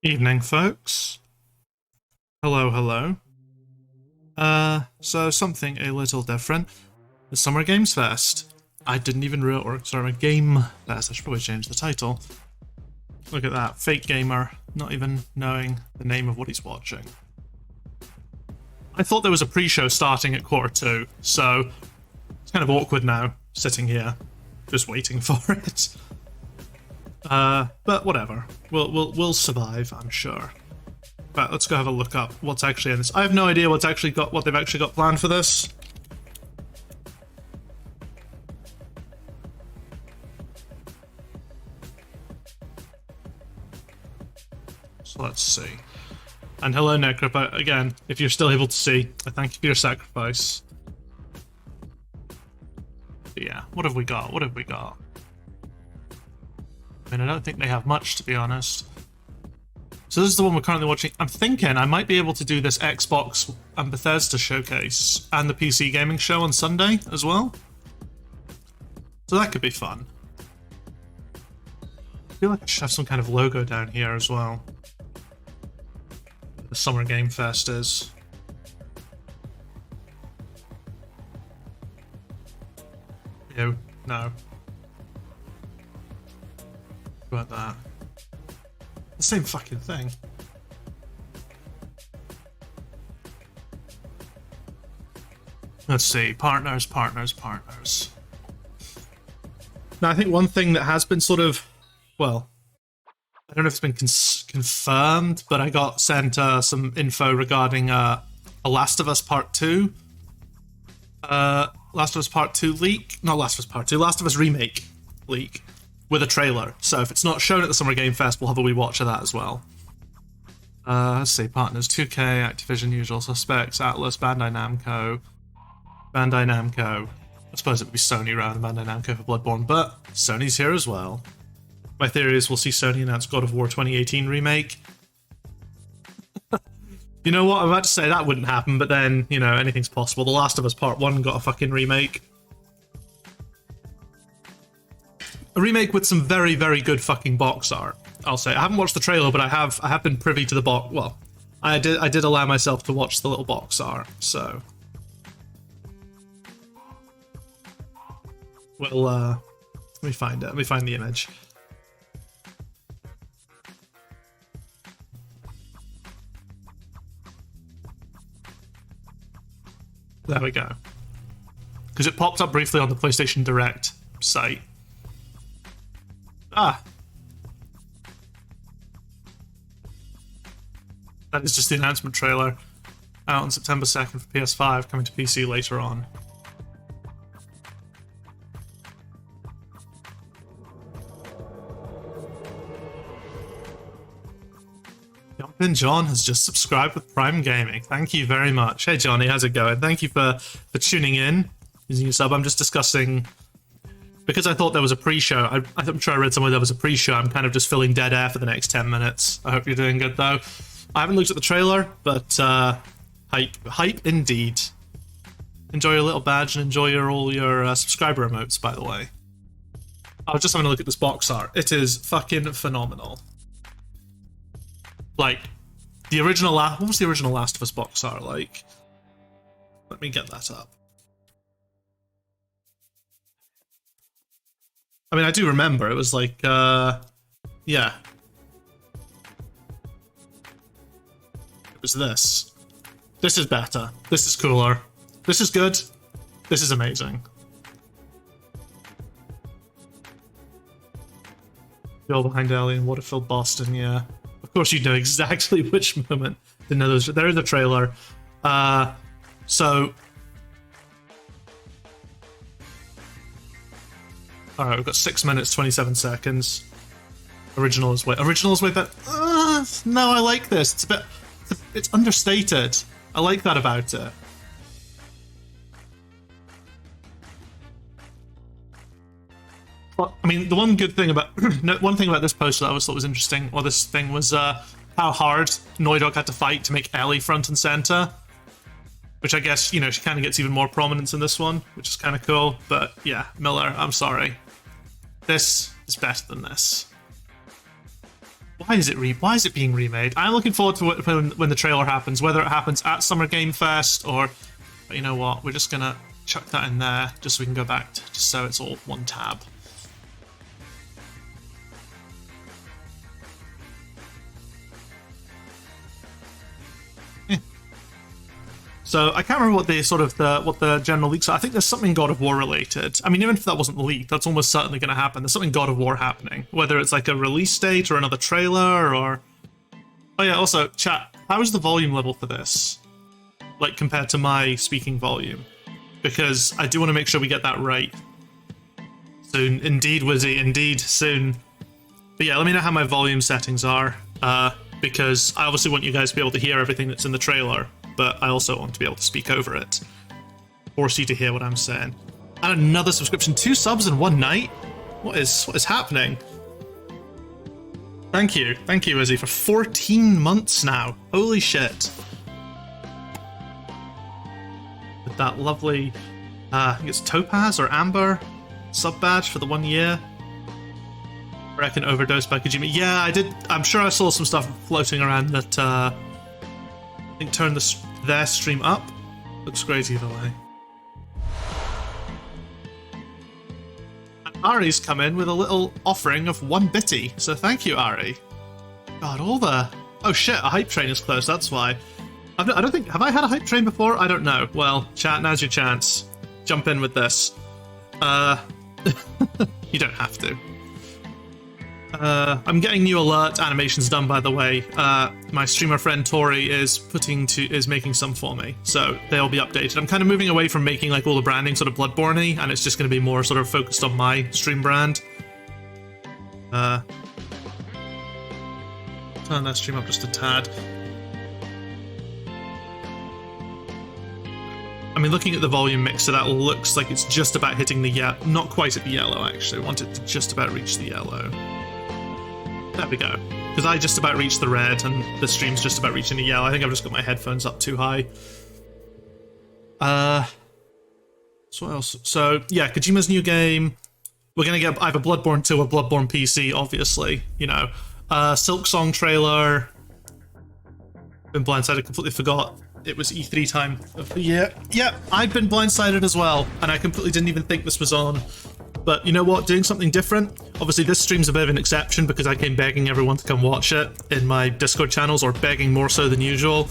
Evening, folks. Hello, hello. So something a little different. The Summer Games Fest. I didn't even sorry, Game Fest. I should probably change the title. Look at that, fake gamer, not even knowing the name of what he's watching. I thought there was a pre-show starting at 2:45, so it's kind of awkward now, sitting here, just waiting for it. But whatever. We'll survive, I'm sure. But let's go have a look up what's actually in this. I have no idea what they've actually got planned for this. So let's see. And hello, Necropa. Again, if you're still able to see, I thank you for your sacrifice. But yeah, what have we got? What have we got? I mean, I don't think they have much, to be honest. So this is the one we're currently watching. I'm thinking I might be able to do this Xbox and Bethesda showcase and the PC gaming show on Sunday as well. So that could be fun. I feel like I should have some kind of logo down here as well. The Summer Game Fest is. Ew, no. What about that? The same fucking thing. Let's see. Partners. Now, I think one thing that has been sort of, well, I don't know if it's been confirmed, but I got sent some info regarding a Last of Us Part 2. Last of Us Part 2 leak. Not Last of Us Part 2. Last of Us Remake leak. With a trailer. So if it's not shown at the Summer Game Fest, we'll have a wee watch of that as well. Let's see. Partners. 2K, Activision, Usual Suspects, Atlas, Bandai Namco. I suppose it would be Sony rather than Bandai Namco for Bloodborne, but Sony's here as well. My theory is we'll see Sony announce God of War 2018 remake. You know what? I'm about to say that wouldn't happen, but then, you know, anything's possible. The Last of Us Part 1 got a fucking remake. A remake with some very, very good fucking box art, I'll say. I haven't watched the trailer, but I have been privy to the box. Well, I did allow myself to watch the little box art, so well, let me find it. Let me find the image. There we go. Because it popped up briefly on the PlayStation Direct site. Ah. That is just the announcement trailer. Out on September 2nd for PS5, coming to PC later on. Jumpin' John has just subscribed with Prime Gaming. Thank you very much. Hey Johnny, how's it going? Thank you for tuning in, using your sub. I'm just discussing... Because I thought there was a pre-show, I'm sure I read somewhere there was a pre-show, I'm kind of just filling dead air for the next 10 minutes. I hope you're doing good, though. I haven't looked at the trailer, but hype indeed. Enjoy your little badge and enjoy all your subscriber emotes, by the way. I was just having a look at this box art. It is fucking phenomenal. Like, the original... What was the original Last of Us box art like? Let me get that up. I mean, I do remember. It was like, yeah. It was this. This is better. This is cooler. This is good. This is amazing. The all behind Alien, Waterfield, Boston, yeah. Of course you know exactly which moment. Didn't know there is a trailer. So... Alright, we've got 6 minutes, 27 seconds. Original is way better. No, I like this. It's a bit... It's understated. I like that about it. Well, I mean, the one good thing about... one thing about this poster that I always thought was interesting, or this thing, was how hard Naughty Dog had to fight to make Ellie front and center. Which I guess, you know, she kind of gets even more prominence in this one, which is kind of cool. But yeah, Miller, I'm sorry. This is better than this. Why is it being remade? I'm looking forward to it when the trailer happens, whether it happens at Summer Game Fest or, but you know what? We're just gonna chuck that in there just so we can go back to, just so it's all one tab. So I can't remember what the general leaks are. I think there's something God of War related. I mean, even if that wasn't leaked, that's almost certainly going to happen. There's something God of War happening, whether it's like a release date or another trailer or. Oh yeah. Also, chat. How is the volume level for this, like compared to my speaking volume? Because I do want to make sure we get that right. Soon, indeed, Wizzy. Indeed, soon. But yeah, let me know how my volume settings are. Because I obviously want you guys to be able to hear everything that's in the trailer, but I also want to be able to speak over it. Force you to hear what I'm saying. And another subscription, 2 subs in one night? What is happening? Thank you, Izzy, for 14 months now. Holy shit. With that lovely, I think it's Topaz or Amber sub badge for the 1 year. I reckon overdosed by Kojima. Yeah, I did. I'm sure I saw some stuff floating around that I think turned their stream up. Looks great either way. And Ari's come in with a little offering of 1 bitty, so thank you, Ari. God, all the... Oh shit, a hype train is close, that's why. I don't think... Have I had a hype train before? I don't know. Well, chat, now's your chance. Jump in with this. You don't have to. I'm getting new alert animations done, by the way. My streamer friend Tori is making some for me, so they'll be updated. I'm kind of moving away from making like all the branding sort of Bloodborne-y, and it's just going to be more sort of focused on my stream brand. Turn that stream up just a tad. I mean, looking at the volume mixer, that looks like it's just about hitting the yellow. Not quite at the yellow, actually. I want it to just about reach the yellow. There we go. Because I just about reached the red, and the stream's just about reaching the yellow. I think I've just got my headphones up too high. So what else? So, yeah, Kojima's new game. We're going to get either Bloodborne 2 or Bloodborne PC, obviously. You know. Silk Song trailer. Been blindsided, completely forgot it was E3 time of the year. Yeah, I've been blindsided as well, and I completely didn't even think this was on. But you know what? Doing something different. Obviously, this stream's a bit of an exception because I came begging everyone to come watch it in my Discord channels, or begging more so than usual,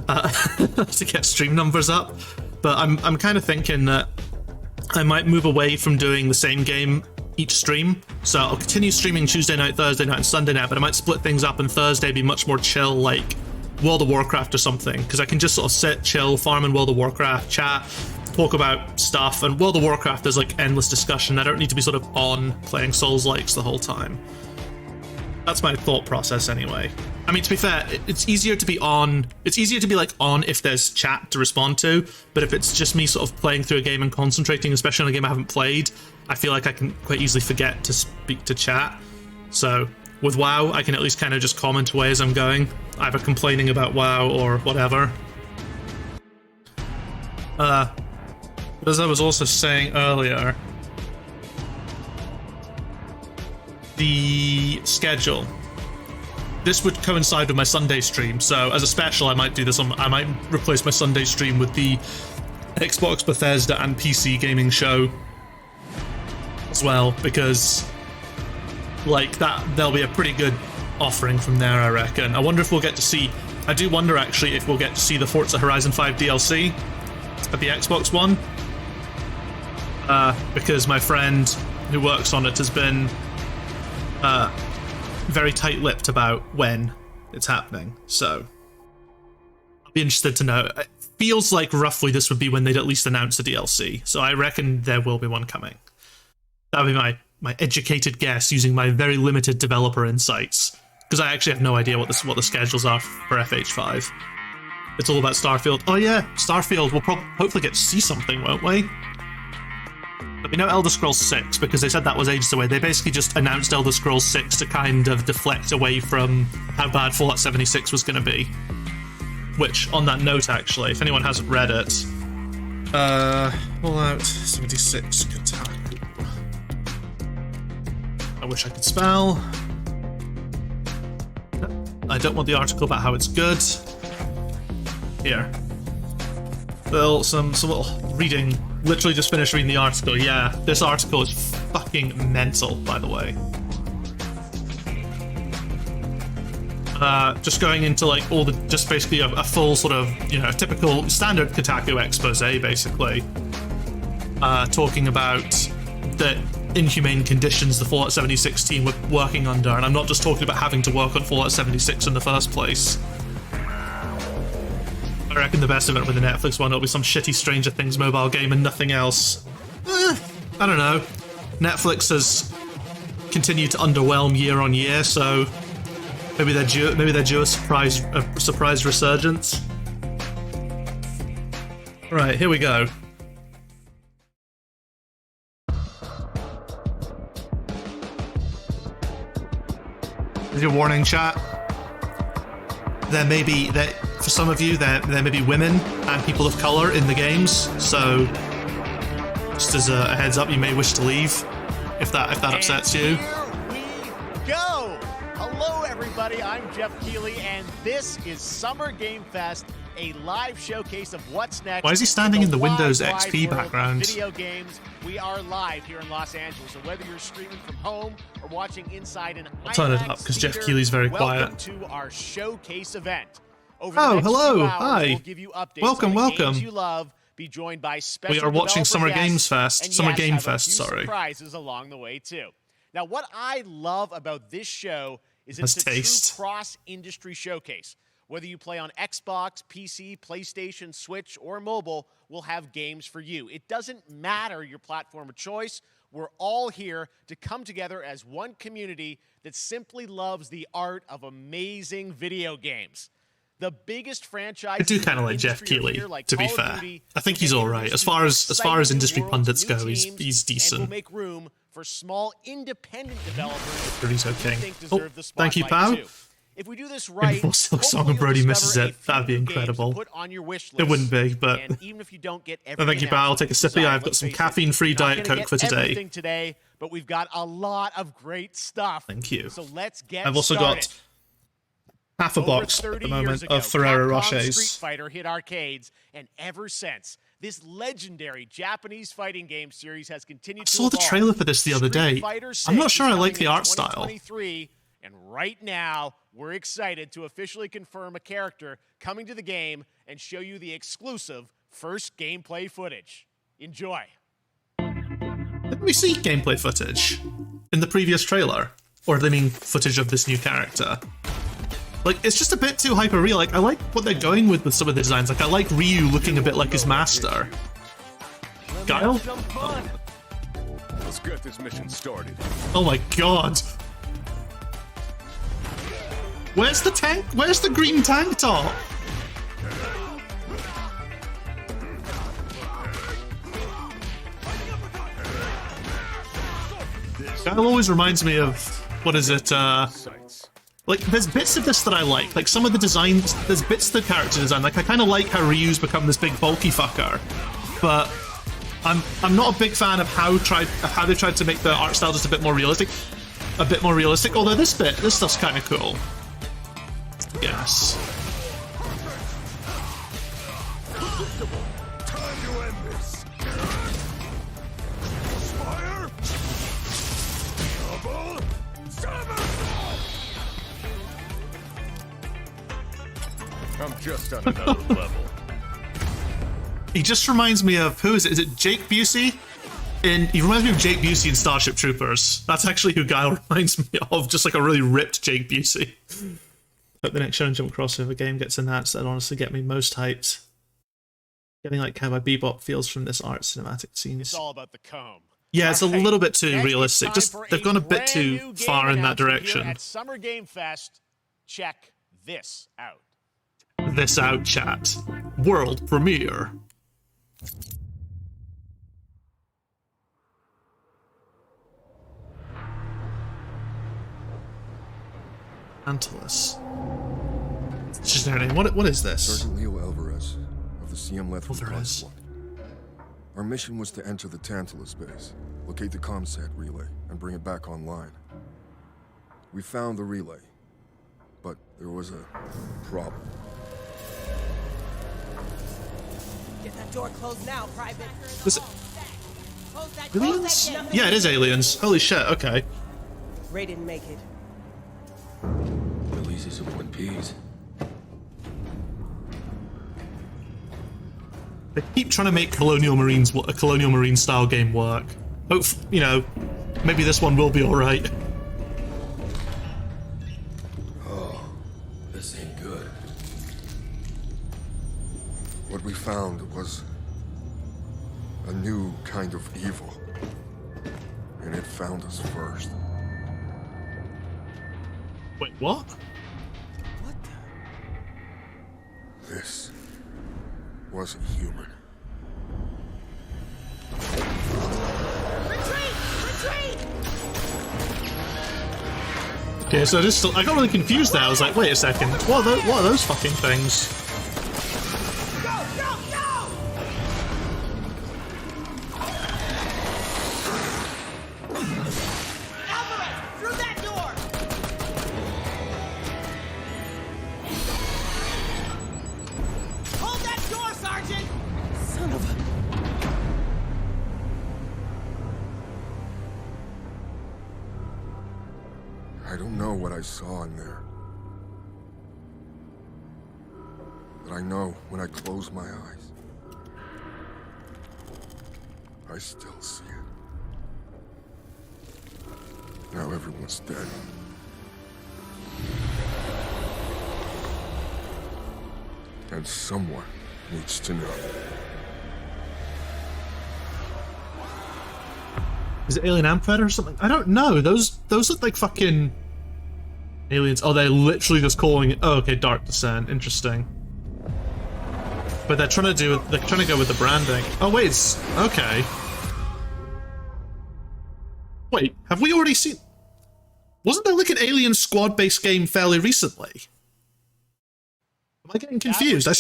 to get stream numbers up. But I'm kind of thinking that I might move away from doing the same game each stream. So I'll continue streaming Tuesday night, Thursday night, and Sunday night, but I might split things up, and Thursday be much more chill, like World of Warcraft or something, because I can just sort of sit, chill, farm in World of Warcraft, chat, talk about stuff, and World of Warcraft is like endless discussion. I don't need to be sort of on playing Souls-likes the whole time. That's my thought process anyway. I mean, to be fair, it's easier to be on, it's easier to be like on if there's chat to respond to, but if it's just me sort of playing through a game and concentrating, especially on a game I haven't played, I feel like I can quite easily forget to speak to chat. So with WoW, I can at least kind of just comment away as I'm going, either complaining about WoW or whatever. But as I was also saying earlier, the schedule. This would coincide with my Sunday stream, so as a special, I might do this on. I might replace my Sunday stream with the Xbox, Bethesda, and PC gaming show as well, because like that, there'll be a pretty good offering from there, I reckon. I wonder if we'll get to see. I do wonder actually if we'll get to see the Forza Horizon 5 DLC at the Xbox One, because my friend who works on it has been very tight-lipped about when it's happening, so I'll be interested to know. It feels like roughly this would be when they'd at least announce the DLC, so I reckon there will be one coming. That would be my educated guess using my very limited developer insights, because I actually have no idea what the schedules are for FH5. It's all about Starfield. Oh yeah, Starfield. We'll hopefully get to see something, won't we? But we know Elder Scrolls 6 because they said that was ages away. They basically just announced Elder Scrolls 6 to kind of deflect away from how bad Fallout 76 was going to be. Which, on that note, actually, if anyone hasn't read it, Fallout 76 Kotaku. I wish I could spell. I don't want the article about how it's good. Here. Well, some little reading. Literally just finished reading the article. Yeah, this article is fucking mental, by the way. Just going into like all the, just basically a full sort of, you know, typical standard Kotaku expose, basically. Talking about the inhumane conditions the Fallout 76 team were working under, and I'm not just talking about having to work on Fallout 76 in the first place. I reckon the best of it with the Netflix one, it'll be some shitty Stranger Things mobile game and nothing else. I don't know. Netflix has continued to underwhelm year on year, so maybe they're due a surprise resurgence. Right, here we go. Here's your warning, chat. There may be for some of you there may be women and people of color in the games, so just as a heads up, you may wish to leave if that upsets you. Here we go. Hello, everybody. I'm Jeff Keighley, and this is Summer Game Fest, a live showcase of what's next. Why is he standing in the Windows XP background? Video games. We are live here in Los Angeles, so whether you're streaming from home or watching inside an I'll turn it up because Jeff Keighley's very quiet. Welcome to our showcase event. Hello, hi. We'll give you updates welcome. on the games you love. Be joined by special we are watching Summer Games Fest. And Summer yes, Game have Fest, a few sorry. Surprises along the way too. Now, what I love about this show is it's a true cross-industry showcase. Whether you play on Xbox, PC, PlayStation, Switch, or mobile, we'll have games for you. It doesn't matter your platform of choice. We're all here to come together as one community that simply loves the art of amazing video games. The biggest franchise. I do kind of like Jeff Keighley, to be fair. I think he's all right as far as industry pundits go. He's decent. We'll make room for small independent developers. But he's okay. Oh, thank you, pal. If we do this right, Song and Brody misses it. That'd be incredible. Put on your wish list. It wouldn't be, but and even if you don't get thank you, pal. I'll take a sippy. I've got some caffeine-free Diet Coke for today. But we've got a lot of great stuff. Thank you. So let's get I've also got half a box at the moment of Ferrero Rochers. Street Fighter hit arcades, and ever since, this legendary Japanese fighting game series has continued to evolve. I saw the trailer for this the other day. I'm not sure I like the art style. And right now, we're excited to officially confirm a character coming to the game and show you the exclusive first gameplay footage. Enjoy. Didn't we see gameplay footage in the previous trailer? Or do they mean footage of this new character? Like, it's just a bit too hyper-real. Like, I like what they're going with some of the designs. Like, I like Ryu looking a bit like his master. Guile? Oh. Let's get this mission started. Oh my god. Where's the tank? Where's the green tank top? Guile always reminds me of, what is it, like, there's bits of this that I like some of the designs, there's bits of the character design, like, I kind of like how Ryu's become this big bulky fucker, but I'm not a big fan of how they tried to make the art style just a bit more realistic, although this stuff's kind of cool. Yes. Time to end this. Fire! Double! I'm just on another level. He just reminds me of, who is it? Is it Jake Busey? He reminds me of Jake Busey in Starship Troopers. That's actually who Guile reminds me of, just like a really ripped Jake Busey. Hope the next Shonen Jump crossover game gets announced. That'd honestly get me most hyped. Getting like Cowboy Bebop feels from this art cinematic scene. It's all about the comb. Yeah, it's a little bit too realistic. Just they've gone a bit too far in that direction. At Summer Game Fest, check this out. This out, chat. World premiere. Antilus. It's just their name. What is this? Sergeant Leo Alvarez of the CM Lethem Class 1. Our mission was to enter the Tantalus base, locate the ComSat relay, and bring it back online. We found the relay. But there was a problem. Get that door closed now, Private. Was it Close that aliens? door. Yeah, it is aliens. Holy shit, okay. Ray didn't make it. At least it's in one piece. They keep trying to make Colonial Marines a Colonial Marine style game work. Hope, you know, maybe this one will be alright. Oh, this ain't good. What we found was a new kind of evil. And it found us first. Wait, what? What the? This wasn't human. Retreat! Retreat! Okay, so I got really confused there. I was like, wait a second, what are those fucking things? Go! Go! Go! Alvarez! Through that door! Hold that door, Sergeant! Son of a... I don't know what I saw in there. But I know when I close my eyes, I still see it. Now everyone's dead. And someone needs to know. Is it Alien Amphetamine or something? I don't know. Those look like fucking aliens. Oh, they're literally just calling it. Oh, okay, Dark Descent. Interesting. But they're trying to go with the branding. Oh wait, it's okay. Wait, have we already seen? Wasn't there like an Alien Squad-based game fairly recently? Am I getting confused? I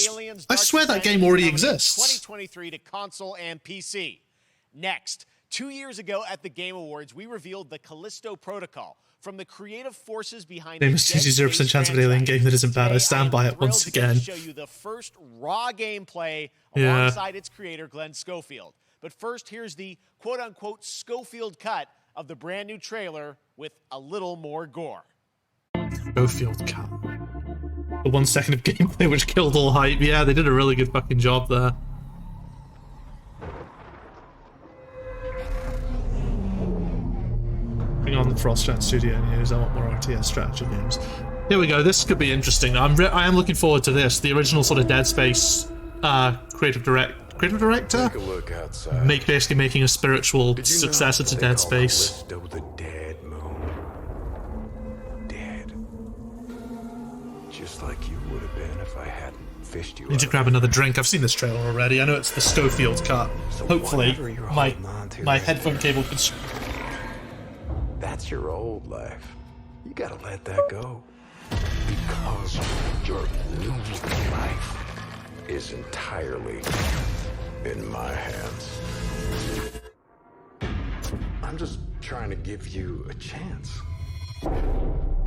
swear that game already exists. 2023 to console and PC. Next, 2 years ago at the Game Awards, we revealed the Callisto Protocol from the creative forces behind. Name is 0% chance of an Alien game that isn't bad. I stand by it once again. Show you the first raw gameplay alongside its creator Glenn Schofield. But first, here's the quote-unquote Schofield cut of the brand new trailer with a little more gore. Schofield cut. The 1 second of gameplay which killed all hype. Yeah, they did a really good fucking job there. Bring on the Frostchat Studio news. I want more RTS strategy games. Here we go. This could be interesting. I am looking forward to this. The original sort of Dead Space creative director. Take a look outside. Basically making a spiritual successor to Dead Space. The dead moon. Dead. Just like you would have been if I hadn't fished you. I need to grab another drink. I've seen this trailer already. I know it's the Schofield cut. So hopefully, my my headphone cable can. That's your old life. You gotta let that go. Because your new life is entirely in my hands. I'm just trying to give you a chance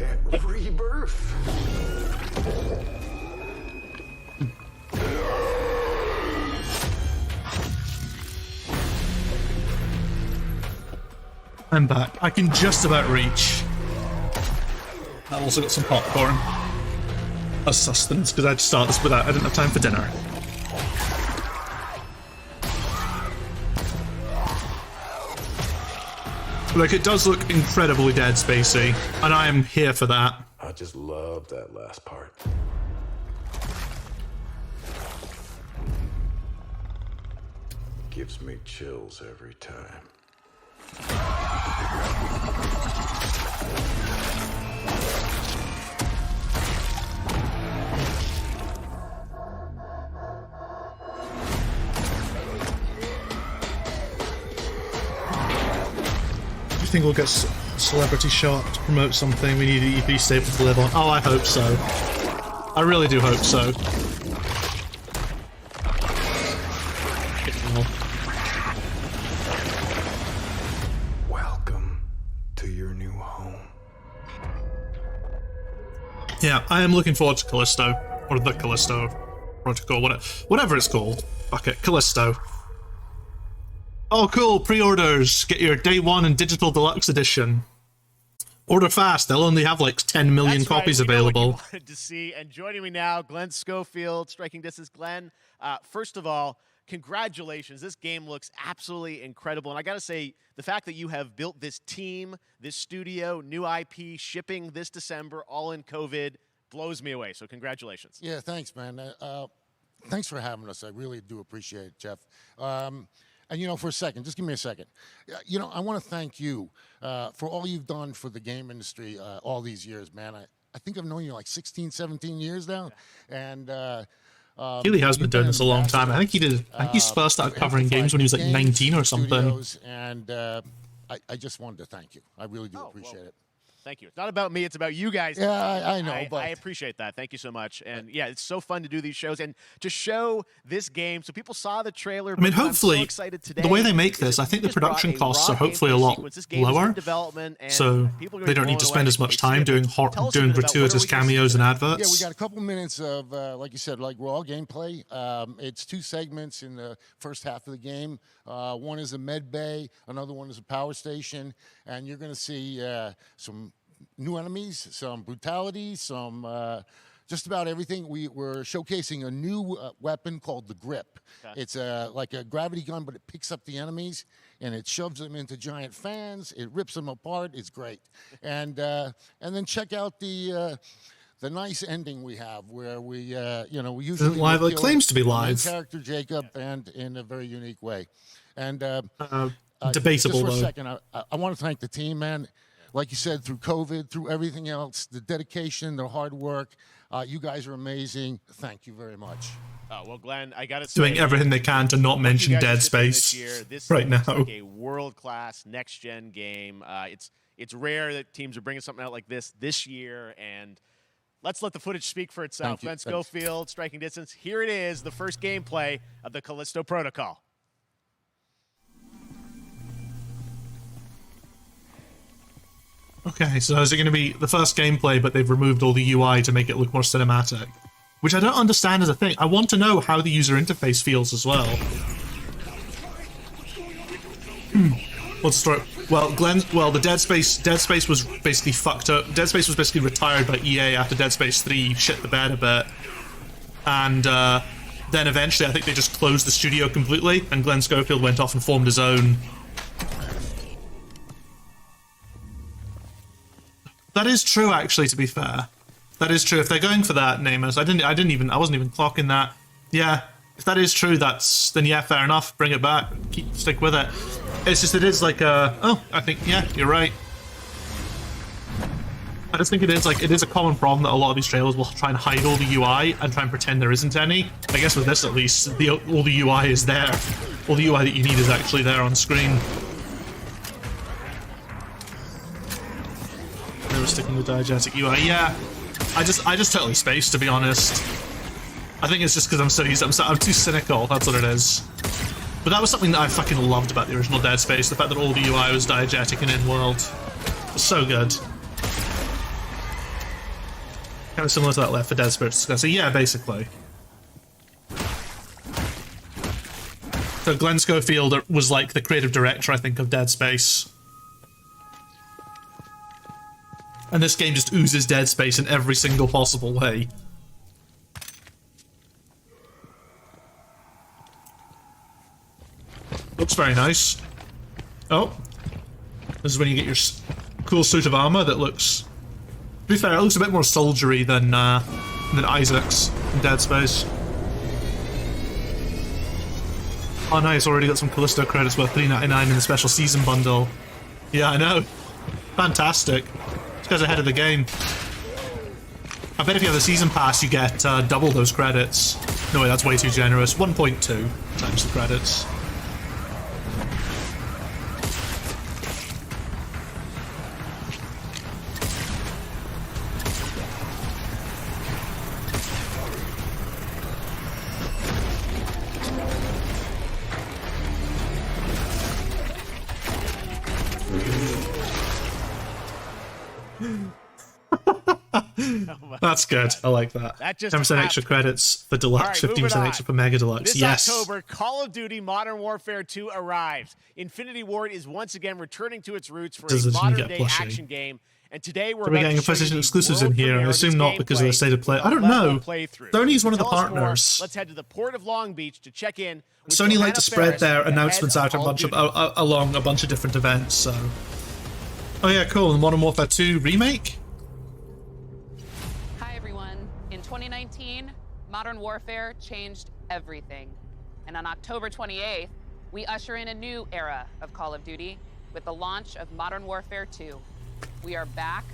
at rebirth. I'm back. I can just about reach. I've also got some popcorn as sustenance because I had to start this without. I didn't have time for dinner. Like, it does look incredibly Dead Spacey, and I am here for that. I just love that last part. Gives me chills every time. Do you think we'll get a celebrity shot to promote something? We need an EP staple to live on. Oh, I hope so. I really do hope so. Yeah, I am looking forward to Callisto, or the Callisto Protocol, whatever it's called. Fuck it, Callisto. Oh, cool! Pre-orders. Get your day one and digital deluxe edition. Order fast. They'll only have like 10 million That's copies right. We know what you available. wanted to see. And joining me now, Glenn Schofield, Striking Distance. Glenn, first of all, congratulations. This game looks absolutely incredible. And I got to say, the fact that you have built this team, this studio, new IP, shipping this December, all in COVID, blows me away. So congratulations. Yeah, thanks, man. Thanks for having us. I really do appreciate it, Jeff. And, you know, for a second, just give me a second. You know, I want to thank you for all you've done for the game industry all these years, man. I think I've known you like 16, 17 years now. And Keighley has been doing this a long time. I think he first started covering games when he was like 19 or something. And I just wanted to thank you. I really do appreciate it. Thank you. It's not about me. It's about you guys. Yeah, I know. But I appreciate that. Thank you so much. And yeah, it's so fun to do these shows and to show this game. So people saw the trailer. I mean, hopefully, I'm so excited today the way they make this, I think the production costs are hopefully a lot lower. So they don't need to spend as much time doing gratuitous cameos and adverts. Yeah, we got a couple minutes of, like you said, like raw gameplay. It's 2 segments in the first half of the game. One is a med bay, another one is a power station, and you're going to see some new enemies, some brutality, some just about everything. We're showcasing a new weapon called the Grip. Okay. It's like a gravity gun, but it picks up the enemies and it shoves them into giant fans. It rips them apart. It's great. And then check out the nice ending we have, where we we usually live. It claims to be live. Character Jacob, and in a very unique way. And debatable. Just for a though. second, I want to thank the team, man. Like you said, through COVID, through everything else, the dedication, the hard work, you guys are amazing. Thank you very much. Oh, well, Glenn, I got to say, Doing everything they can to not mention Dead Space this right now. Like a world-class next-gen game. It's rare that teams are bringing something out like this year, and let's let the footage speak for itself. Glenn Schofield, Striking Distance. Here it is, the first gameplay of the Callisto Protocol. Okay, so is it going to be the first gameplay, but they've removed all the UI to make it look more cinematic? Which I don't understand as a thing. I want to know how the user interface feels as well. What's the story? Well, the Dead Space was basically fucked up. Dead Space was basically retired by EA after Dead Space 3 shit the bed a bit. And then eventually I think they just closed the studio completely, and Glenn Schofield went off and formed his own. That is true, actually, to be fair. That is true. If they're going for that, Namus, I wasn't even clocking that. Yeah, if that is true, then yeah, fair enough. Bring it back. Stick with it. It's just, it is like I think, yeah, you're right. I just think it is a common problem that a lot of these trailers will try and hide all the UI and try and pretend there isn't any. I guess with this, at least, all the UI is there. All the UI that you need is actually there on screen. They were sticking with diegetic UI. Yeah, I just totally spaced, to be honest. I think it's just because I'm too cynical. That's what it is. But that was something that I fucking loved about the original Dead Space. The fact that all the UI was diegetic and in-world. It was so good. Kind of similar to that Left 4 Dead Space. So yeah, basically. So Glenn Schofield was like the creative director, I think, of Dead Space. And this game just oozes Dead Space in every single possible way. Looks very nice. Oh. This is when you get your cool suit of armor that looks... To be fair, it looks a bit more soldiery than Isaac's in Dead Space. Oh nice, already got some Callisto credits worth $3.99 in the special season bundle. Yeah, I know. Fantastic. This guy's ahead of the game. I bet if you have the season pass, you get double those credits. No way, that's way too generous. 1.2 times the credits. That's good. I like that. That just 10% extra happened. credits for Deluxe, All right, 15% moving extra on. for Mega Deluxe. This Yes. October, Call of Duty Modern Warfare 2 arrives. Infinity Ward is once again returning to its roots for Does a it even get modern-day plushy? action game. And today we're Are we about getting to show you PlayStation the exclusives world in here? I premiere of assume this not because of the gameplay state of play. with I a don't level know. of playthrough. Sony's one To of the tell us more, partners. let's head to the Port of Long Beach to check in with Sony like Johanna to spread Faris, their the head announcements of out a Call of bunch of, Duty. along a bunch of different events. So, oh yeah, cool. The Modern Warfare 2 remake. Hi everyone. In 2019, Modern Warfare changed everything. And on October 28th, we usher in a new era of Call of Duty with the launch of Modern Warfare 2. We are back,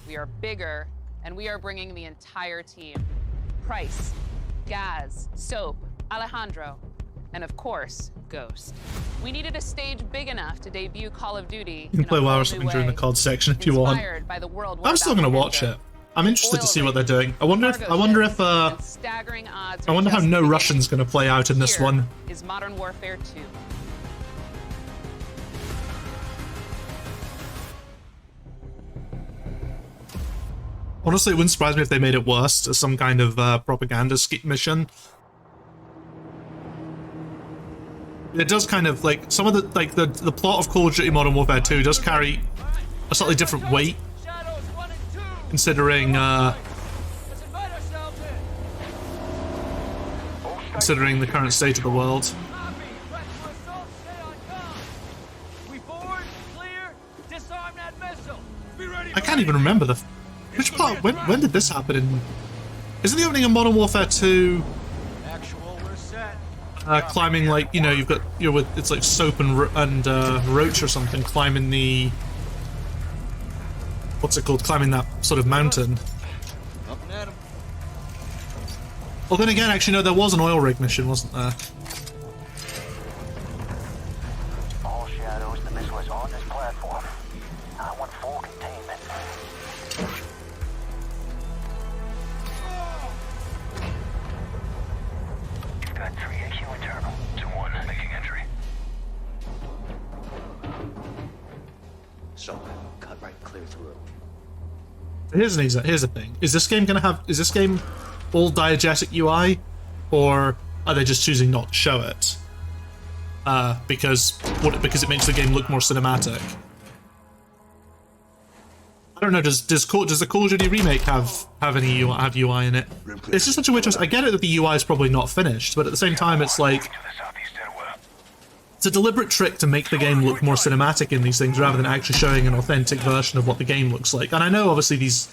we are bigger, and we are bringing the entire team. Price, Gaz, Soap, Alejandro, and of course, Ghost. We needed a stage big enough to debut Call of Duty. You can play WoW or something during the COD section if you want. Inspired by the world I'm still gonna watch it. I'm interested to see what they're doing. I wonder if I wonder how No Russian's gonna play out in this one. Is Modern Warfare 2. Honestly, it wouldn't surprise me if they made it worse as some kind of propaganda mission. It does kind of like some of the plot of Call of Duty Modern Warfare 2 does carry a slightly different weight, considering the current state of the world. I can't even remember which part. When did this happen? Isn't the opening of Modern Warfare 2 climbing, like, you know, you're with, it's like Soap and Roach or something climbing the, what's it called, climbing that sort of mountain. Well, then again, actually, no, there was an oil rig mission, wasn't there? All Shadows, the missile is on this platform. I want full containment. Got 3 AQ internal. 2-1, making entry. So, cut right clear through. Here's the thing. Is this game all diegetic UI, or are they just choosing not to show it? Because it makes the game look more cinematic. I don't know. Does the Call of Duty remake have any UI in it? It's just such a weird choice. I get it that the UI is probably not finished, but at the same time, it's like it's a deliberate trick to make the game look more cinematic in these things rather than actually showing an authentic version of what the game looks like. And I know obviously these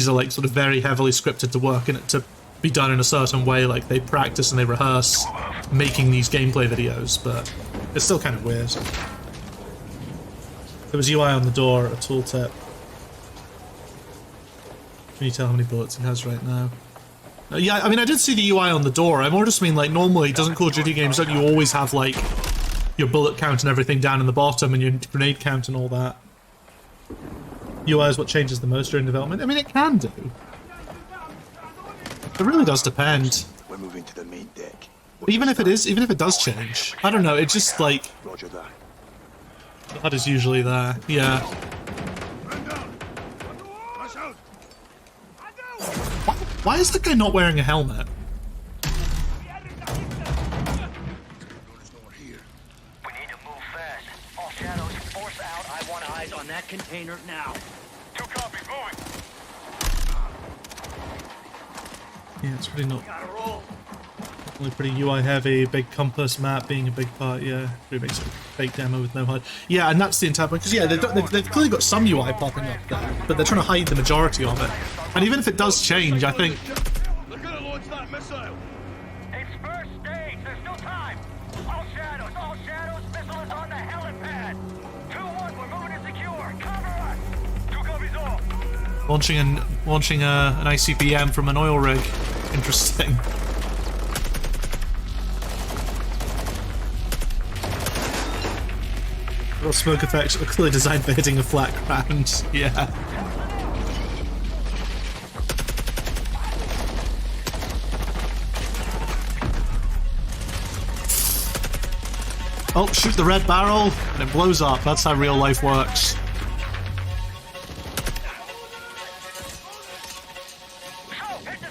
are like sort of very heavily scripted to work and to be done in a certain way, like they practice and they rehearse making these gameplay videos, but it's still kind of weird. There was UI on the door, a tooltip. Can you tell how many bullets it has right now? Yeah, I mean, I did see the UI on the door. I more just mean, like, normally, doesn't Call of Duty games, don't you always have, like, your bullet count and everything down in the bottom and your grenade count and all that? UI is what changes the most during development. I mean, it can do. It really does depend. We're moving to the main deck. Even if it does change, I don't know. It's just like Roger that. that is usually there. Yeah. Why is the guy not wearing a helmet? We need to move fast. All Shadows, force out. I want eyes on that container now. 2 copies, moving. Yeah, it's really not. Only pretty UI heavy, big compass map being a big part, yeah. Pretty basic fake demo with no HUD. Yeah, and that's the entire point, because yeah, they've clearly got some UI popping up there, but they're trying to hide the majority of it. And even if it does change, I think... They're gonna launch that missile! It's first stage, there's still time! All Shadows, missile is on the helipad! 2-1, we're moving to secure, cover us! 2 copies all! Launching an ICBM from an oil rig. Interesting. Little smoke effects are clearly designed for hitting a flat ground. Yeah. Oh, shoot the red barrel and it blows up. That's how real life works.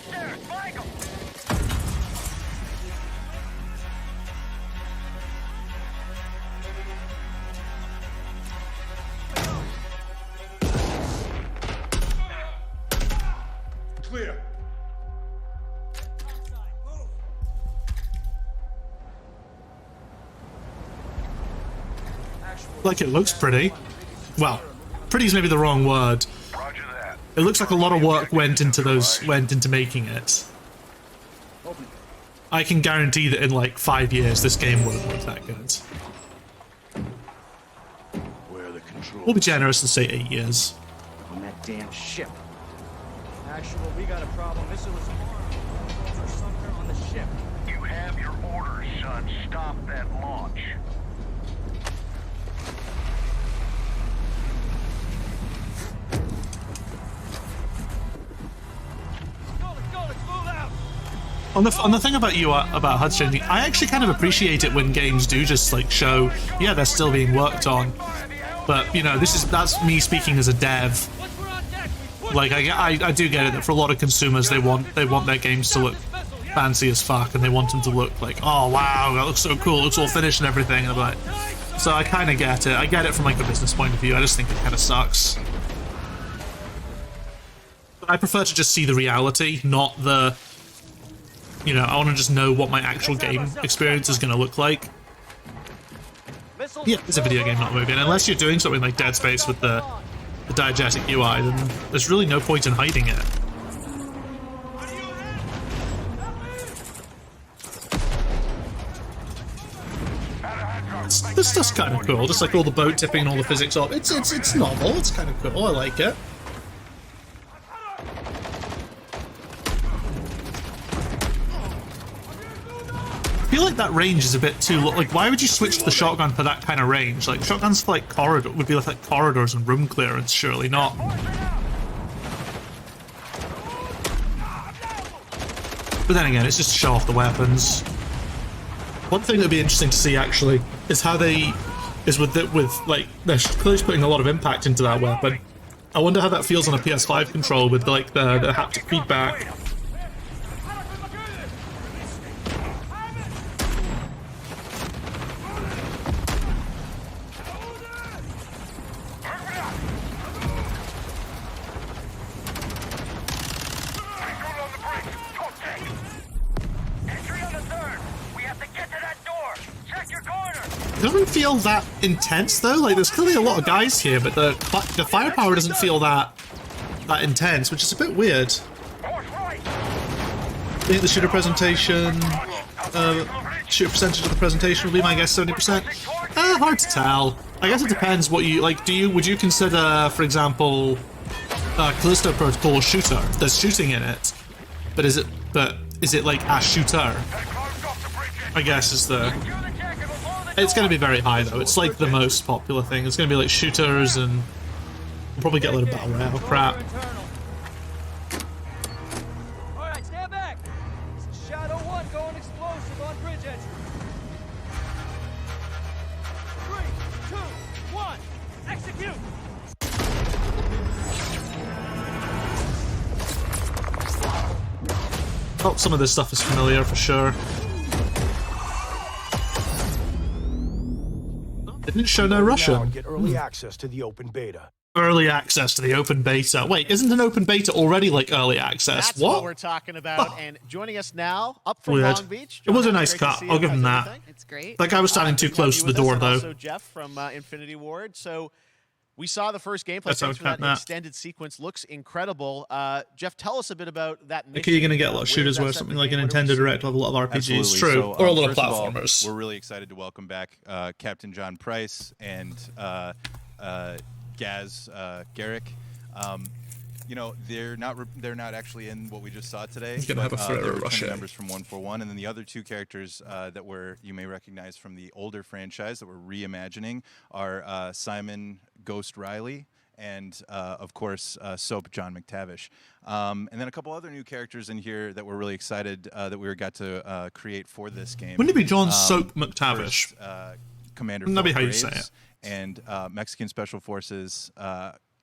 Upstairs, flank 'em. Clear. Like, it looks pretty. Well, pretty is maybe the wrong word. Roger that. It looks like a lot of work went into making it. I can guarantee that in like 5 years this game won't look that good. Where are the controls? We'll be generous and say 8 years. On that damn ship. Actual, we got a problem. Missile is armed. Controls are somewhere on the ship. You have your orders, son. Stop that launch. On the thing about about HUD changing, I actually kind of appreciate it when games do just like show, yeah, they're still being worked on. But you know, that's me speaking as a dev. Like I do get it that for a lot of consumers they want their games to look fancy as fuck, and they want them to look like, oh wow, that looks so cool, it looks all finished and everything. And I'm like, so I kind of get it. I get it from like a business point of view. I just think it kind of sucks. I prefer to just see the reality, not the. You know, I want to just know what my actual game experience is going to look like. Yeah, it's a video game, not a movie. And unless you're doing something like Dead Space with the diegetic UI, then there's really no point in hiding it. This stuff's kind of cool, just like all the boat tipping and all the physics of it. It's novel, it's kind of cool, I like it. I feel like that range is a bit too like, why would you switch to the shotgun for that kind of range? Like, shotguns for like would be like corridors and room clearance, surely not. But then again, it's just to show off the weapons. One thing that'd be interesting to see actually is how they with like they're clearly putting a lot of impact into that weapon. I wonder how that feels on a PS5 control with like the haptic feedback. It doesn't feel that intense though. Like, there's clearly a lot of guys here, but the firepower doesn't feel that intense, which is a bit weird. I think the shooter presentation, shooter percentage of the presentation will be my guess 70%. Hard to tell. I guess it depends what you like. Would you consider, for example, Callisto Protocol a shooter? There's shooting in it, but is it like a shooter? I guess is the. It's going to be very high though. It's like the most popular thing. It's going to be like shooters, and we'll probably get a lot of battle royale crap. All right, stand back. This is Shadow 1 going explosive on bridge entry. 3, 2, 1, execute. Oh, some of this stuff is familiar for sure. They didn't show no Russian. Get early access to the open beta. Early access to the open beta. Wait, isn't an open beta already like early access? That's what we're talking about. And joining us now, up from Weird. Long Beach. It was a nice cut. I'll give him that. It's great. That guy was standing too close to the door, though. Also, Jeff from Infinity Ward. So we saw the first gameplay. That's Thanks for that that. extended sequence. Looks incredible. Jeff, tell us a bit about that mission. Like, are you going to get a lot of shooters where something like a Nintendo Direct will have a lot of RPGs? Absolutely. True. So, or a lot of first of all, platformers. We're really excited to welcome back Captain John Price and Gaz Garrick. You know, they're not actually in what we just saw today. He's gonna have a they're Ferrero returning Rocher. members from 141, and then the other two characters that you may recognize from the older franchise that we're reimagining are Simon Ghost Riley and of course Soap John McTavish, and then a couple other new characters in here that we're really excited that we got to create for this game. Wouldn't it be John Soap McTavish? First, Commander Wouldn't that be Phil how you say Graves it? And Mexican Special Forces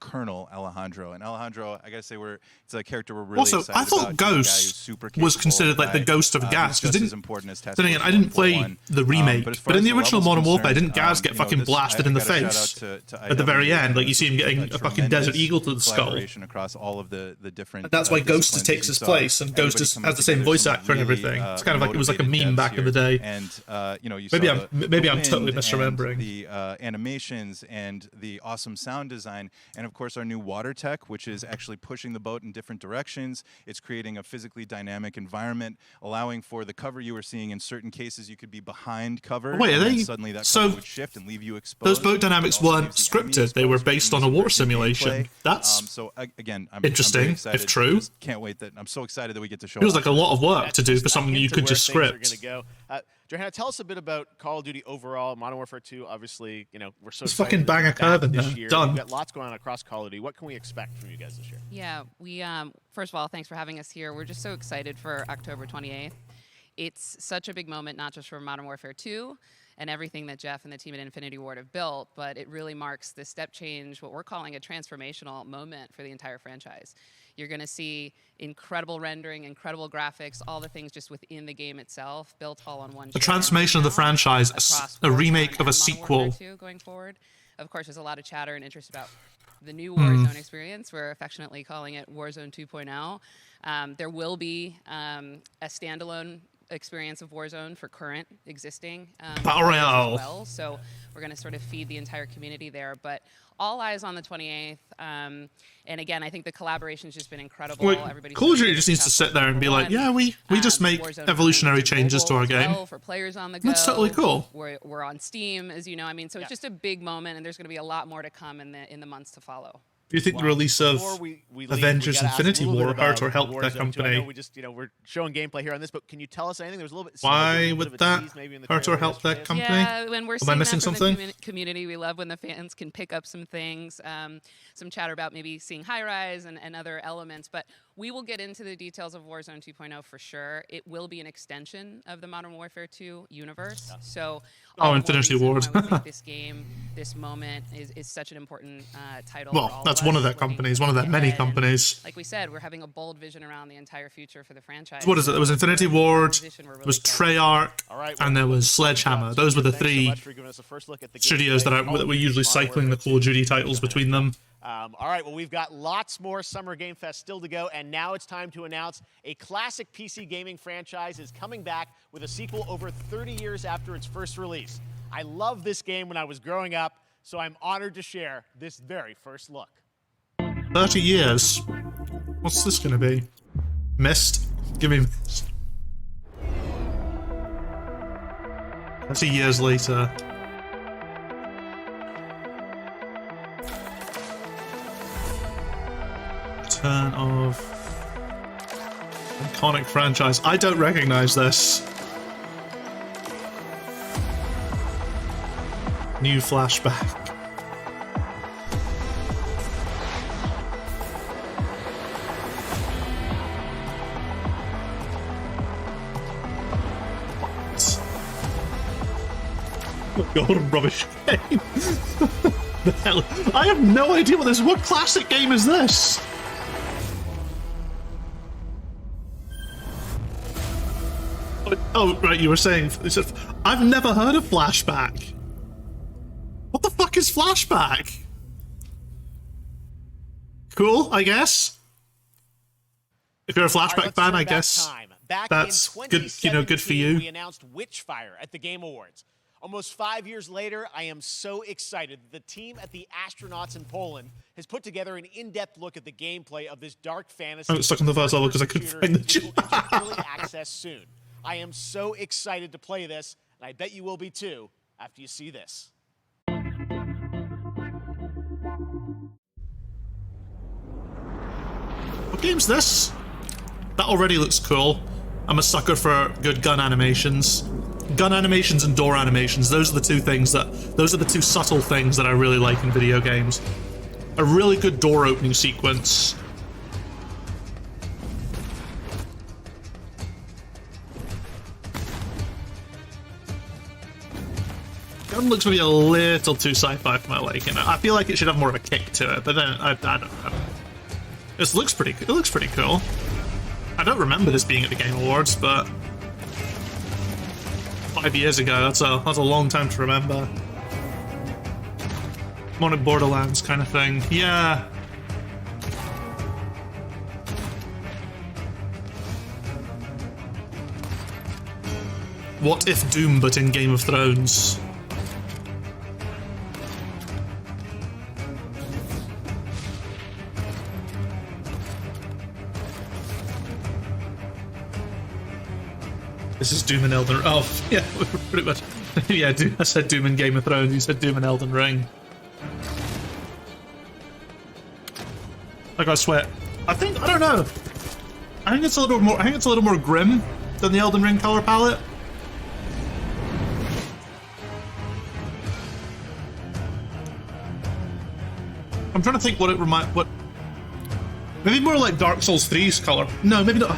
Colonel Alejandro. And Alejandro, I gotta say, it's a character we're really Also, excited I thought about. He's a guy who's Ghost super was capable considered like the guy. Ghost of He's Gaz. just Because as important as Task then again, Force I didn't play 1.1. the remake, As but far in the as original level's Modern Warfare, concerned, didn't Gaz get fucking blasted in the I gotta face shout out to at the very IW. end? Like you see him getting a fucking Desert tremendous Eagle to the skull. collaboration across all of the different. And that's why Ghost disciplines takes that you his saw. place, and Ghost Everybody coming has the same together, voice some actor and really, everything. It's kind of like it was like a motivated meme devs back in the here. day. And you Maybe saw I'm the totally wind misremembering. and the animations and the awesome sound design, and of course our new water tech, which is actually pushing the boat in different directions. It's creating a physically dynamic environment, allowing for the cover you were seeing. In certain cases, you could be behind cover. Wait, are and then they- suddenly that so cover would shift and leave you exposed. Those boat dynamics It also weren't leaves the enemy scripted; they were exposed, which based on means a war some simulation. gameplay. That's So again, I'm interesting, very if excited. true. Just can't wait that I'm so excited that we get to show. feels off. like a lot of work That's to do just for a something hint you to could where just things are script. gonna go. Johanna, tell us a bit about Call of Duty overall, Modern Warfare 2. Obviously, we're so Let's excited fucking that bang it's a curve back in this there. year. Done. We've got lots going on across Call of Duty. What can we expect from you guys this year? Yeah, we first of all, thanks for having us here. We're just so excited for October 28th. It's such a big moment, not just for Modern Warfare 2 and everything that Jeff and the team at Infinity Ward have built, but it really marks the step change, what we're calling a transformational moment for the entire franchise. You're going to see incredible rendering, incredible graphics, all the things just within the game itself, built all on one The chip. transformation of the franchise, Across a remake Warzone of a and Modern sequel. Warfare 2 going forward. Of course, there's a lot of chatter and interest about the new Warzone experience. We're affectionately calling it Warzone 2.0. There will be a standalone experience of Warzone for current existing Battle players Royale. as well. So we're going to sort of feed the entire community there. But all eyes on the 28th. And again, I think the collaboration's just been incredible. Like, Everybody's Call of so Duty just needs to sit there and be like, one, yeah, we just make Warzone evolutionary is changes to mobile our as game. well for players on the That's go. totally cool. We're on Steam, as you know. I mean, so it's just a big moment, and there's going to be a lot more to come in the months to follow. Do you think the release of Before we leave, Avengers we gotta ask Infinity a little War bit hurt or about helped their Warzone 2. I company? know we just, we're showing gameplay here on this, but can you tell us anything? There's a little bit. Why would that hurt or help their company? Yeah, when we're Am seeing I missing that from something? the community, we love when the fans can pick up some things, some chatter about maybe seeing high rise and other elements. But we will get into the details of Warzone 2.0 for sure. It will be an extension of the Modern Warfare 2 universe. So, all the more Infinity reason Ward. why we think this game, this moment, is such an important title. for Well, all that's of one us of their looking companies, one of their many ahead. And companies. like we said, we're having a bold vision around the entire future for the franchise. What is it? There was Infinity Ward, Position we're there really was excited Treyarch, All right, and there was Sledgehammer. Those were the Thanks so three much for giving us a first look at the studios gameplay. that we're usually cycling the Call of Duty titles between them. All right, well, we've got lots more Summer Game Fest still to go, and now it's time to announce a classic PC gaming franchise is coming back with a sequel over 30 years after its first release. I loved this game when I was growing up, so I'm honored to share this very first look. 30 years. What's this going to be? Mist? Give me Mist. 30 years later. Return of iconic franchise. I don't recognize this. New flashback. God, rubbish game. The hell? I have no idea what this is. What classic game is this? Oh, right, you were saying... I've never heard of Flashback. What the fuck is Flashback? Cool, I guess. If you're a Flashback fan, I guess that's good, good for you. We announced Witchfire at the Game Awards. Almost 5 years later, I am so excited that the team at the Astronauts in Poland has put together an in-depth look at the gameplay of this dark fantasy. I'm stuck on the first level because I couldn't find the which will enter early access soon. I am so excited to play this, and I bet you will be too after you see this. What game's this? That already looks cool. I'm a sucker for good gun animations. Gun animations and door animations, those are the two subtle things that I really like in video games. A really good door opening sequence. It looks maybe a little too sci-fi for my liking. I feel like it should have more of a kick to it, but then I don't know. It looks pretty cool. I don't remember this being at the Game Awards, but 5 years ago, that's a long time to remember. More like Borderlands kind of thing. Yeah. What if Doom but in Game of Thrones? This is Doom and Elden Ring. Oh, yeah, pretty much. Yeah, I said Doom and Game of Thrones, you said Doom and Elden Ring. I got sweat. I don't know. I think it's a little more grim than the Elden Ring color palette. I'm trying to think what it maybe more like Dark Souls 3's color. No, maybe not.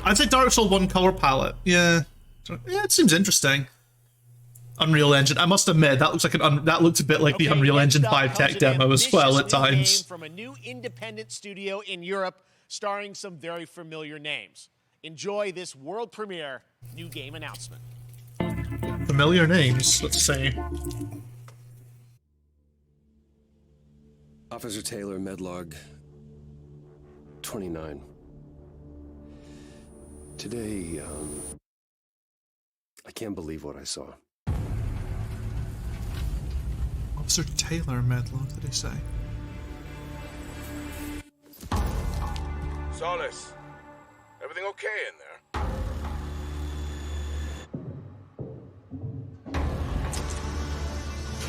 I'd say Dark Souls 1 color palette. Yeah, it seems interesting. Unreal Engine. I must admit that looks like that looks a bit like the Unreal Engine 5 tech demo as well at times. From a new independent studio in Europe, starring some very familiar names. Enjoy this world premiere new game announcement. Familiar names. Let's see. Officer Taylor, Medlog 29. Today, I can't believe what I saw. Officer Taylor, Medlog, did he say? Solace, everything okay in there?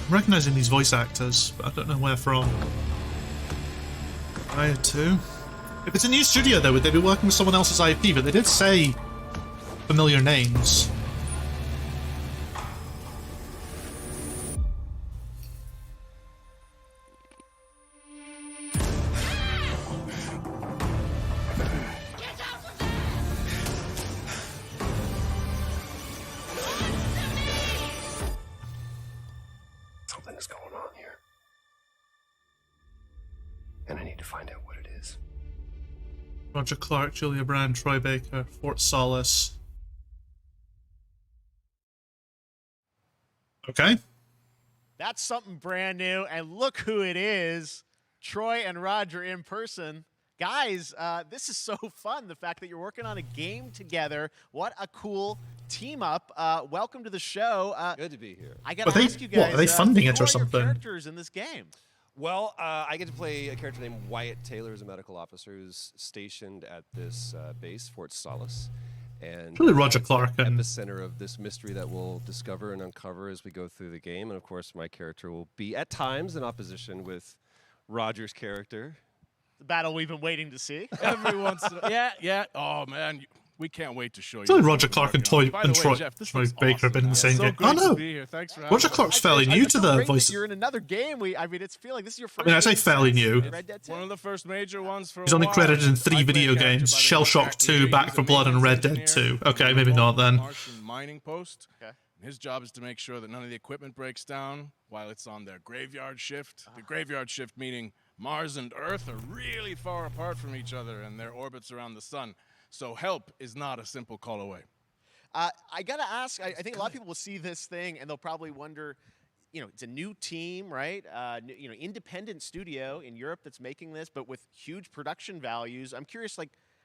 I'm recognizing these voice actors, but I don't know where from. Raya 2? If it's a new studio, though, would they be working with someone else's IP? But they did say familiar names. Something's going on here. And I need to find out what it is. Roger Clark, Julia Brand, Troy Baker, Fort Solace. Okay. That's something brand new, and look who it is. Troy and Roger in person. Guys, this is so fun, the fact that you're working on a game together. What a cool team up. Welcome to the show. Good to be here. I gotta ask you guys, are they funding it or who are your something? characters in this game? Well, I get to play a character named Wyatt Taylor, who's a medical officer who's stationed at this base, Fort Solace. And really Roger Clark and epicenter of this mystery that we'll discover and uncover as we go through the game. And of course, my character will be at times in opposition with Roger's character. The battle we've been waiting to see. Every once in a yeah. Oh, man. We can't wait to show you. It's only Roger Clark and Troy Baker have been in the same game. Oh no, Roger Clark's fairly new to the voice. You're in another game. I mean, it's feel like this is your first. I mean, I say fairly new. One of the first major ones for. He's only credited in 3 video games: Shell Shock 2, Back 4 Blood, and Red Dead 2. Okay, maybe not then. Martian mining post. Okay. His job is to make sure that none of the equipment breaks down while it's on their graveyard shift. The graveyard shift meaning Mars and Earth are really far apart from each other and their orbits around the sun. So help is not a simple call away. I gotta ask. I think a lot of people will see this thing and they'll probably wonder. It's a new team, right? Independent studio in Europe that's making this, but with huge production values. I'm curious,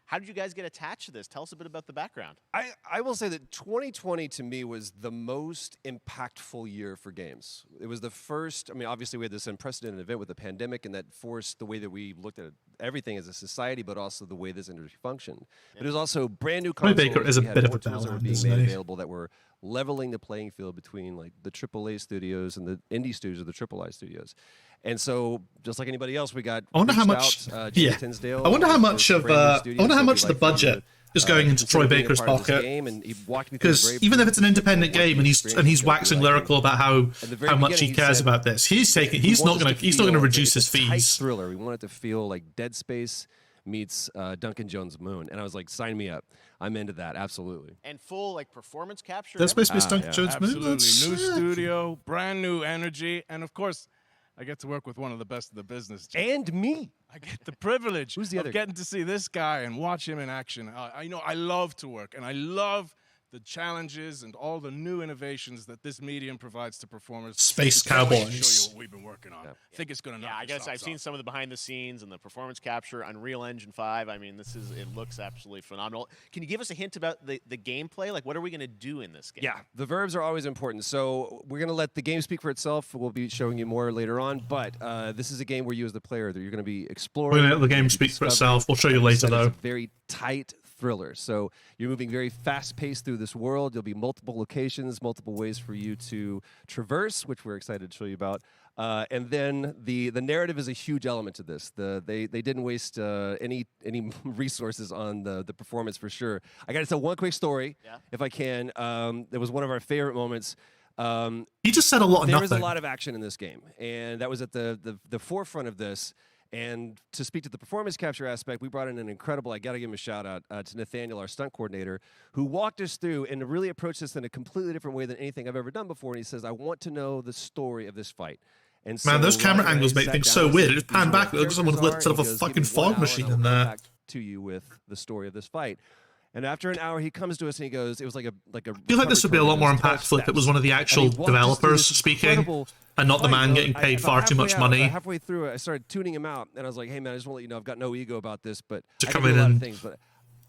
how did you guys get attached to this? Tell us a bit about the background. I will say that 2020 to me was the most impactful year for games. It was the first, obviously we had this unprecedented event with the pandemic and that forced the way that we looked at everything as a society, but also the way this industry functioned. But it was also brand new consoles. Baker is a bit of a tools that were being made available that were leveling the playing field between the AAA studios and the indie studios or the AAA studios. And so, just like anybody else, we got. I wonder how much. Tinsdale, I wonder how much of. I wonder how much of the budget is going into Troy Baker's pocket. Because even if it's an independent game and he's waxing lyrical about how much he cares about this, he's not going to reduce his fees. Thriller. We want it to feel like Dead Space meets Duncan Jones Moon, and I was like, sign me up. I'm into that, absolutely. And full like performance capture. That's supposed to be Duncan yeah. Jones Moon. Absolutely. That's New sick. studio, brand new energy, and of course, I get to work with one of the best of the business. And me. I get the privilege Who's the of other getting to see this guy and watch him in action. I love to work, and I love the challenges and all the new innovations that this medium provides to performers. Space Can't wait to Cowboys. show you what we've been working on. I think it's going to knock Yeah, I your guess I've socks seen off. some of the behind the scenes and the performance capture, Unreal Engine 5. I mean, it looks absolutely phenomenal. Can you give us a hint about the gameplay? Like, what are we going to do in this game? Yeah, the verbs are always important. So we're going to let the game speak for itself. We'll be showing you more later on. But this is a game where you as the player, that you're going to be exploring. We're going to let the game speak for itself. We'll show you later, It's though. a very tight thriller. So you're moving very fast-paced through this world. There'll be multiple locations, multiple ways for you to traverse, which we're excited to show you about. And then the narrative is a huge element to this. They didn't waste any resources on the performance for sure. I got to tell one quick story, if I can. That was one of our favorite moments. He just said a lot of There nothing. was a lot of action in this game, and that was at the forefront of this. And to speak to the performance capture aspect, we brought in an incredible, I got to give him a shout out to Nathaniel, our stunt coordinator, who walked us through and really approached this in a completely different way than anything I've ever done before. And he says, I want to know the story of this fight. And Man, those so camera Roger angles and I make sat things down so and weird. said, It just panned "These are back. It looks like someone characters lit sort of are," a and he goes, fucking "Give me 1 fog hour machine and I'll in come there. back to you with the story of this fight. And after an hour, he comes to us and he goes, it was like a I feel like this would be a lot more impactful if it was one of the actual developers speaking and not the man getting paid far too much money. Halfway through it, I started tuning him out, and I was like, hey, man, I just want to let you know I've got no ego about this, but To I come can do in a lot of and- things, but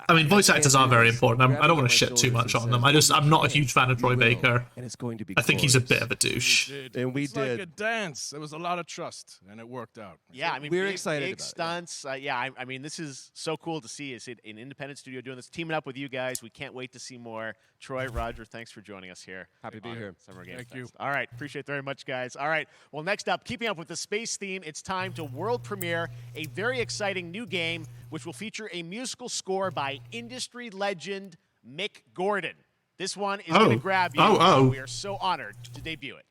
I mean, voice actors are very important. I Grab don't me want to on my shit too shoulders much and on them. says, I'm not a huge fan of Troy "You will, Baker. and it's going to be I think he's a glorious." bit of a douche. And we It's did. like a dance. There was a lot of trust, and it worked out. Yeah, I mean, We're big, excited big about it, stunts. I mean, this is so cool to see. It's an independent studio doing this, teaming up with you guys. We can't wait to see more. Troy, Roger, thanks for joining us here. Happy to be here. Summer Game Thank Fest. you. All right, appreciate it very much, guys. All right, well, next up, keeping up with the space theme, it's time to world premiere a very exciting new game, which will feature a musical score by industry legend Mick Gordon. This one is going to grab you. Oh. We are so honored to debut it.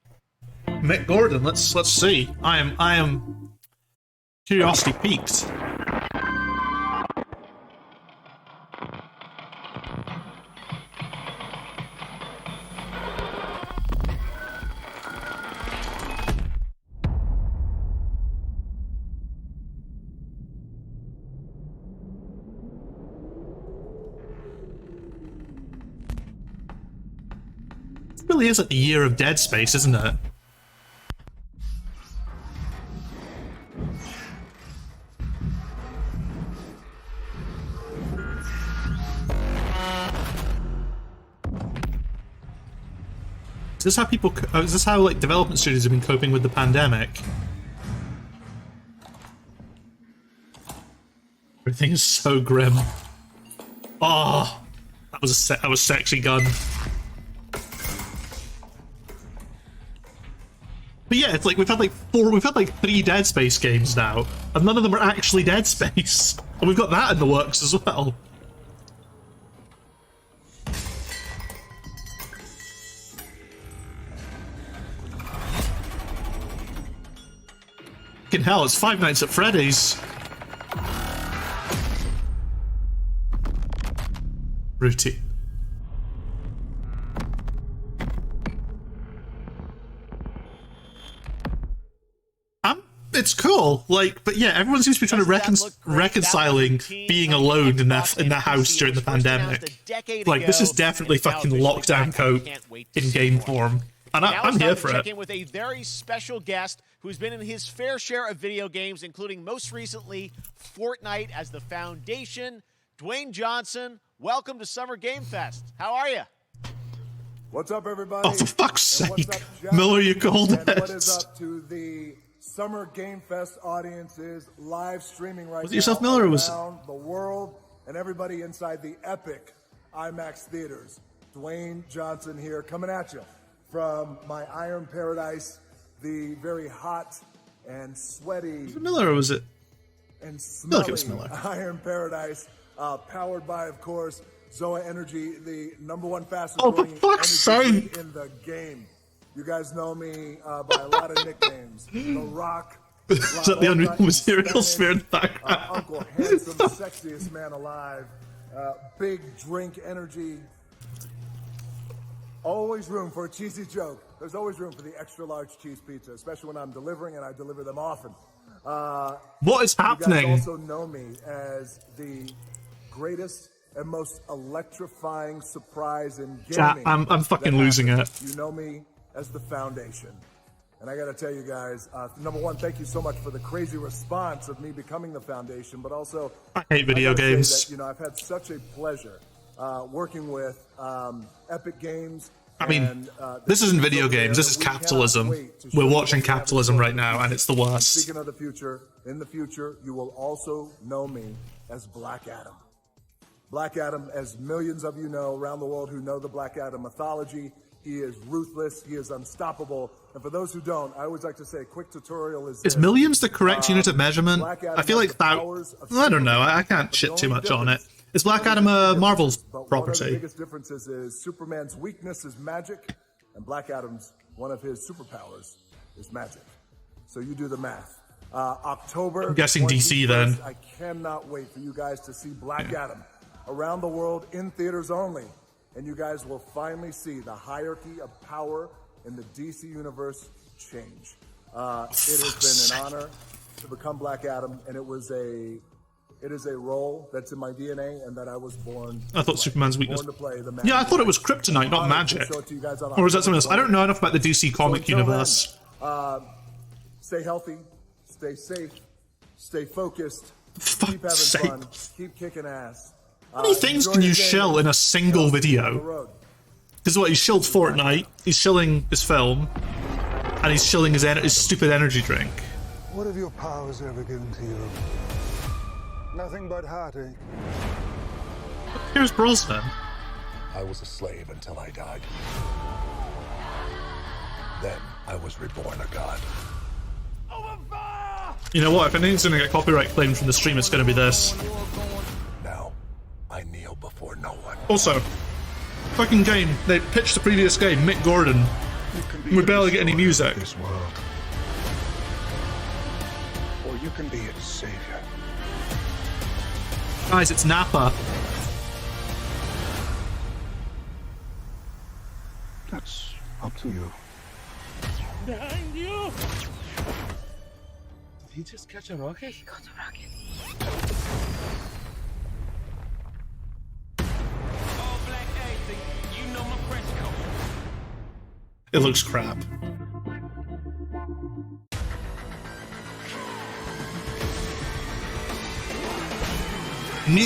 Mick Gordon, let's see. I am curiosity piqued. It really is like the year of Dead Space, isn't it? Is this how people? Is this how like development studios have been coping with the pandemic? Everything is so grim. Oh, that was a sexy gun. But yeah, it's like we've had like 3 Dead Space games now, and none of them are actually Dead Space, and we've got that in the works as well. Fucking hell, it's Five Nights at Freddy's. Rooty. It's cool, like, but yeah, everyone seems to be trying to reconciling being alone in their house during the pandemic. Like, this is definitely fucking lockdown code in game form, and I'm here for check it. in with a very special guest who's been in his fair share of video games, including most recently Fortnite as the foundation. Dwayne Johnson, welcome to Summer Game Fest. How are you? What's up, everybody? Oh, for fuck's And what's sake, up, Jeff? Miller, you called And it. what is up to the Summer Game Fest audiences live streaming right Was now it yourself, Miller, or was- around the world and everybody inside the epic IMAX theaters. Dwayne Johnson here, coming at you from my Iron Paradise, the very hot and sweaty Was it Miller or was it? and feel like it was smelly Miller. Iron Paradise, powered by, of course, Zoa Energy, the #1 fastest Oh, for growing fuck's energy sake. drink in the game. You guys know me by a lot of nicknames: The Rock, Is that the Unreal Material sphere in the background? Uncle Handsome, sexiest man alive. Big drink energy. Always room for a cheesy joke. There's always room for the extra large cheese pizza, especially when I'm delivering, and I deliver them often. What is happening? You guys also know me as the greatest and most electrifying surprise in gaming. I'm fucking losing it. You know me as the Foundation. And I gotta tell you guys, number one, thank you so much for the crazy response of me becoming the Foundation, but also I hate video games. That, I've had such a pleasure working with Epic Games. I mean, this isn't video games, this is capitalism. We're watching capitalism right now, and it's the worst. Speaking of the future, in the future, you will also know me as Black Adam. Black Adam, as millions of you know around the world who know the Black Adam mythology, he is ruthless, he is unstoppable. And for those who don't, I always like to say a quick tutorial is... Is millions the correct unit of measurement? I feel like that... I don't know, I can't shit too much on it. Is Black Adam a Marvel's property? One of the biggest differences is Superman's weakness is magic, and Black Adam's, one of his superpowers, is magic. So you do the math. October... I'm guessing DC then. I cannot wait for you guys to see Black Adam around the world in theaters only. And you guys will finally see the hierarchy of power in the DC universe change. It has been an honor to become Black Adam, and it is a role that's in my DNA and that I was born. I thought Superman's weakness. Yeah, I thought it was kryptonite, not magic. Or is that something else? I don't know enough about the DC comic universe. Stay healthy, stay safe, stay focused, keep having fun, keep kicking ass. How many things can you shill in a single video? Because what, he's shilled Fortnite, he's shilling his film, and he's shilling his stupid energy drink. What have your powers ever given to you? Nothing but heartache. Here's Brosnan. I was a slave until I died. Then I was reborn a god. You know what, if anything's gonna get copyright claimed from the stream, it's gonna be this. Now, I kneel before no one. Also, fucking game, they pitched the previous game, Mick Gordon. We barely get any music. This world. Or you can be its savior. Guys, it's Nappa. That's up to you. Behind you! Did he just catch a rocket? He caught a rocket. All black anything, you know my press code. It looks crap. New.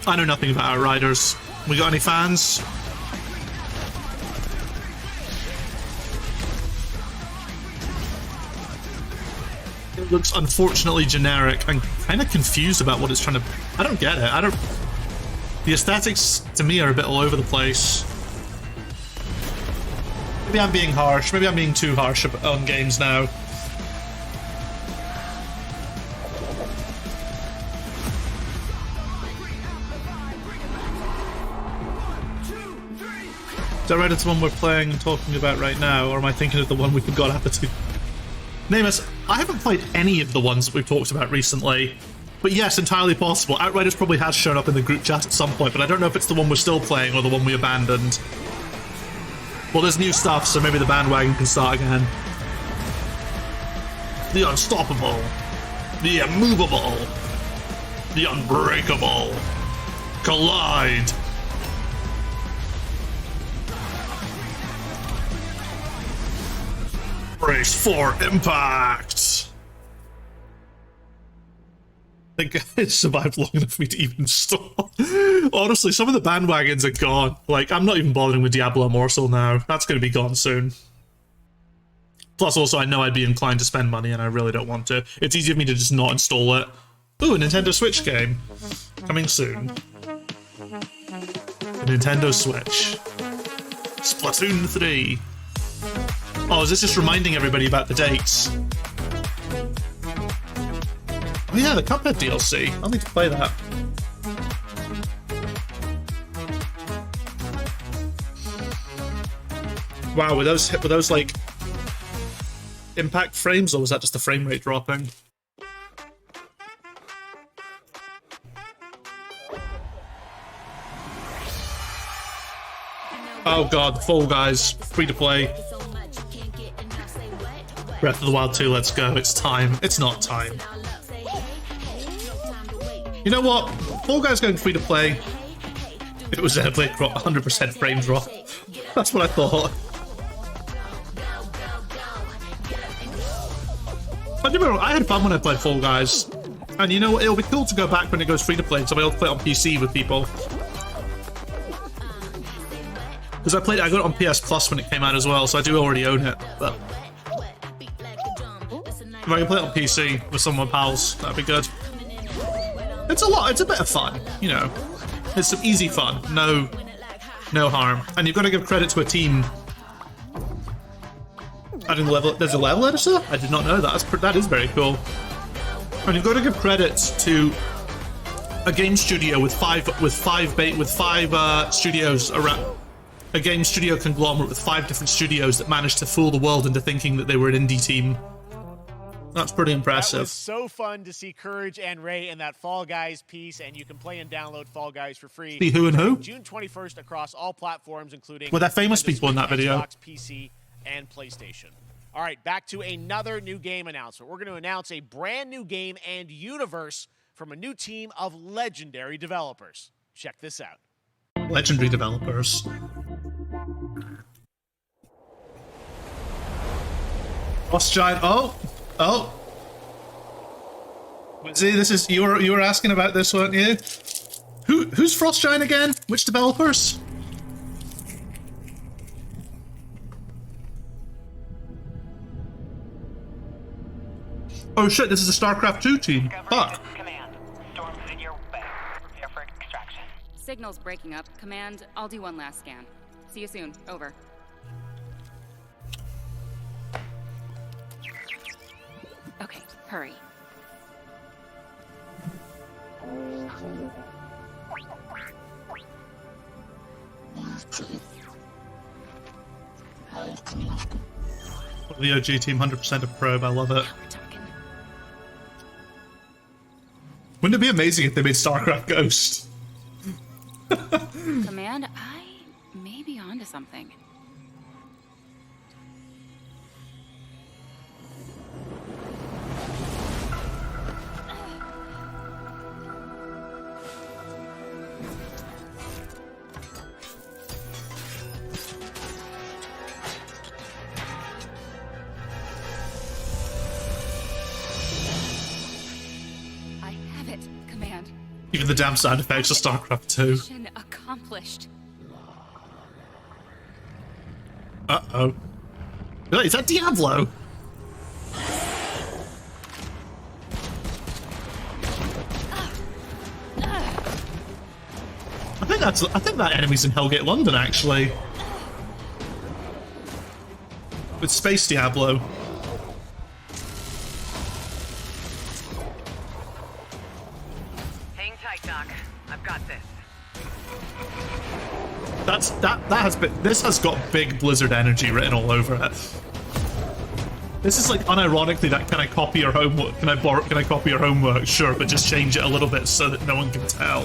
I know nothing about Outriders. We got any fans? It looks unfortunately generic. I'm kind of confused about what it's trying to... I don't get it. The aesthetics, to me, are a bit all over the place. Maybe I'm being harsh. Maybe I'm being too harsh on games now. Is that right? It's the one we're playing and talking about right now, or am I thinking of the one we forgot Apathy? Namus, I haven't played any of the ones that we've talked about recently, but yes, entirely possible. Outriders probably has shown up in the group chat at some point, but I don't know if it's the one we're still playing or the one we abandoned. Well, there's new stuff, so maybe the bandwagon can start again. The unstoppable, the immovable, the unbreakable, collide. Brace for impact! I think it survived long enough for me to even stop. Honestly, some of the bandwagons are gone. Like, I'm not even bothering with Diablo Immortal now. That's going to be gone soon. Plus, also, I know I'd be inclined to spend money, and I really don't want to. It's easier for me to just not install it. Ooh, a Nintendo Switch game. Coming soon. A Nintendo Switch. Splatoon 3. Oh, is this just reminding everybody about the dates? Oh yeah, the Cuphead DLC. I'll need to play that. Wow, were those like impact frames, or was that just the frame rate dropping? Oh god, Fall Guys, free to play. Breath of the Wild 2, let's go. It's time. It's not time. You know what? Fall Guys going free to play. If it was Xenoblade 100% frame drop. That's what I thought. But I had fun when I played Fall Guys. And you know what? It'll be cool to go back when it goes free to play, so I'll be able to play it on PC with people. Because I got it on PS Plus when it came out as well, so I do already own it. But if I can play it on PC with some of my pals, that'd be good. It's a bit of fun, you know. It's some easy fun, no harm. And you've got to give credit to a team. Adding there's a level editor? I did not know that. That is very cool. And you've got to give credit to a game studio with five studios around. A game studio conglomerate with 5 different studios that managed to fool the world into thinking that they were an indie team. That's pretty impressive. That was so fun to see Courage and Ray in that Fall Guys piece, and you can play and download Fall Guys for free. See who and who? June 21st across all platforms, including Were there famous people in that video? Xbox, PC, and PlayStation. All right, back to another new game announcement. We're going to announce a brand new game and universe from a new team of legendary developers. Check this out. Legendary developers. Frost Giant. Oh. See, this is you were asking about this, weren't you? Who's Frost Giant again? Which developers? Oh shit! This is a StarCraft 2 team. Fuck. Signal's breaking up. Command, I'll do one last scan. See you soon. Over. Okay, hurry. The OG team, 100% of probe. I love it. Wouldn't it be amazing if they made StarCraft Ghost? Command, I may be onto something. I have it, Command. Even the damn sound effects of StarCraft 2. Mission accomplished. Uh-oh. Is that Diablo? I think that enemy's in Hellgate London, actually. With Space Diablo. Hang tight, Doc. I've got this. This has got big Blizzard energy written all over it. This is like unironically that can I copy your homework? Can I copy your homework? Sure, but just change it a little bit so that no one can tell.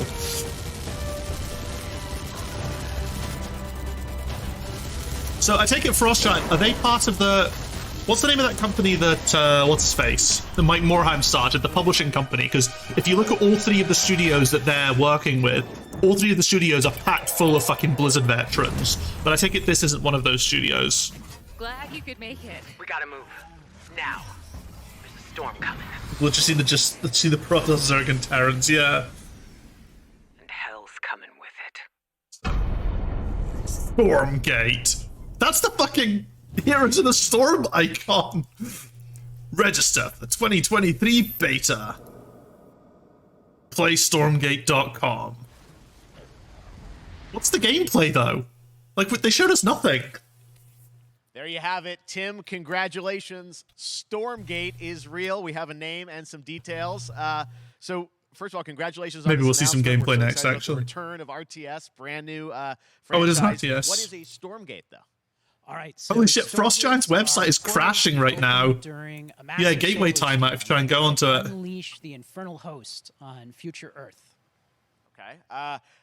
So I take it Frost Giant, are they part of the... What's the name of that company that, what's his face? That Mike Morhaime started, the publishing company? Because if you look at all 3 of the studios that they're working with, all 3 of the studios are packed full of fucking Blizzard veterans. But I take it this isn't one of those studios. Glad you could make it. We gotta move. Now. There's a storm coming. We'll just see the Protoss Zerg and Terrans, yeah. And hell's coming with it. Stormgate. That's the fucking Heroes of the Storm icon. Register for the 2023 beta. PlayStormgate.com. What's the gameplay, though? Like, they showed us nothing. There you have it, Tim. Congratulations. Stormgate is real. We have a name and some details. So, first of all, congratulations. Maybe on we'll this see some announcement. gameplay We're so next, excited about actually. the return of RTS, brand new franchise. Oh, it is an RTS. What is a Stormgate, though? All right. So Holy shit, Frost Giant's website is crashing right now. During a Yeah, massive gateway showcase time might try and go onto it. Unleash the Infernal Host on Future Earth. Okay.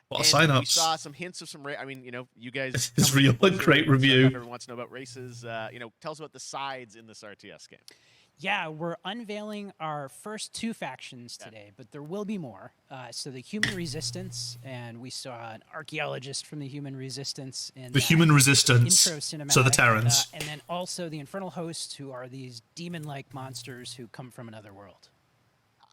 What and sign-ups. We saw some hints of some. I mean, you know, you guys. It's real a great review. Everyone wants to know about races. You know, tell us about the sides in this RTS game. Yeah, we're unveiling our first 2 factions today, but there will be more. So the Human Resistance, and we saw an archaeologist from the Human Resistance in The Human Resistance, intro cinematic. so the Terrans. And then also the Infernal Hosts, who are these demon-like monsters who come from another world.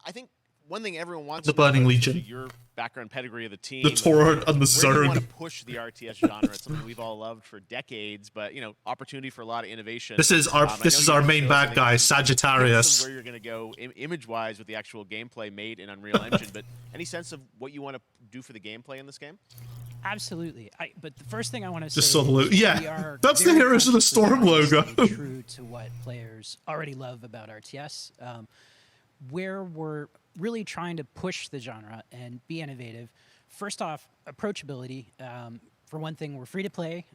I think one thing everyone wants The to know Burning is Legion. your background pedigree of the team. The Tauren and the Where do you want Zerg. to push the RTS genre? It's something we've all loved for decades, but you know, opportunity for a lot of innovation. This is our main bad guy, Sagittarius. Where you're going to go image-wise with the actual gameplay made in Unreal Engine, but any sense of what you want to do for the gameplay in this game? Absolutely. But the first thing I want to Just say saw the logo. is we Yeah, are that's the very Heroes of the Storm logo. True to what players already love about RTS. Where we're really trying to push the genre and be innovative. First off, approachability. For one thing, we're free to play,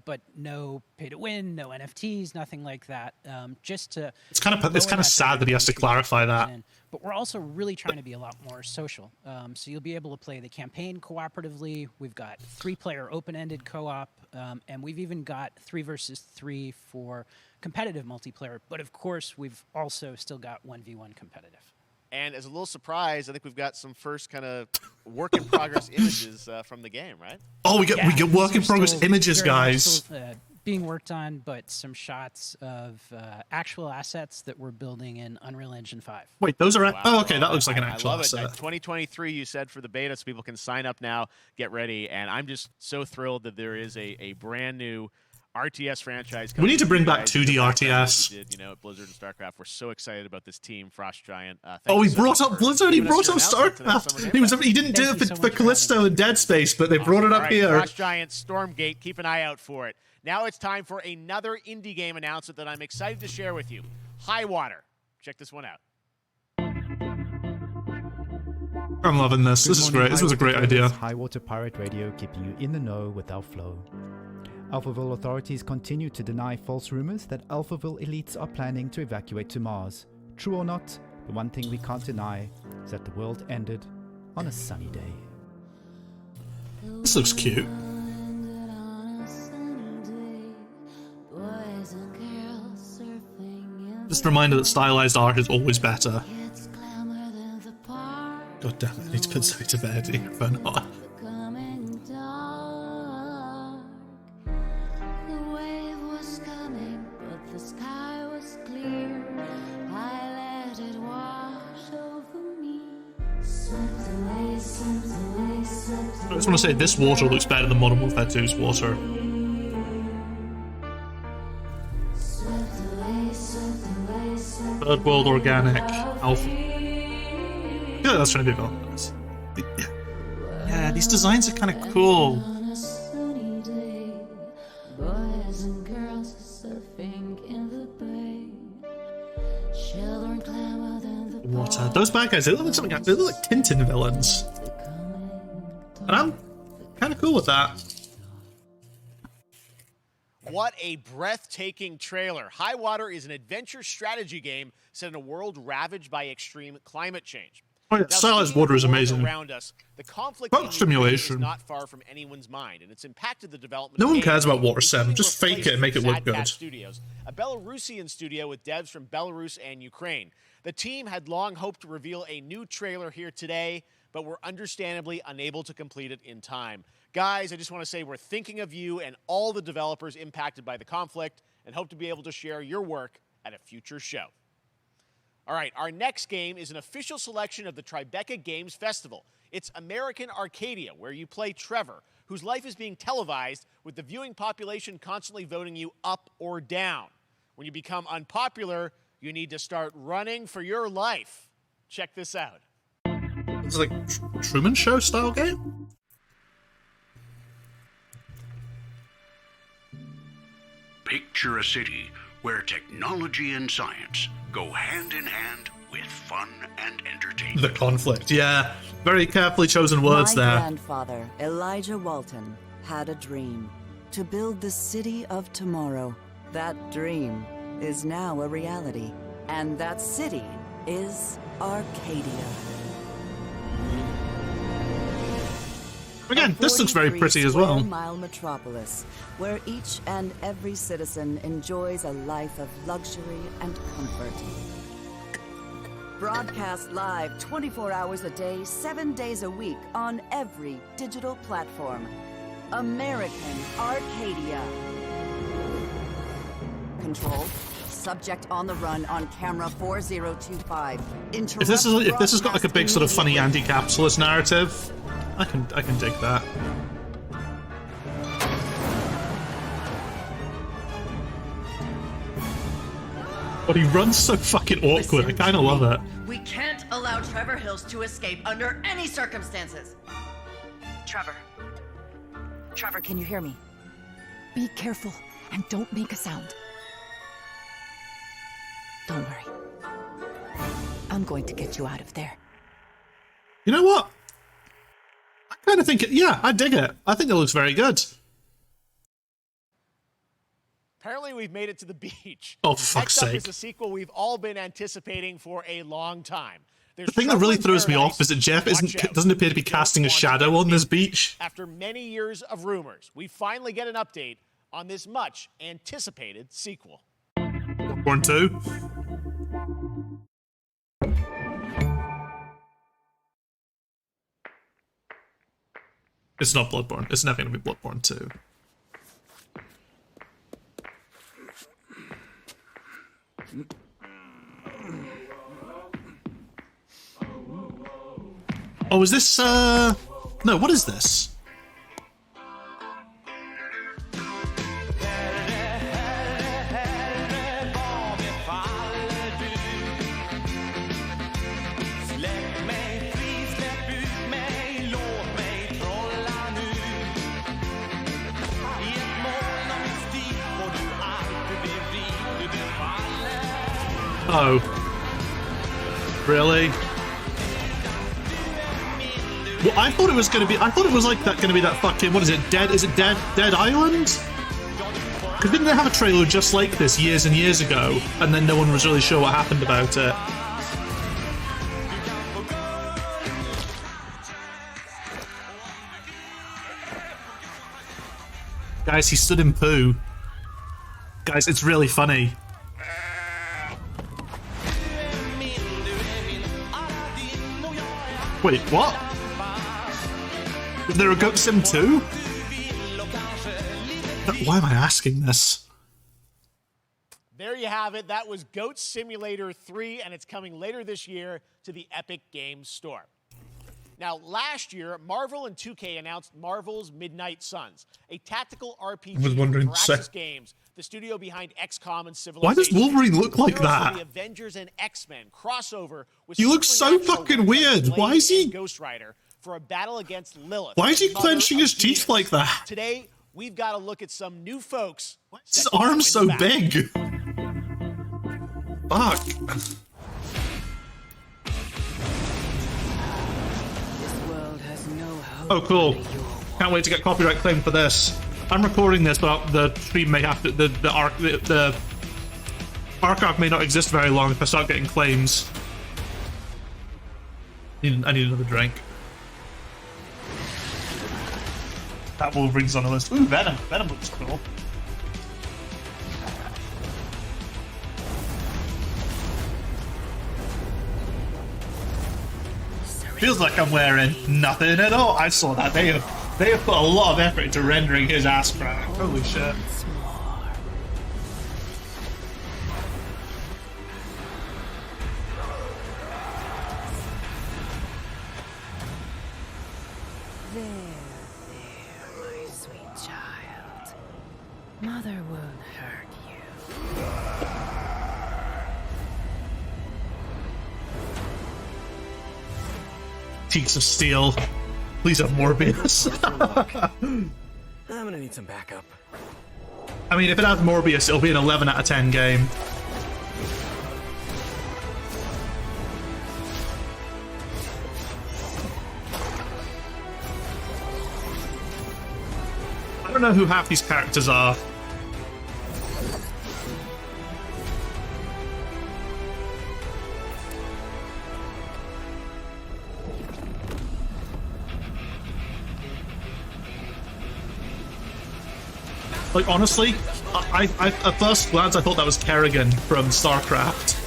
but no pay to win, no NFTs, nothing like that. Just to It's kind of sad that he has to clarify that. But we're also really trying to be a lot more social. So you'll be able to play the campaign cooperatively. We've got 3-player open-ended co-op, and we've even got 3 versus 3 for competitive multiplayer. But of course, we've also still got 1v1 competitive. And as a little surprise, I think we've got some first kind of work in progress images from the game, right? Oh, we get work in progress images, guys. Still, being worked on, but some shots of actual assets that we're building in Unreal Engine 5. Wait, those are... Oh, okay, that looks like an actual I love asset. it. 2023, you said, for the beta, so people can sign up now, get ready, and I'm just so thrilled that there is a brand new RTS franchise. We need to bring back 2D Exactly RTS. what we did, you know, at Blizzard and StarCraft. We're so excited about this team, Frost Giant. Oh, he brought up Blizzard. He brought up StarCraft. He didn't do it for Callisto and Dead Space, but they brought it up here. Frost Giant, Stormgate. Keep an eye out for it. Now it's time for another indie game announcement that I'm excited to share with you. Highwater. Check this one out. I'm loving this. This is great. This was a great idea. Highwater Pirate Radio, keeping you in the know with our flow. Alphaville authorities continue to deny false rumors that Alphaville elites are planning to evacuate to Mars. True or not, the one thing we can't deny is that the world ended on a sunny day. This looks cute. Just a reminder that stylized art is always better. God damn it, I need to put something to bed if not. I just want to say this water looks better than Modern Warfare 2's water. Third World Organic Alpha. Yeah, that's trying to be about. Yeah, these designs are kind of cool. Water. Those bad guys, they look like something. They look like Tintin villains. And I'm kind of cool with that. What a breathtaking trailer. Highwater is an adventure strategy game set in a world ravaged by extreme climate change. Oh, yeah, stylized water is amazing. Around us, the conflict Boat in stimulation. is not far from anyone's mind, and it's impacted the development. No of one games, cares about water, Sam. including Just fake it and make it replacing look good. Sad Cat Studios, a Belarusian studio with devs from Belarus and Ukraine. The team had long hoped to reveal a new trailer here today, but were understandably unable to complete it in time. Guys, I just want to say we're thinking of you and all the developers impacted by the conflict, and hope to be able to share your work at a future show. All right, our next game is an official selection of the Tribeca Games Festival. It's American Arcadia, where you play Trevor, whose life is being televised with the viewing population constantly voting you up or down. When you become unpopular, you need to start running for your life. Check this out. It's like Truman Show style game? Picture a city where technology and science go hand in hand with fun and entertainment. The conflict, yeah. Very carefully chosen words My there. grandfather, Elijah Walton, had a dream to build the city of tomorrow. That dream is now a reality, and that city is Arcadia. Again, this looks very pretty as well. 43-square-mile metropolis, where each and every citizen enjoys a life of luxury and comfort. Broadcast live 24 hours a day, 7 days a week on every digital platform. American Arcadia. Control. Subject on the run on camera 4025. If this has got like a big sort of funny anti-capitalist narrative, I can dig that. But he runs so fucking awkward. I kind of love it. We can't allow Trevor Hills to escape under any circumstances. Trevor, can you hear me? Be careful and don't make a sound. Don't worry. I'm going to get you out of there. You know what? I kind of think it. Yeah, I dig it. I think it looks very good. Apparently, we've made it to the beach. Oh, for fuck's Next up sake. is a sequel we've all been anticipating for a long time. The thing that really throws me off is that Jeff doesn't appear to be casting a shadow on this beach. After many years of rumors, we finally get an update on this much anticipated sequel. Bloodborne 2. It's not Bloodborne. It's never going to be Bloodborne 2. Oh, is this, no, what is this? Oh. Really? Well, I thought it was gonna be. I thought it was like that. Gonna be that fucking. What is it? Dead? Is it Dead? Dead Island? Because didn't they have a trailer just like this years and years ago, and then no one was really sure what happened about it? Guys, he stood in poo. Guys, it's really funny. Wait, what? Is there a Goat Sim 2? Why am I asking this? There you have it. That was Goat Simulator 3, and it's coming later this year to the Epic Games Store. Now, last year, Marvel and 2K announced Marvel's Midnight Suns, a tactical RPG I was wondering, from Firaxis Games, the studio behind XCOM and Civilization. Why does Wolverine look like Heroes that? of the Avengers and X-Men crossover with He looks so fucking weird. Why is he? Ghost Rider for a battle against Lilith. Why is he the mother clenching of his teeth demons. like that? Today, we've got to look at some new folks. His arm's so big. Fuck. Oh, cool. Can't wait to get copyright claim for this. I'm recording this, but the stream may have to. The archive may not exist very long if I start getting claims. I need another drink. That Wolverine's on the list. Ooh, Venom. Venom looks cool. Feels like I'm wearing nothing at all. I saw that. They have put a lot of effort into rendering his ass crack. Holy shit. There, my sweet child. Mother won't hurt you. Teaks of Steel. Please have Morbius. I'm gonna need some backup. I mean, if it has Morbius, it'll be an 11 out of 10 game. I don't know who half these characters are. Like, honestly, I at first glance I thought that was Kerrigan from StarCraft.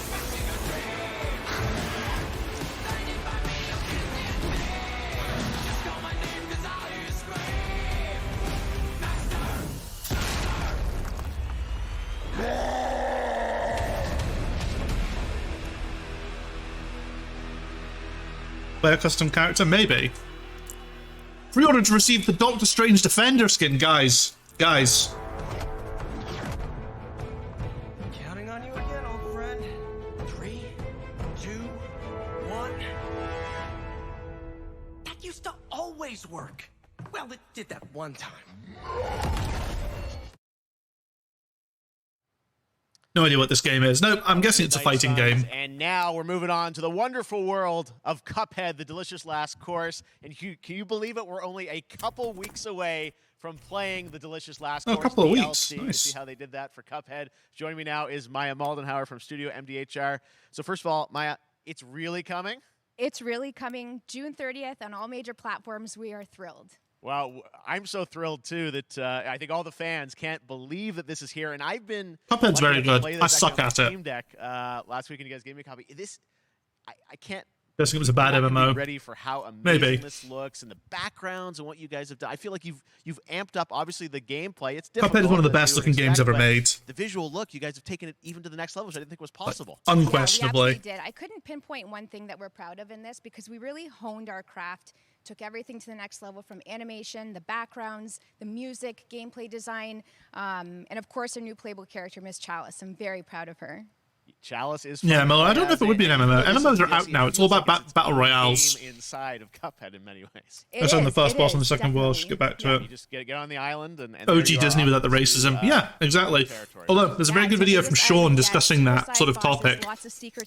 Play a custom character? Maybe. Pre-order to receive the Doctor Strange Defender skin, guys. Guys. Counting on you again, old friend. 3, 2, 1. That used to always work. Well, it did that one time. No idea what this game is. No, I'm guessing it's a fighting game. And now we're moving on to the wonderful world of Cuphead, the delicious last course. And can you believe it? We're only a couple weeks away from playing the delicious last course. A couple of DLC. weeks. Nice. See how they did that for Cuphead. Joining me now is Maya Moldenhauer from Studio MDHR. So first of all, Maya, it's really coming? It's really coming June 30th on all major platforms. We are thrilled. Well, I'm so thrilled too that I think all the fans can't believe that this is here. And I've been Cuphead's very good. I suck on at the it. Steam Deck last week, and you guys gave me a copy. I can't. I think it was a bad I'm not gonna MMO. be ready for how amazing Maybe. this looks and the backgrounds and what you guys have done. I feel like you've amped up obviously the gameplay. It's difficult. Cuphead is one of the to best do looking and games expect, ever but made. The visual look, you guys have taken it even to the next level, which I didn't think was possible. Unquestionably. Yeah, we absolutely did. I couldn't pinpoint one thing that we're proud of in this because we really honed our craft, took everything to the next level from animation, the backgrounds, the music, gameplay design, and of course our new playable character, Miss Chalice. I'm very proud of her. Chalice is Yeah, fun. I don't know if it would be an MMO. MMOs are out now. It's all about battle royales. Game inside of Cuphead in many ways. That's on the first boss on the second boss. Just get back to it. You just get on the island and OG Disney without the racism. Yeah, exactly. Although there's a very good video from Sean discussing that sort of topic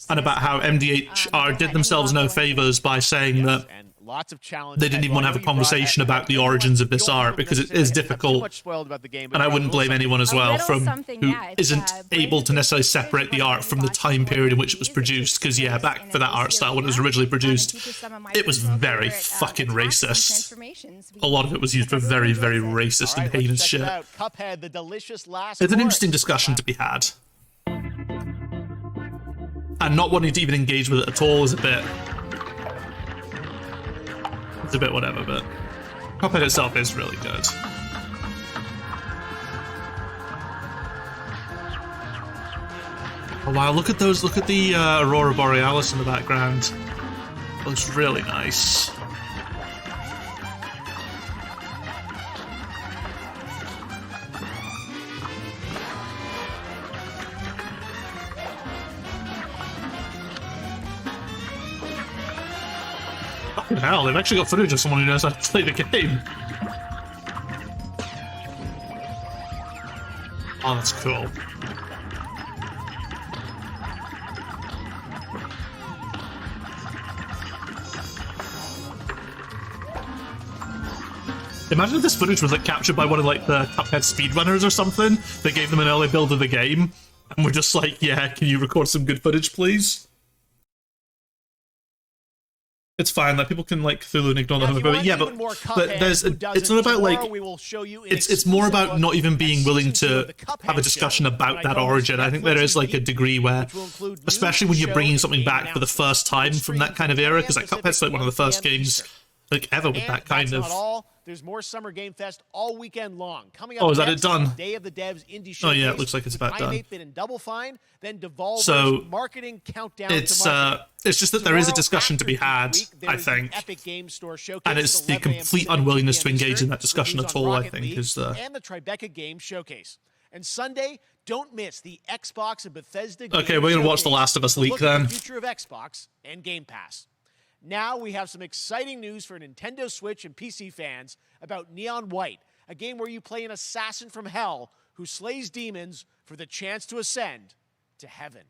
and about how MDHR did themselves no favors by saying that lots of challenges. they didn't even want to have a conversation about the origins of this art because it is difficult. And I wouldn't blame anyone as well from who isn't able to necessarily separate the art from the time period in which it was produced. Because yeah, back for that art style when it was originally produced, it was very fucking racist. A lot of it was used for very, very racist and heinous shit. Cuphead, the delicious last It's an course. interesting discussion to be had. And not wanting to even engage with it at all is a bit... It's a bit whatever, but Cuphead itself is really good. Oh wow, look at those, look at the Aurora Borealis in the background. Looks really nice. Fucking hell, they've actually got footage of someone who knows how to play the game. Oh, that's cool. Imagine if this footage was like captured by one of like the Cuphead speedrunners or something. They gave them an early build of the game and were just like, yeah, can you record some good footage, please? It's fine, like people can like Cthulhu and ignore the homo, but yeah, but there's it's not about like it's more about not even being willing to have a discussion about that origin. I think there is like a degree where, especially when you're bringing something back for the first time from that kind of era, because like Cuphead's like one of the first games like ever with that kind of. There's more Summer Game Fest all weekend long. Coming up Oh, is that next, it done? Day of the Devs Indie Showcase. Oh yeah, it looks like it's about done. 8-bit and Double Fine, then Devolver's So marketing countdown it's to market. it's just that there is a discussion to be had, I think, Epic Game Store Showcase and it's at the 11 a.m. complete Pacific, unwillingness 2 to p.m. engage in Eastern, that discussion released at on all. I Rocket think League, is the. and the Tribeca Game Showcase. And Sunday, don't miss the Xbox and Bethesda. Okay, Game we're gonna watch The Showcase. Last of Us A leak look at then. The future of Xbox and Game Pass. Now we have some exciting news for Nintendo Switch and PC fans about Neon White, a game where you play an assassin from hell who slays demons for the chance to ascend to heaven.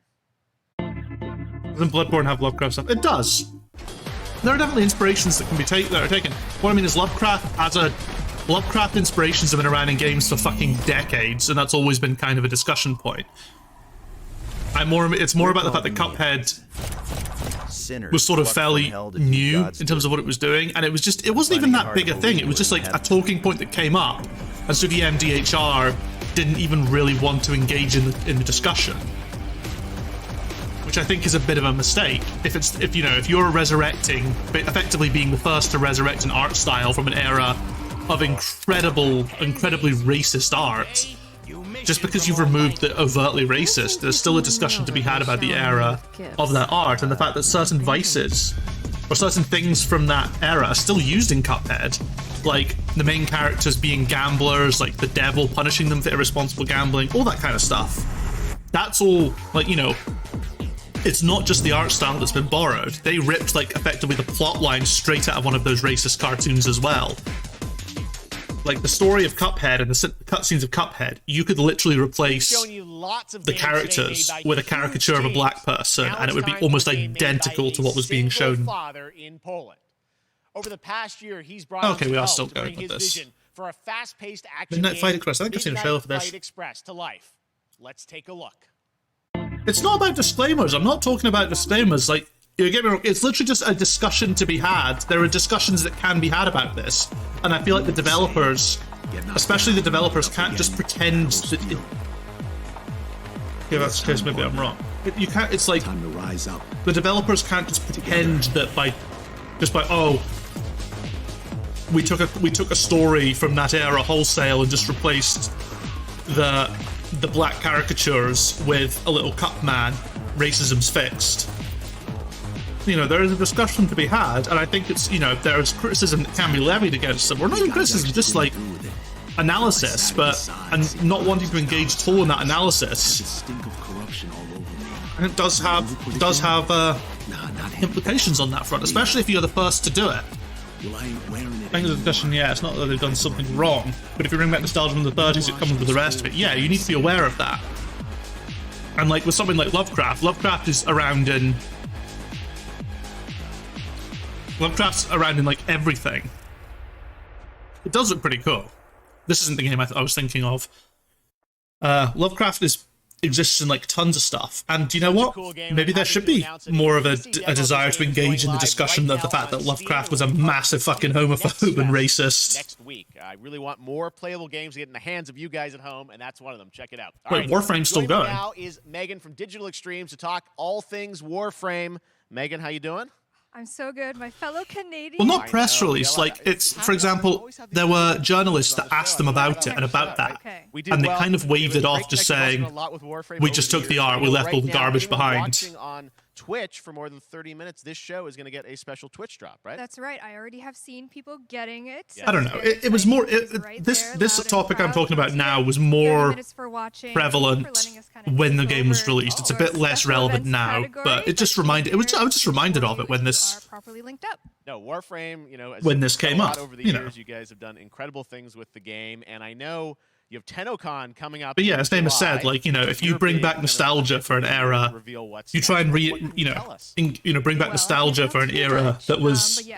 Doesn't Bloodborne have Lovecraft stuff? It does. There are definitely inspirations that can be taken. What I mean is Lovecraft as a Lovecraft inspirations have been around in games for fucking decades, and that's always been kind of a discussion point. It's more about the fact that Cuphead was sort of fairly new in terms of what it was doing, and it wasn't even that big a thing. It was just like a talking point that came up, and so the MDHR didn't even really want to engage in the discussion, which I think is a bit of a mistake. If you're resurrecting, effectively being the first to resurrect an art style from an era of incredibly racist art, just because you've removed the overtly racist, there's still a discussion to be had about the era of that art and the fact that certain vices or certain things from that era are still used in Cuphead, like the main characters being gamblers, like the devil punishing them for irresponsible gambling, all that kind of stuff. That's all, like, you know, it's not just the art style that's been borrowed. They ripped, like, effectively the plot line straight out of one of those racist cartoons as well. Like, the story of Cuphead and the cutscenes of Cuphead, you could literally replace the characters with a caricature of a black person, and it would be almost identical to what was being shown. In Poland. Over the past year, he's brought okay, we are still going with this. For a fast-paced action Midnight game, Fight Express. I think I've seen a trailer for this. Fight Express to life. Let's take a look. It's not about disclaimers. I'm not talking about disclaimers. Like, you get me wrong, it's literally just a discussion to be had. There are discussions that can be had about this, and I feel like the developers, especially the developers, can't just pretend that yeah, that's the case, maybe I'm wrong. But you can't, it's like, time to rise up. The developers can't just pretend that we took a story from that era wholesale and just replaced the black caricatures with a little cup man, racism's fixed. You know, there is a discussion to be had, and I think it's, you know, there's criticism that can be levied against them, or not even criticism, just like analysis, and not wanting to engage at all in that analysis. And it does have implications on that front, especially if you're the first to do it. I think the discussion, yeah, it's not that they've done something wrong, but if you bring back nostalgia from the 30s, it comes with the rest of it. Yeah, you need to be aware of that. And like with something like Lovecraft is around in... Lovecraft's around in, like, everything. It does look pretty cool. This isn't the game I was thinking of. Lovecraft exists in, like, tons of stuff. And you know what? Maybe there should be more of a desire to engage in the discussion of the fact that Lovecraft was a massive fucking homophobe and racist. Next week. I really want more playable games to get in the hands of you guys at home, and that's one of them. Check it out. Wait, Warframe's still going. Now is Megan from Digital Extremes to talk all things Warframe. Megan, how you doing? I'm so good, my fellow Canadian. Well, not press release. Like, it's, for example, there were journalists that asked them about it and about that, and they kind of waved it off, just saying, we just took the art, we left all the garbage behind. On Twitch for more than 30 minutes, this show is going to get a special Twitch drop, right? That's right. I already have seen people getting it. So I don't know. It was more. This topic I'm talking about now was more prevalent when the game was released. It's a bit less relevant now, but it just reminded. I was just reminded of it when this. Properly linked up. No, Warframe. You know, when this came up over the years, you guys have done incredible things with the game, and I know. You have TennoCon coming up. But yeah, as Namus said, like, you know, if you bring back nostalgia for an era, you try and bring back nostalgia for an era that was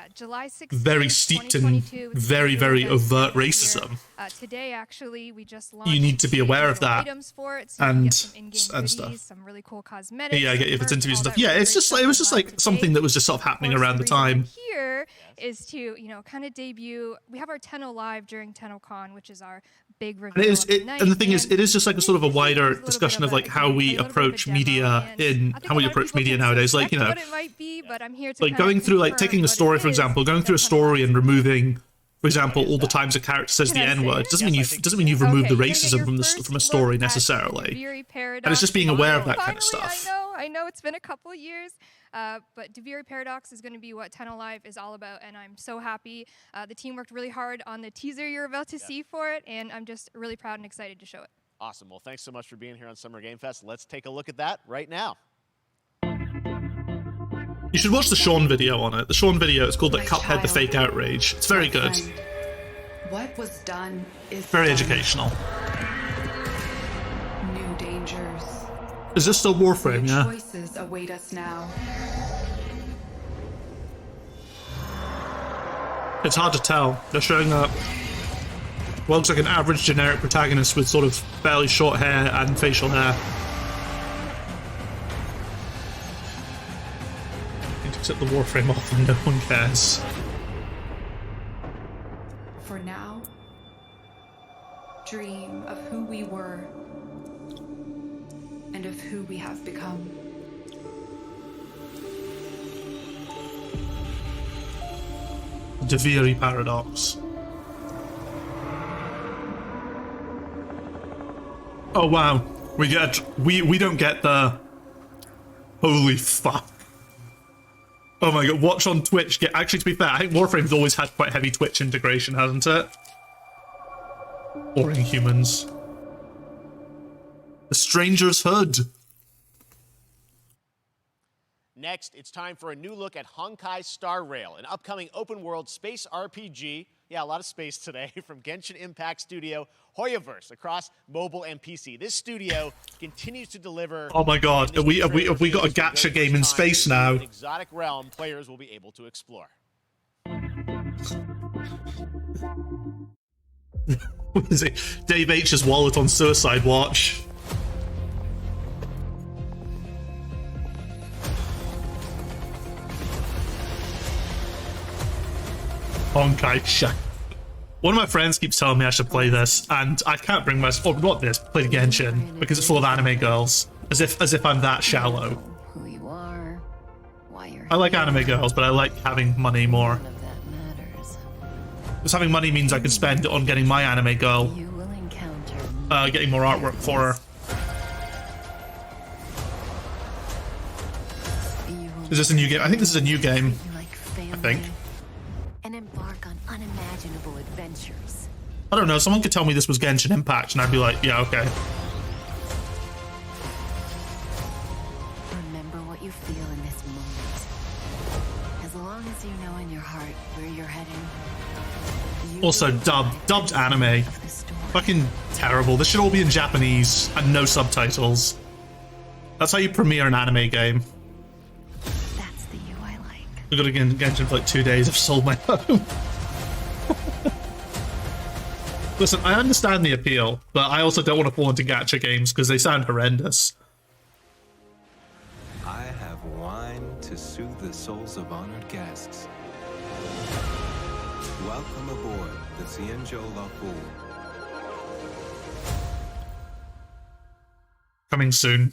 very steeped in very, very overt racism. Today, actually, we just launched. You need to be aware of that and stuff. Some really cool cosmetics. Yeah, if it's interviews and stuff. Yeah, it was just like something that was just sort of happening around the time. Here is to, you know, kind of debut. We have our Tenno Live during TennoCon, which is our big reveal. And the thing is, it is just like a sort of a wider discussion of like how we approach media nowadays. Like, you know, like going through, like taking a story, for example, going through a story and removing, for example, all the times a character says the N-word doesn't mean you've removed the racism from a story necessarily. And it's just being aware of that kind of stuff. I know it's been a couple of years, but Deviri Paradox is going to be what Tenno Live is all about, and I'm so happy. The team worked really hard on the teaser you're about to see for it, and I'm just really proud and excited to show it. Awesome. Well, thanks so much for being here on Summer Game Fest. Let's take a look at that right now. You should watch the Sean video on it. The Sean video, it's called like Cuphead the Fake Outrage. It's very good. What was done is very educational. New dangers. Is this still Warframe? Yeah. Choices await us now. It's hard to tell. They're showing up Well, looks like an average generic protagonist with sort of fairly short hair and facial hair. Except the Warframe off and no one cares. For now, dream of who we were and of who we have become. Deviri paradox. Oh wow, we don't get the holy fuck. Oh my god, watch on Twitch. Actually, to be fair, I think Warframe's always had quite heavy Twitch integration, hasn't it? Or Inhumans. The Stranger's Hood. Next, it's time for a new look at Honkai Star Rail, an upcoming open-world space RPG. Yeah, a lot of space today from Genshin Impact studio Hoyoverse across mobile and PC. This studio continues to deliver. Oh my god, have we got a gacha game in space now? An exotic realm players will be able to explore. What is it? Dave H's wallet on Suicide Watch. Honkai Shark. One of my friends keeps telling me I should play this, and I can't bring myself. Oh, not this. Play Genshin because it's full of anime girls. As if I'm that shallow. Who you are, why you're I like anime girls, but I like having money more. Because having money means I can spend it on getting my anime girl. Getting more artwork for her. Is this a new game? I think this is a new game. I think. and embark on unimaginable adventures. I don't know, someone could tell me this was Genshin Impact and I'd be like, yeah, okay. Remember what you feel in this moment. As long as you know in your heart where you're heading. Also, dubbed anime. Fucking terrible. This should all be in Japanese and no subtitles. That's how you premiere an anime game. That's the you I like. We've got to get Genshin for like 2 days. I've sold my home. Listen, I understand the appeal, but I also don't want to fall into gacha games because they sound horrendous. I have wine to soothe the souls of honored guests. Welcome aboard the Xianzhou Lafu. Coming soon.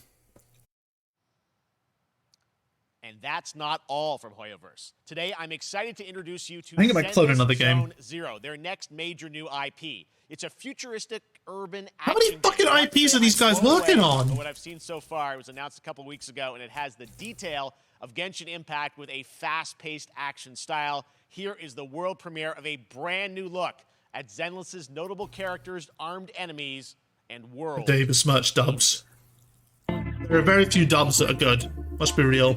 And that's not all from Hoyoverse. Today, I'm excited to introduce you to I think I might clone another game. Zone Zero, their next major new IP. It's a futuristic urban How many fucking IPs are these guys working on? What I've seen so far, it was announced a couple weeks ago, and it has the detail of Genshin Impact with a fast-paced action style. Here is the world premiere of a brand new look at Zenless's notable characters, armed enemies, and world. Dave besmirched dubs. There are very few dubs that are good. Let's be real.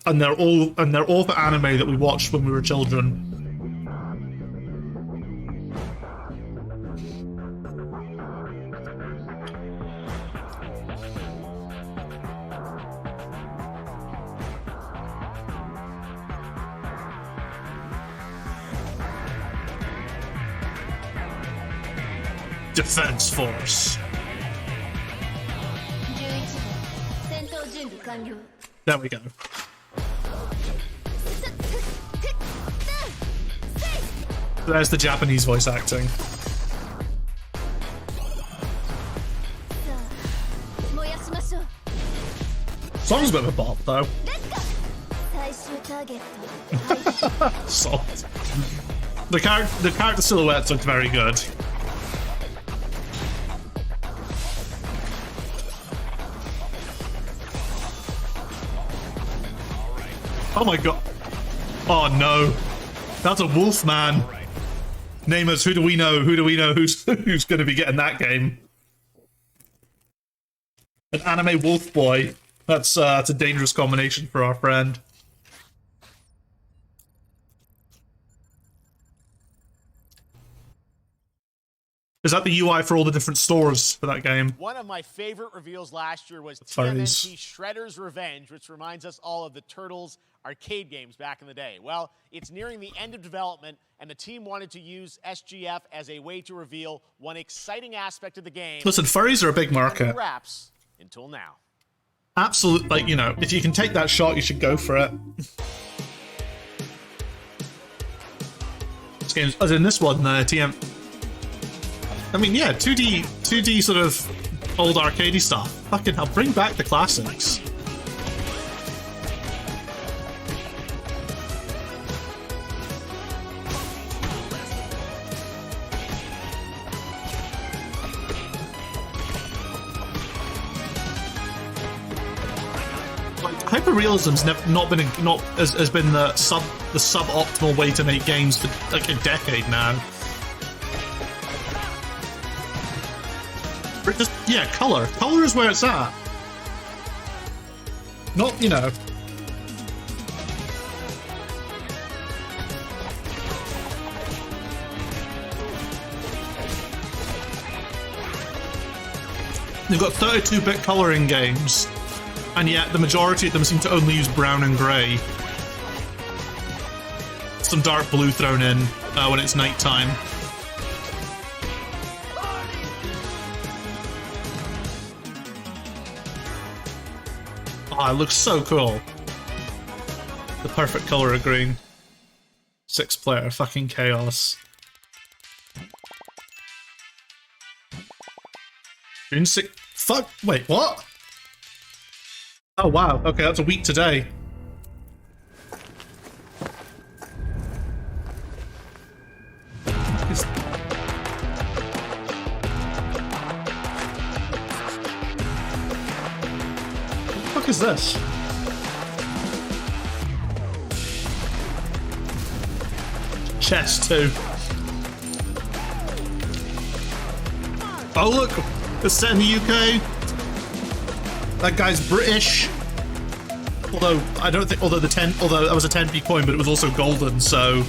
And they're all for anime that we watched when we were children. Defense Force. There we go. There's the Japanese voice acting. Song's a bit of a bop, though. Salt. The character silhouettes looked very good. Oh my god. Oh no. That's a wolf man. Name us, who do we know? Who do we know who's gonna be getting that game? An anime wolf boy. That's a dangerous combination for our friend. Is that the UI for all the different stores for that game? One of my favorite reveals last year was Furries. TMNT Shredder's Revenge, which reminds us all of the Turtles arcade games back in the day. Well, it's nearing the end of development, and the team wanted to use SGF as a way to reveal one exciting aspect of the game. Listen, furries are a big market. Wraps until now. Absolute, like, you know, if you can take that shot, you should go for it. This game's, as in this one, TM. I mean, yeah, 2D sort of old arcadey stuff. Fucking hell, bring back the classics. Hyperrealism's has been the suboptimal way to make games for like a decade now. Just, yeah, color. Color is where it's at. Not, you know. They've got 32-bit coloring games, and yet the majority of them seem to only use brown and grey. Some dark blue thrown in when it's nighttime. Oh, it looks so cool. The perfect color of green. 6-player, fucking chaos. June 6th. Fuck. Wait, what? Oh, wow. Okay, that's a week today. What is this? Chess 2. Oh look, it's set in the UK. That guy's British. Although I don't think, although that was a 10p coin, but it was also golden, so.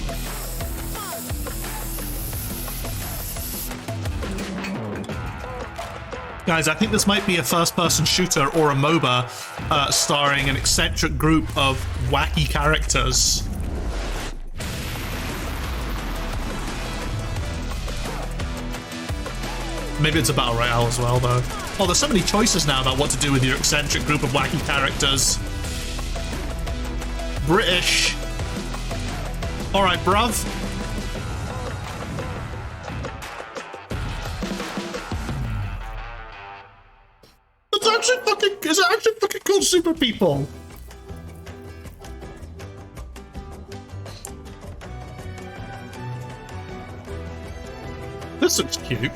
Guys, I think this might be a first-person shooter or a MOBA starring an eccentric group of wacky characters. Maybe it's a battle royale as well, though. Oh, there's so many choices now about what to do with your eccentric group of wacky characters. British. Alright, bruv. Is it actually fucking called Super People? This looks cute.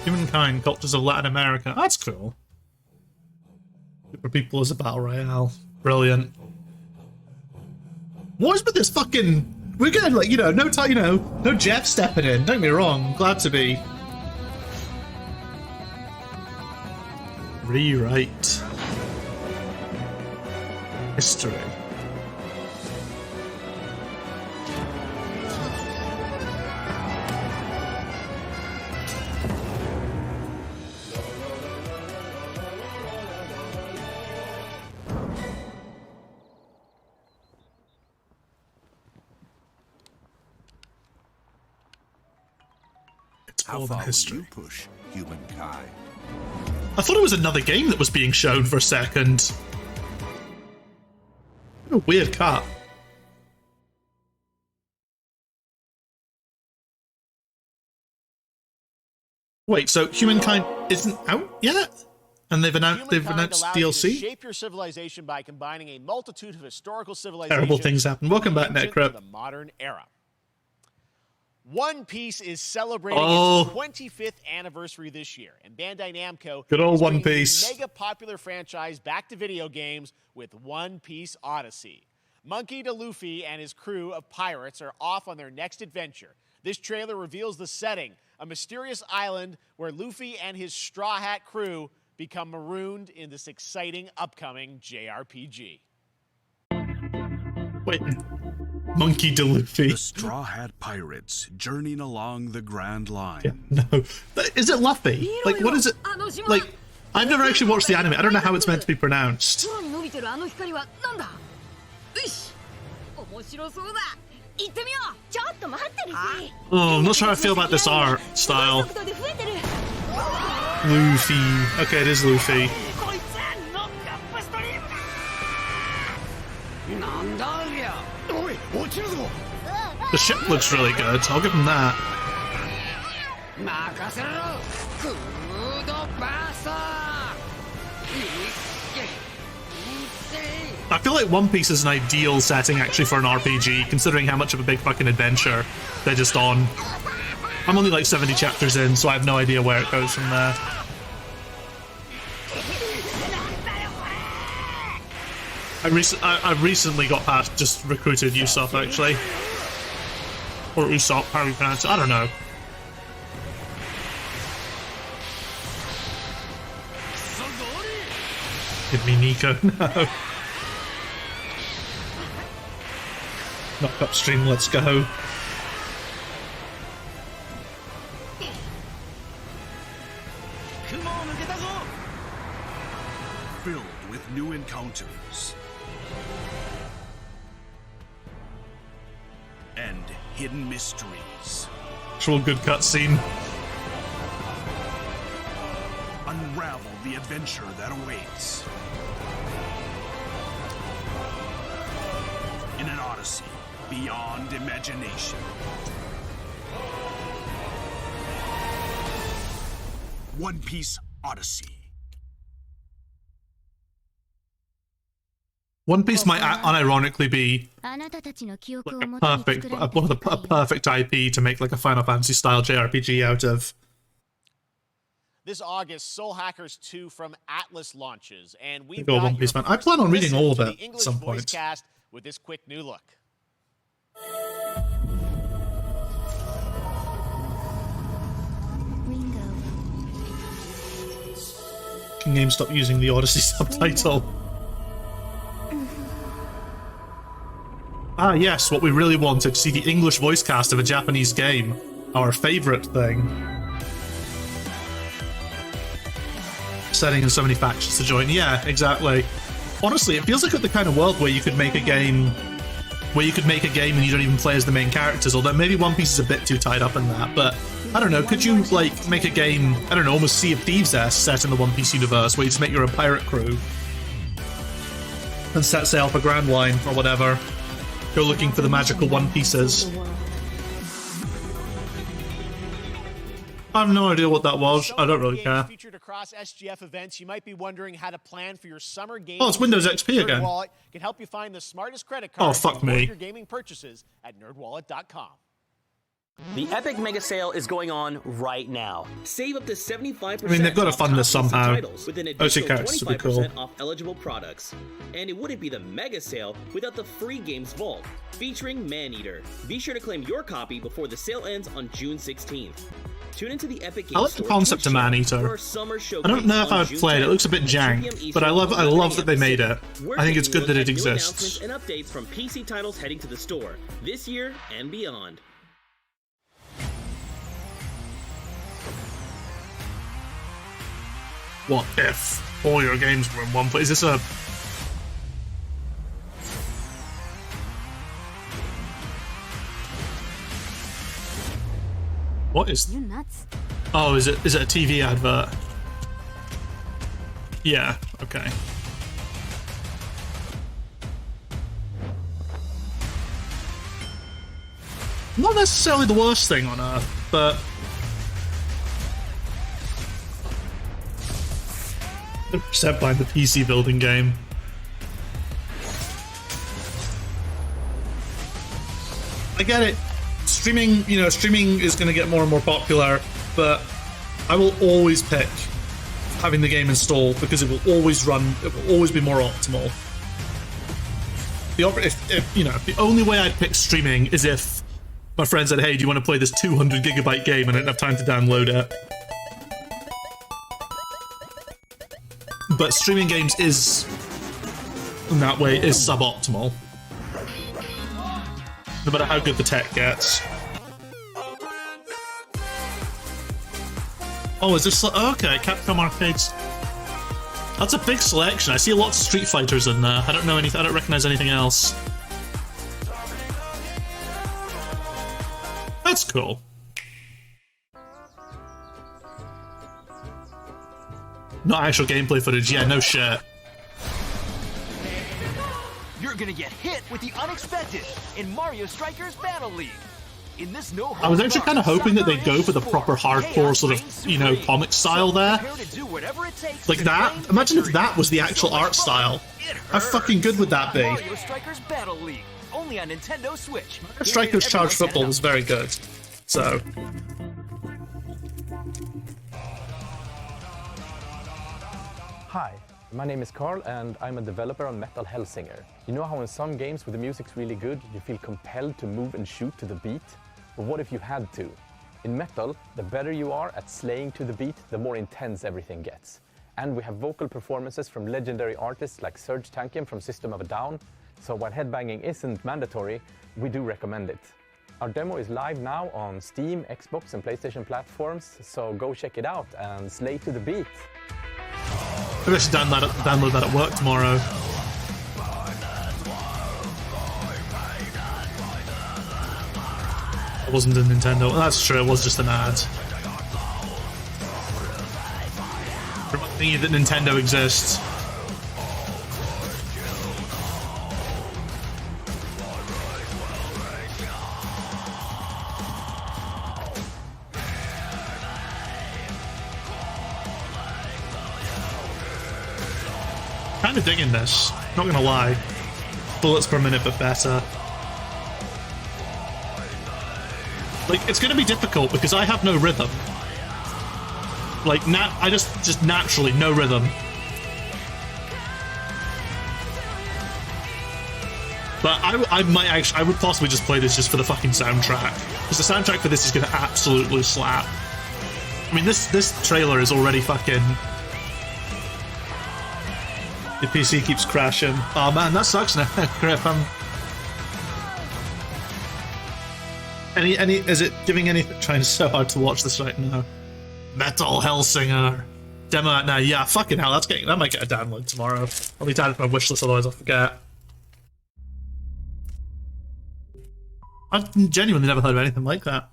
Humankind, cultures of Latin America. That's cool. Super People is a battle royale. Brilliant. What is with this fucking... We're getting, like, you know, no time, you know, no Jeff stepping in. Don't get me wrong. I'm glad to be. Rewrite. History. How far will you push humankind? I thought it was another game that was being shown for a second. What a weird cut. Wait, so Humankind isn't out yet? And they've announced DLC? Shape your civilization by combining a multitude of historical civilizations. Terrible things happen. Welcome back, NetCrypt. The modern era. One Piece is celebrating its 25th anniversary this year, and Bandai Namco Good old is One bringing the Piece. mega popular franchise back to video games with One Piece Odyssey. Monkey D. Luffy and his crew of pirates are off on their next adventure. This trailer reveals the setting a mysterious island where Luffy and his Straw Hat crew become marooned in this exciting upcoming JRPG. Wait, Monkey D. Luffy. The Straw Hat Pirates journeying along the Grand Line. Yeah, no. Is it Luffy? Like, what is it? Like, I've never actually watched the anime. I don't know how it's meant to be pronounced. Oh, I'm not sure how I feel about this art style. Luffy. Okay, it is Luffy. The ship looks really good. I'll give him that. I feel like One Piece is an ideal setting actually for an RPG, considering how much of a big fucking adventure they're just on. I'm only like 70 chapters in, so I have no idea where it goes from there. I recently got past, just recruited Usopp actually. Or Usopp, how do you pronounce it? I don't know. Give me Nico. No. Knock upstream, let's go. Filled with new encounters and hidden mysteries. Actual good cutscene. Unravel the adventure that awaits in an odyssey beyond imagination. One Piece Odyssey. One Piece might unironically be like a perfect IP to make like a Final Fantasy style JRPG out of. This August, Soul Hackers 2 from Atlas launches, and we've Go got One Piece, your man. I plan on reading listen all of to it the at English some voice point. cast with this quick new look. Can GameStop using the Odyssey subtitle? Ah, yes, what we really wanted, to see the English voice cast of a Japanese game. Our favorite thing. Setting in so many factions to join. Yeah, exactly. Honestly, it feels like the kind of world where you could make a game and you don't even play as the main characters, although maybe One Piece is a bit too tied up in that, but I don't know, could you like make a game, I don't know, almost Sea of Thieves-esque set in the One Piece universe where you just make your own pirate crew and set sail for Grand Line or whatever. Go looking for the magical One Pieces. I have no idea what that was. I don't really care. Featured across SGF events, you might be wondering how to plan for your summer gaming. Oh, it's Windows XP again. NerdWallet can help you find the smartest credit Oh, card fuck for me. your gaming purchases at nerdwallet.com. The Epic Mega Sale is going on right now. Save up to 75%. I mean, they've got to fund this somehow. With an OC additional characters would be cool. 25% off eligible products. And it wouldn't be the Mega Sale without the free games vault, featuring Maneater. Be sure to claim your copy before the sale ends on June 16th. Tune into the Epic Games I like the Store concept Twitch of channel Maneater. for our summer I showcase don't know if on I've June played it. It 10th looks a bit at 2 p.m. jank, but I love that they made it. We're I think it's taking good a that look it at new exists. announcements and updates from PC titles heading to the store this year and beyond. What if all your games were in one place? Is this a... What is... You nuts? Oh, is it a TV advert? Yeah, okay. Not necessarily the worst thing on Earth, but... Except by the PC building game. I get it. Streaming is going to get more and more popular, but I will always pick having the game installed because it will always run. It will always be more optimal. The only way I'd pick streaming is if My friend said, hey, do you want to play this 200 gigabyte game? And I didn't have time to download it. But streaming games is, in that way, is suboptimal. No matter how good the tech gets. Oh, is this... okay, Capcom Arcades. That's a big selection. I see lots of Street Fighters in there. I don't know anything. I don't recognize anything else. That's cool. Not actual gameplay footage. Yeah, no shit. You're gonna get hit with the unexpected in Mario Strikers Battle League. In this I was actually kind of hoping that they'd go for the proper hardcore sort of, you know, comic style there. Like that. Imagine if that was the actual art style. How fucking good would that be? Mario Strikers Battle League, only on Nintendo Switch. Strikers Charge Football was very good. So. Hi, my name is Carl and I'm a developer on Metal Hellsinger. You know how in some games where the music's really good, you feel compelled to move and shoot to the beat? But what if you had to? In Metal, the better you are at slaying to the beat, the more intense everything gets. And we have vocal performances from legendary artists like Serge Tankian from System of a Down, so while headbanging isn't mandatory, we do recommend it. Our demo is live now on Steam, Xbox and PlayStation platforms, so go check it out and slay to the beat. Maybe I should download that at work tomorrow. It wasn't a Nintendo. That's true, it was just an ad. Reminding you that Nintendo exists. Kind of digging this, not gonna lie. Bullets per minute, but better. Like, it's gonna be difficult because I have no rhythm. Like, I just naturally, no rhythm. But I might actually, I would possibly just play this just for the fucking soundtrack. Because the soundtrack for this is gonna absolutely slap. I mean, this trailer is already fucking... The PC keeps crashing. Oh man, that sucks now, Griff. Is it giving anything? Trying so hard to watch this right now. Metal Hellsinger demo out now. Yeah, fucking hell, that might get a download tomorrow. I'll need to add it to my wish list, otherwise I'll forget. I've genuinely never heard of anything like that.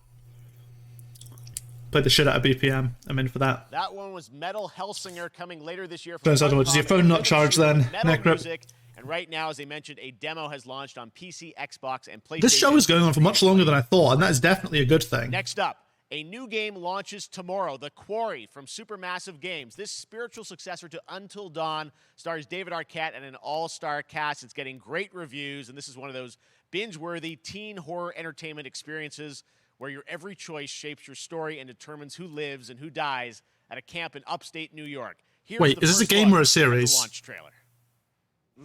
Played the shit out of BPM. I'm in for that. That one was Metal Hellsinger coming later this year. Does your phone not charge then, Necrip? And right now, as I mentioned, a demo has launched on PC, Xbox, and PlayStation. This show is going on for much longer than I thought, and that is definitely a good thing. Next up, a new game launches tomorrow, The Quarry from Supermassive Games. This spiritual successor to Until Dawn stars David Arquette and an all-star cast. It's getting great reviews, and this is one of those binge-worthy teen horror entertainment experiences where your every choice shapes your story and determines who lives and who dies at a camp in upstate New York. Wait, is this a game or a series? Launch trailer.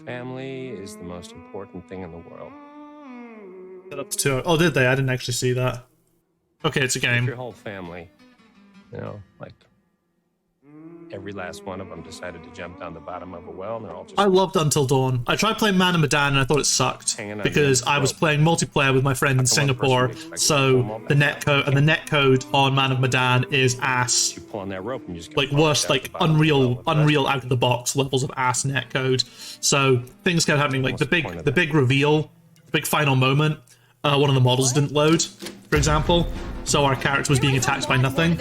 Family is the most important thing in the world. Oh, did they? I didn't actually see that. Okay, it's a game. If your whole family, you know, like every last one of them decided to jump down the bottom of a well, and they're all just... I loved Until Dawn. I tried playing Man of Medan and I thought it sucked because I was playing multiplayer with my friend in Singapore, so the netcode on Man of Medan is ass. You pull on that rope and you just like worse, like unreal out of the box levels of ass netcode. So things kept happening, like the big reveal, the big final moment. One of the models didn't load, for example, so our character was being attacked by nothing.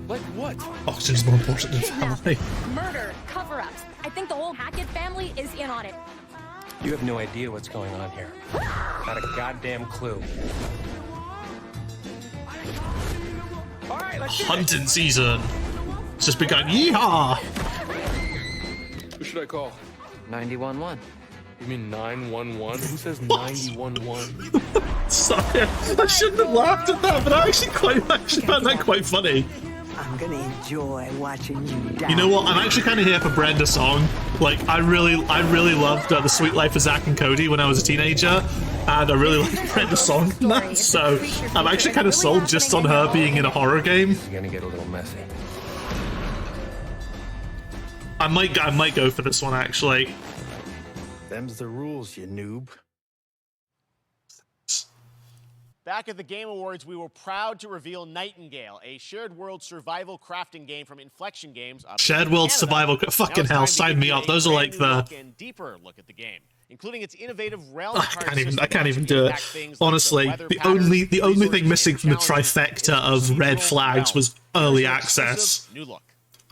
Like what? Oxygen's more important than family. Murder, cover-ups. I think the whole Hackett family is in on it. You have no idea what's going on here. Not a goddamn clue. All right, let's Hunting season. It's just begun. Yeehaw! Who should I call? 911. You mean 911? Who says 911? Sorry, I shouldn't have laughed at that, but I actually found that quite funny. I'm gonna enjoy watching you die. You know what? I'm actually kind of here for Brenda Song. Like, I really loved The Sweet Life of Zack and Cody when I was a teenager, and I really like Brenda Song in that, so I'm actually kind of sold just on her being in a horror game. It's gonna get a little messy. I might go for this one actually. Them's the rules, you noob. Back at the Game Awards, we were proud to reveal Nightingale, a shared world survival crafting game from Inflection Games. Shared world survival. Fucking hell, sign me up. Those are like the. Deeper look at the game, including its innovative realm. I can't even do it. Honestly, the only thing missing from the trifecta of red flags was early access. New look.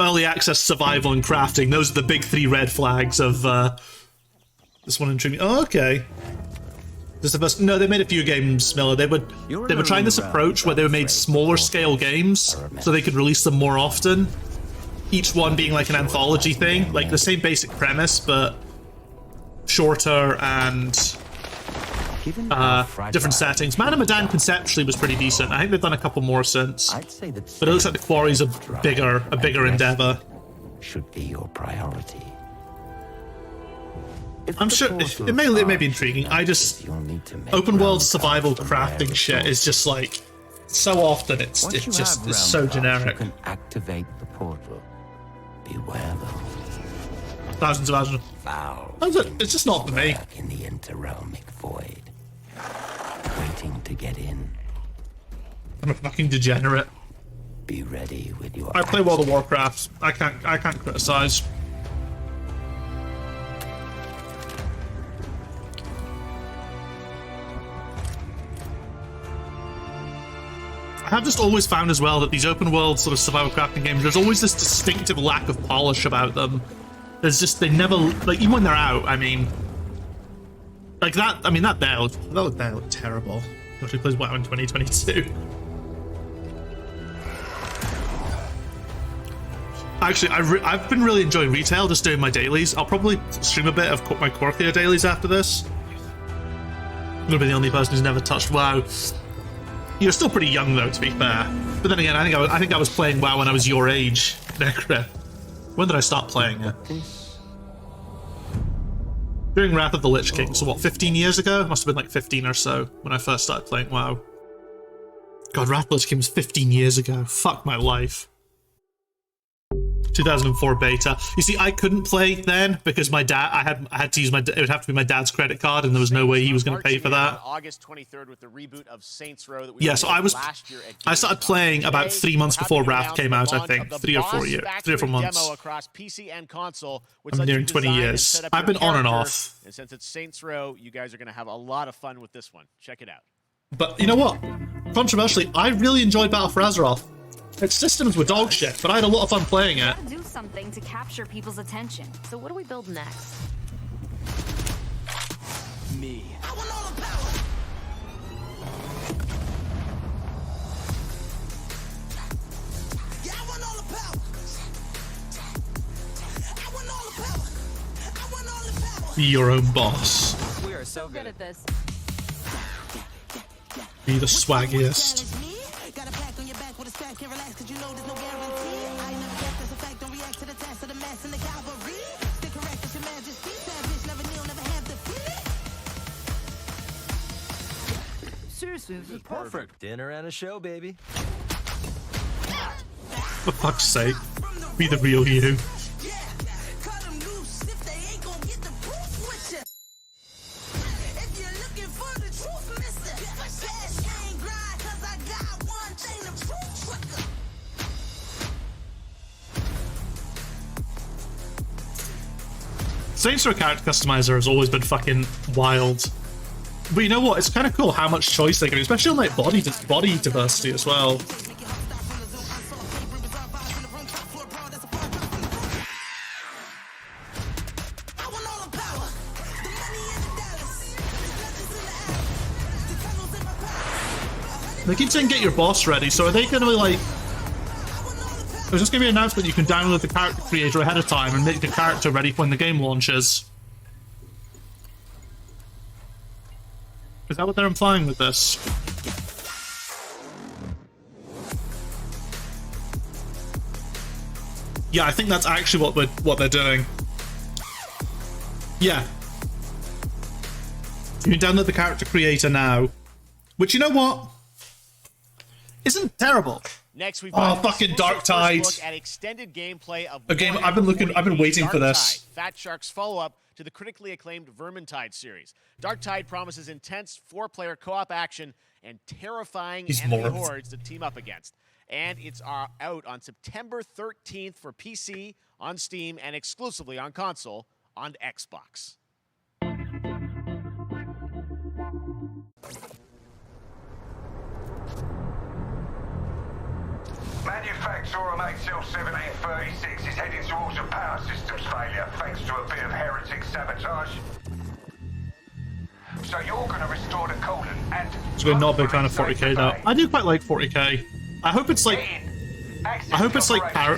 Early access, survival, and crafting. Those are the big 3 red flags of this one intriguing. Oh, okay. This is the first. No, they made a few games, Miller. They were trying this approach where they made smaller scale games so they could release them more often. Each one being like an anthology thing, like the same basic premise, but shorter and different settings. Man of Medan conceptually was pretty decent. I think they've done a couple more since. But it looks like the Quarry's a bigger endeavor. Should be your priority. I'm sure it may be intriguing. I just open world survival crafting shit is just like so often it's so generic. You can activate the portal. Beware though. Thousands of it's just not for me. In the interrealmic void, waiting to get in. I'm a fucking degenerate. Be ready with your. I play World of Warcraft. I can't criticize. I have just always found as well that these open world sort of survival crafting games, there's always this distinctive lack of polish about them. There's just, they never, like, even when they're out, I mean, like that, I mean, that looked terrible. Gosh, who plays WoW in 2022? Actually, I've been really enjoying retail, just doing my dailies. I'll probably stream a bit of my Korthia dailies after this. I'm gonna be the only person who's never touched WoW. You're still pretty young, though, to be fair. But then again, I think I was playing WoW when I was your age, Necra. When did I start playing it? During Wrath of the Lich King, so what, 15 years ago? It must have been like 15 or so when I first started playing WoW. God, Wrath of the Lich King was 15 years ago. Fuck my life. 2004 beta. You see, I couldn't play then because my dad. I had to use it would have to be my dad's credit card, and there was no way he was going to pay for that. August 23rd with the reboot of Saints Row that yeah, so I started playing about 3 months before Wrath came out. I think 3 or 4 months. Demo across PC and console, I'm nearing 20 years. I've been on and off. And since it's Saints Row, you guys are going to have a lot of fun with this one. Check it out. But you know what? Controversially, I really enjoyed Battle for Azeroth. Its systems were dog shit, but I had a lot of fun playing it. Gotta do something to capture people's attention. So what do we build next? Me. I want all the power. Yeah, I want all the power. I want all the power. I want all the power. Be your own boss. We are so good at this. Be the swaggiest. Seriously, this is perfect. Dinner and a show, baby. For fuck's sake, be the real you. Saints Row character customizer has always been fucking wild. But you know what? It's kind of cool how much choice they give, especially on like body diversity as well. They keep saying get your boss ready, so are they going to be like... There's just going to be an announcement you can download the character creator ahead of time and make the character ready for when the game launches. Is that what they're implying with this? Yeah, I think that's actually what they're doing. Yeah. You can download the character creator now, which, you know what, isn't terrible. Next, we've got fucking Darktide. Look at extended gameplay of A game I've been waiting for this. Fat Shark's follow-up to the critically acclaimed Vermintide series. Darktide promises intense 4-player co-op action and terrifying enemy hordes to team up against. And it's out on September 13th for PC, on Steam, and exclusively on console on Xbox. Manufacturer MHL 1736 is heading towards a power systems failure thanks to a bit of heretic sabotage. So you're going to restore the coolant and... So we're not a big fan of 40k though. I do quite like 40k. I hope it's like...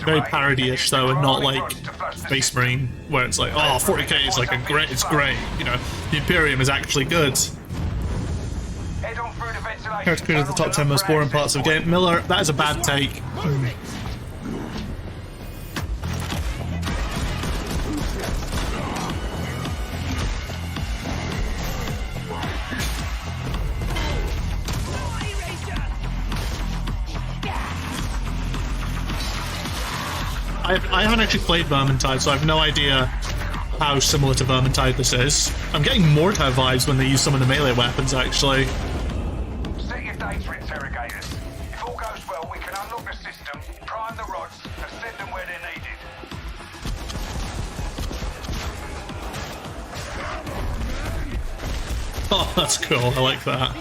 very parody-ish though, and not like Space Marine, where it's like, oh, 40k is like it's great, you know. The Imperium is actually good. Character created the top 10 most boring parts of the game. Miller, that is a bad take. I haven't actually played Vermintide, so I have no idea how similar to Vermintide this is. I'm getting Mordhau vibes when they use some of the melee weapons, actually. Set your data interrogators. If all goes well, we can unlock the system, prime the rods, and send them where they're needed. Oh, that's cool. I like that.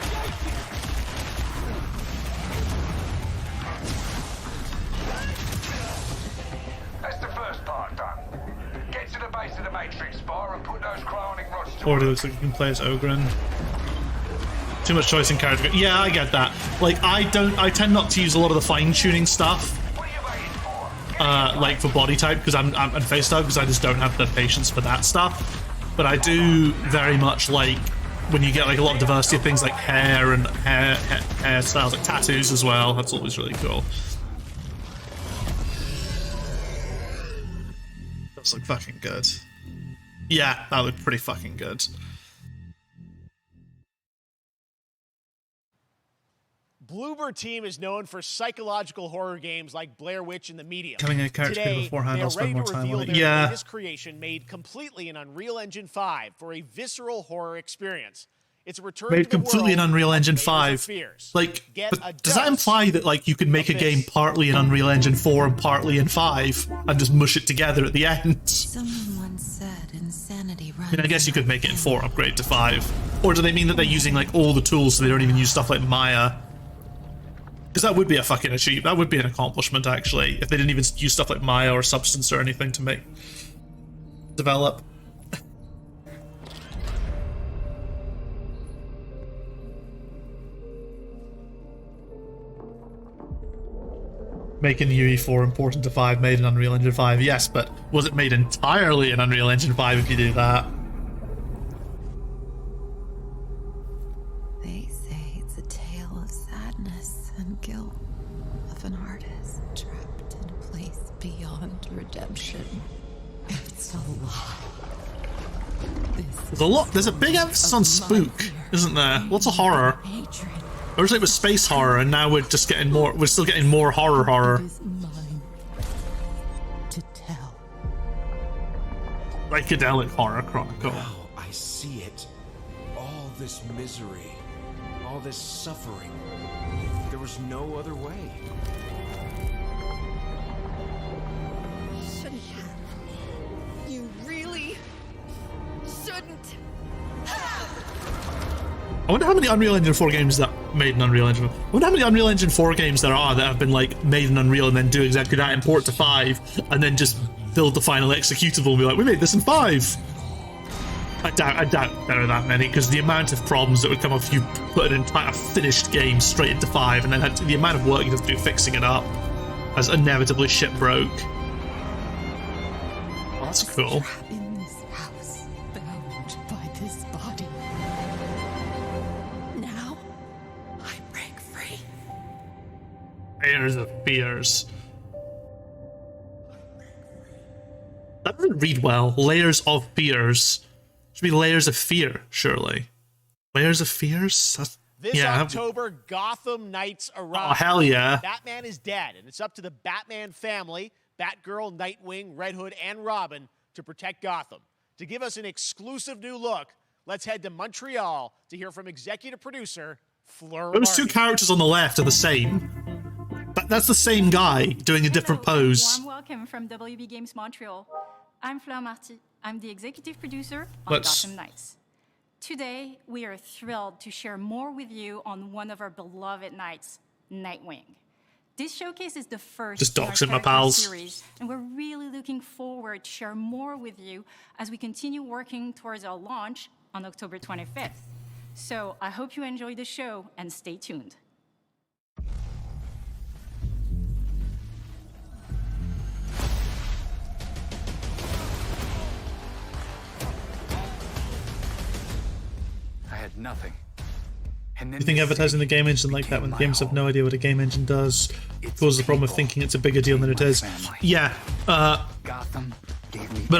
Already looks like you can play as Ogren. Too much choice in character. Yeah, I get that. Like, I tend not to use a lot of the fine-tuning stuff, like for body type, because I'm face type, because I just don't have the patience for that stuff. But I do very much like when you get like a lot of diversity of things like hair and hairstyles, like tattoos as well. That's always really cool. Those look fucking good. Yeah, that looked pretty fucking good. Bloober Team is known for psychological horror games like Blair Witch and The Medium. Coming in a character Today, beforehand, I'll spend more time on it. Their Yeah. latest creation made completely in Unreal Engine 5 for a visceral horror experience. It's a return Made to the completely in world Unreal of Engine Layers of 5. Fears. Like, Get a but does that dose imply that like you could make a game partly in Unreal Engine 4 and partly in 5 and just mush it together at the end? Someone once said insanity runs. I mean, I guess you could make it in 4, upgrade to 5. Or do they mean that they're using like all the tools so they don't even use stuff like Maya? Because that would be a fucking achievement. That would be an accomplishment, actually, if they didn't even use stuff like Maya or Substance or anything to develop. Making UE4 important to 5, made in Unreal Engine 5, yes, but was it made entirely in Unreal Engine 5 if you do that? They say it's a tale of sadness and guilt of an artist trapped in a place beyond redemption. It's a lie. There's a big emphasis on spook, isn't there? Lots of horror. Originally it was space horror, and now we're just getting more. We're still getting more horror. To tell. Psychedelic horror chronicle. Now I see it. All this misery, all this suffering. There was no other way. Shouldn't have. You really shouldn't have. I wonder how many Unreal Engine 4 games that made in Unreal Engine. I wonder how many Unreal Engine 4 games there are that have been like made in Unreal and then do exactly that, import to 5, and then just build the final executable and be like, we made this in 5. I doubt there are that many, because the amount of problems that would come up if you put an entire finished game straight into 5, and then the amount of work you have to do fixing it up as inevitably shit broke. Well, that's cool. In this house, bound by this body. Now, I break free. Layers of fears. That doesn't read well. Layers of fears. Should be layers of fear, surely. Layers of Fears? This October, Gotham Knights arrive. Oh, hell yeah. Batman is dead, and it's up to the Batman family, Batgirl, Nightwing, Red Hood, and Robin to protect Gotham. To give us an exclusive new look, let's head to Montreal to hear from executive producer Fleur Those two characters on the left are the same. That's the same guy doing a different pose. Warm welcome from WB Games Montreal. I'm Fleur Marty. I'm the executive producer on Gotham Knights. Today, we are thrilled to share more with you on one of our beloved knights, Nightwing. This showcase is the first Just in our doxing my character pals. series, and we're really looking forward to share more with you as we continue working towards our launch on October 25th. So I hope you enjoy the show and stay tuned. I had nothing. And Do you think advertising the game engine like that when games have no idea what a game engine does causes the problem of thinking it's a bigger deal than it is? Yeah, but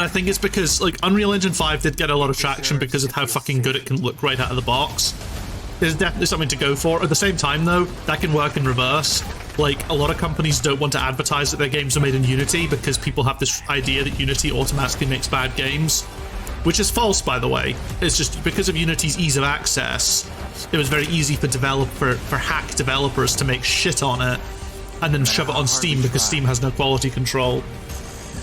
I think it's because like Unreal Engine 5 did get a lot of traction because of how fucking good it can look right out of the box. There's definitely something to go for. At the same time though, that can work in reverse. Like, a lot of companies don't want to advertise that their games are made in Unity because people have this idea that Unity automatically makes bad games. Which is false, by the way. It's just because of Unity's ease of access, it was very easy for hack developers to make shit on it and then shove it on Steam because Steam has no quality control.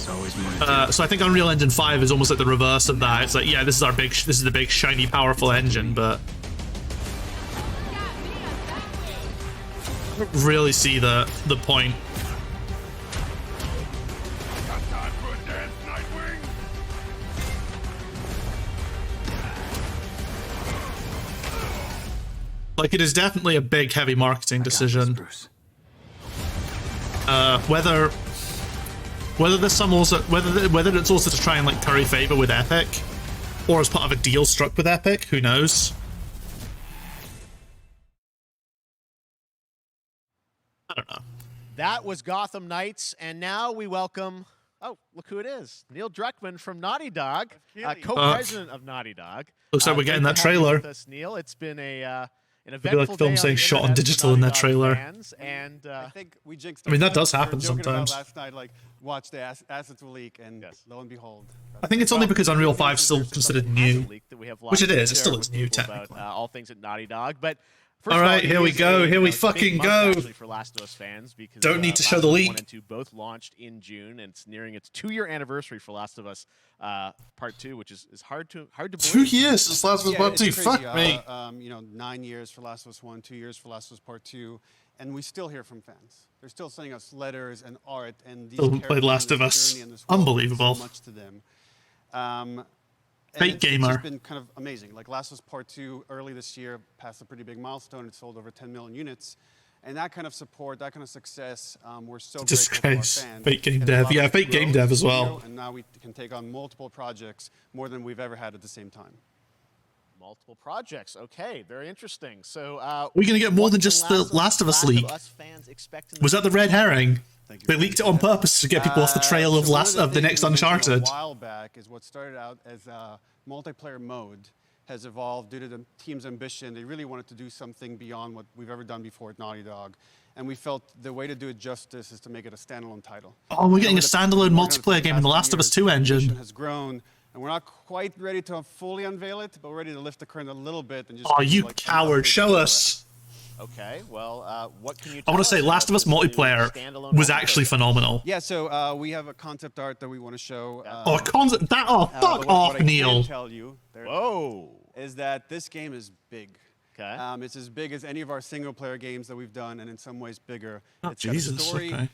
So I think Unreal Engine 5 is almost like the reverse of that. It's like, yeah, this is the big, shiny, powerful engine, but I don't really see the point. Like, it is definitely a big, heavy marketing decision. Whether there's some also whether it's also to try and like curry favor with Epic, or as part of a deal struck with Epic, who knows? I don't know. That was Gotham Knights, and now we welcome. Oh, look who it is! Neil Druckmann from Naughty Dog, co-president of Naughty Dog. Looks like we're getting that trailer. With us, Neil. It's been an I feel like film saying shot on digital in that trailer. And I think we jinxed. I mean, that does we were happen joking about sometimes. Last night, like, watch the assets will leak, and lo and behold. I think it's only because Unreal 5 is still considered new, which it is. It still is new, technically. About, all things at Naughty Dog, but. All right, here we go. Here we fucking go. For Last of Us fans, because don't need to show the leak. 1 and 2 both launched in June, and it's nearing its 2-year anniversary for Last of Us Part 2, which is hard to believe. 2 years since Last of Us Part 2. Fuck me. 9 years for Last of Us 1, 2 years for Last of Us Part 2, and we still hear from fans. They're still sending us letters and art, and these Still played Last of Us. Unbelievable. So much to them. Fake gamer. It's just been kind of amazing. Like Last of Us Part 2 early this year passed a pretty big milestone. It sold over 10 million units. And that kind of support, that kind of success, we're so grateful to our fans. Fake game dev. Yeah, fake game dev as well. And now we can take on multiple projects, more than we've ever had at the same time. Multiple projects. Okay, very interesting. So we're going to get more than just the Last of Us leak. Was that the red herring? They leaked it on purpose to get people off the trail of the next Uncharted. A while back is what started out as a multiplayer mode has evolved due to the team's ambition. They really wanted to do something beyond what we've ever done before at Naughty Dog. And we felt the way to do it justice is to make it a standalone title. Oh, we're getting a standalone multiplayer game in the Last of Us 2 engine. Has grown, and we're not quite ready to fully unveil it, but we're ready to lift the curtain a little bit and just. Oh, you coward! Show us. Okay, well, what can you I want to say Last of Us multiplayer was actually phenomenal. Yeah, so we have a concept art that we want to show. Fuck off, Neil. What I can tell you Whoa. is that this game is big. Okay. It's as big as any of our single-player games that we've done, and in some ways bigger. Oh, it's got a Jesus, story. okay.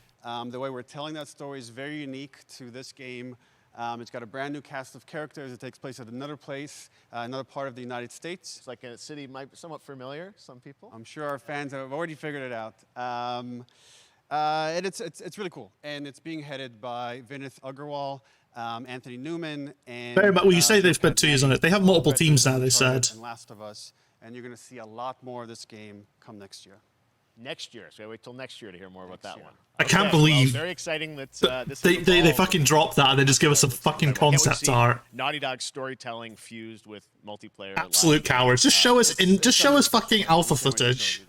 The way we're telling that story is very unique to this game. It's got a brand new cast of characters. It takes place at another place, another part of the United States. It's like a city might be somewhat familiar, some people. I'm sure our fans have already figured it out. And it's really cool. And it's being headed by Vinith Agarwal, Anthony Newman, and... Very much. Well, you say they've spent 2 years on it. They have multiple teams now, they said. And Last of Us. And you're going to see a lot more of this game come next year. Next year. So wait till next year to hear more about that one. I can't believe very exciting that this they fucking dropped that and then just give us some fucking concept art. Naughty Dog storytelling fused with multiplayer. Absolute cowards. Just show us fucking alpha footage.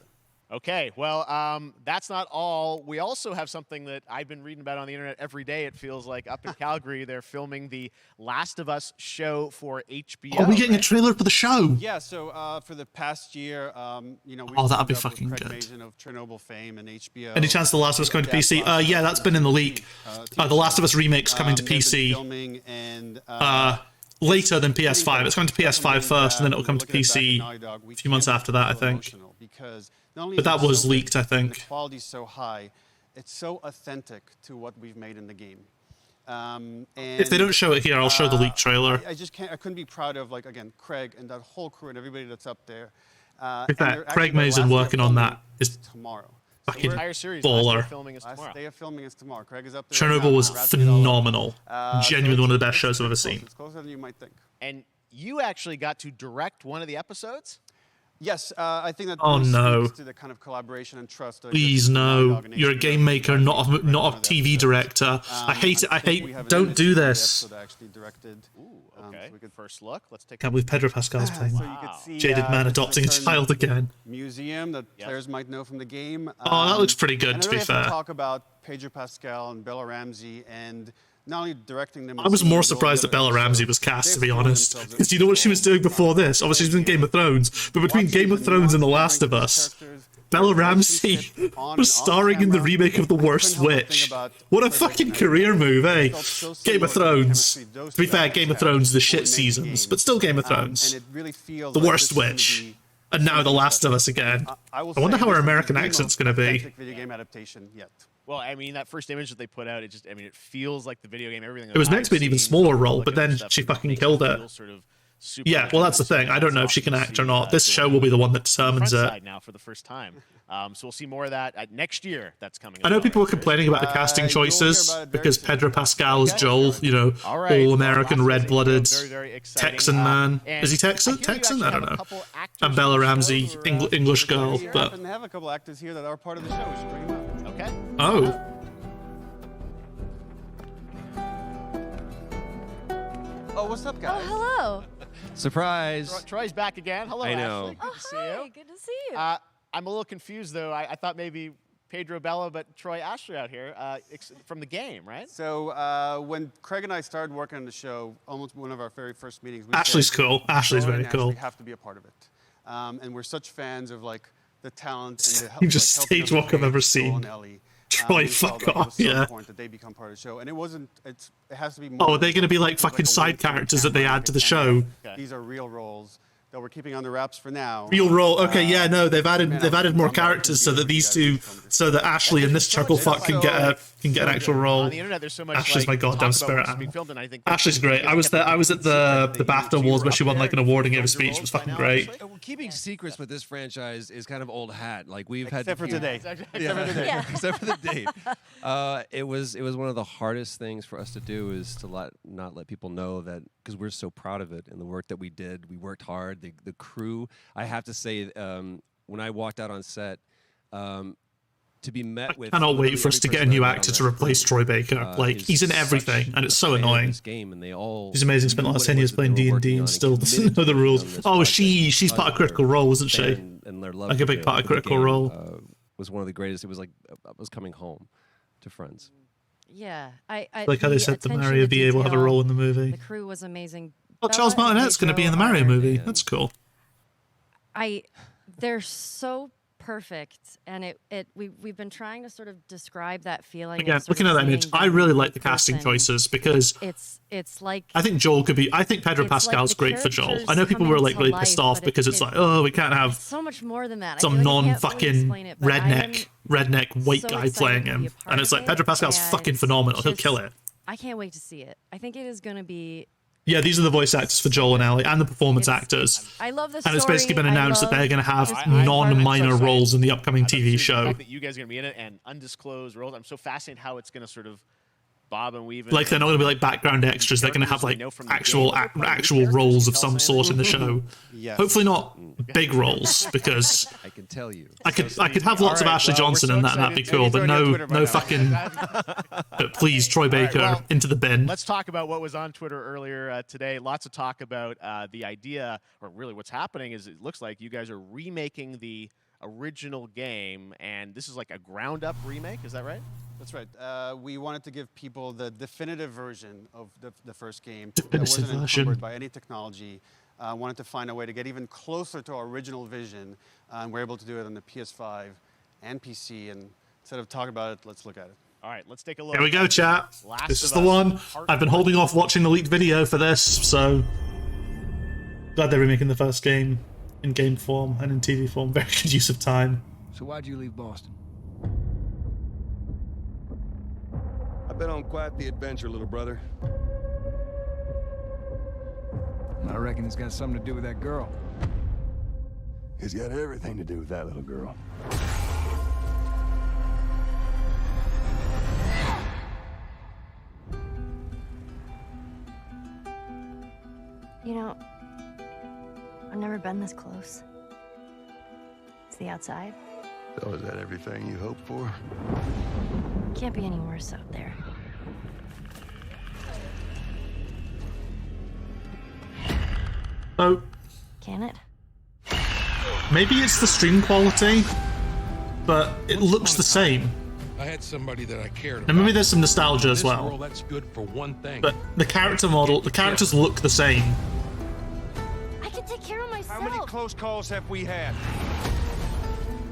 Okay, well, that's not all. We also have something that I've been reading about on the internet every day. It feels like up in Calgary, they're filming the Last of Us show for HBO. Are we getting a trailer for the show? Yeah, so for the past year, you know, we that'd be fucking good. Mazin of Chernobyl fame and HBO. Any chance The Last of Us coming to PC? Yeah, that's been in the leak. The Last of Us remake's coming to PC. Later than PS5. It's going to PS5 first, and then it'll come to PC a few months after that, I think. But that was leaked, I think. The quality's so high, it's so authentic to what we've made in the game. And, if they don't show it here, I'll show the leaked trailer. I just can't. I couldn't be proud of, like, again, Craig and that whole crew and everybody that's up there. In fact, Craig Mazin working on that is tomorrow. Fucking series, baller. Last day of filming is tomorrow. Craig is up there. Chernobyl was phenomenal. Genuinely one of the best shows I've ever seen. It's closer than you might think. And you actually got to direct one of the episodes? Yes, I think that Oh, really no. speaks to the kind of collaboration and trust. that Please exists between Naughty no. Dog and You're a HBO. game maker, not a TV director. I hate it. I hate. Don't do this. Okay, we could first look. Let's take. Can't believe Pedro Pascal's playing So that. you could see, Jaded man it's adopting a certain child again. Museum that players might know from the game. Oh, that looks pretty good, and to I be really have fair. talk about Pedro Pascal and Bella Ramsey and not only directing them. I was more surprised that Bella Ramsey was cast, to be honest. Because you know what she was doing before this? Obviously, she's been in Game of Thrones. But between Game of Thrones and The Last of Us, Bella Ramsey was starring in the remake of The Worst Witch. What a fucking career move, eh? Game of Thrones. To be fair, Game of Thrones, the shit seasons. But still Game of Thrones. The Worst Witch. And now The Last of Us again. I wonder how her American accent's going to be. Video game adaptation yet. Well, I mean, that first image that they put out, it feels like the video game. Everything. It was meant to be an even smaller role, but then she fucking killed it. Yeah, well, that's the thing. I don't know if she can act or not. This show will be the one that determines it. Now for the first time, so we'll see more of that next year. That's coming. I know people were complaining about the casting choices because Pedro Pascal is Joel, you know, all-American, red-blooded Texan man. Is he Texan? Texan? I don't know. And Bella Ramsey, English girl, We but happen to have a couple actors here that are part of the show. We should bring them up. Okay. oh, Oh, what's up, guys? Hello. Surprise. Troy's back again. Hello, I know. Ashley. Good to see you. Good to see you. I'm a little confused though. I thought maybe Pedro Bella, but Troy Ashley out here from the game, right? So when Craig and I started working on the show, almost one of our very first meetings, we Ashley's said, cool. Ashley's Troy very and cool. Ashley have to be a part of it, and we're such fans of like the talent and the You just stage walk I've ever seen. Troy, fuck off, yeah. That they become part of the show, and it wasn't. It has to be. Oh, are they going to be like fucking side characters that they add to the show? These are real roles that we're keeping under wraps for now. Real role. Okay, yeah, no, they've added more characters so that these two, so that Ashley and this chuckle fuck can get an actual role. On the internet, there's so much. Ashley's my goddamn spirit animal. animal. And I think Ashley's great. I was at the BAFTA Awards where she won like an award and gave a speech. It was fucking great. Well, keeping secrets with this franchise is kind of old hat. Like we've Except had for today. Yeah. Except for the date. It was one of the hardest things for us to do is to not let people know that, because we're so proud of it and the work that we did. We worked hard. The crew. I have to say, when I walked out on set, to be met with. I cannot wait for us to get a new actor to replace Troy Baker. Like he's in everything, and it's so annoying. Game and they all he's amazing. Spent the last 10 years playing D&D and still doesn't know the rules. Oh, she's part of Critical Role, wasn't she? And their love like a big part of Critical Role. Was one of the greatest. It was like I was coming home to friends. Yeah, I like how they said that Mario VA will have a role in the movie. The crew was amazing. Oh, Charles Martinet's going to be in the Mario movie. That's cool. They're so perfect, and we've been trying to sort of describe that feeling. Again, looking at that image, I really like the casting choices because it's like I think Joel could be. I think Pedro Pascal's great for Joel. I know people were like really pissed off because it's like, oh, we can't have so much more than that. Some non-fucking redneck white guy playing him, and it's like Pedro Pascal's fucking phenomenal. He'll kill it. I can't wait to see it. I think it is going to be. Yeah, these are the voice actors for Joel and Ellie, and the performance actors. I love the story. And it's basically been announced that they're going to have non-minor roles in the upcoming TV show. That you guys are going to be in it and undisclosed roles. I'm so fascinated how it's going to sort of Bob and weave. Like they're not going to be like background extras. They're going to have like actual roles of some sort in the show. Yes. Hopefully not big roles, because I can tell you. I could have lots of Ashley Johnson in that, and that'd be cool. But no fucking. But please, Troy Baker into the bin. Let's talk about what was on Twitter earlier today. Lots of talk about the idea, or really what's happening is it looks like you guys are remaking the original game, and this is like a ground-up remake. Is that right? That's right. We wanted to give people the definitive version of the first game Definitive that wasn't version. encumbered by any technology. Wanted to find a way to get even closer to our original vision, and we're able to do it on the PS5 and PC. And instead of talking about it, let's look at it. All right, let's take a look. Here we go, chat. Last This of is the Us one. Part I've been holding off watching the leaked video for this, so glad they're remaking the first game in game form and in TV form. Very good use of time. So why'd you leave Boston? I've been on quite the adventure, little brother. I reckon it's got something to do with that girl. It's got everything to do with that little girl. You know, I've never been this close. It's the outside. So is that everything you hoped for? Can't be any worse out there. Oh, Can it? maybe it's the stream quality, but it looks the same. I had somebody that I cared about. And maybe there's some nostalgia In as this well. world, that's good for one thing. But the characters look the same. I can take care of myself. How many close calls have we had?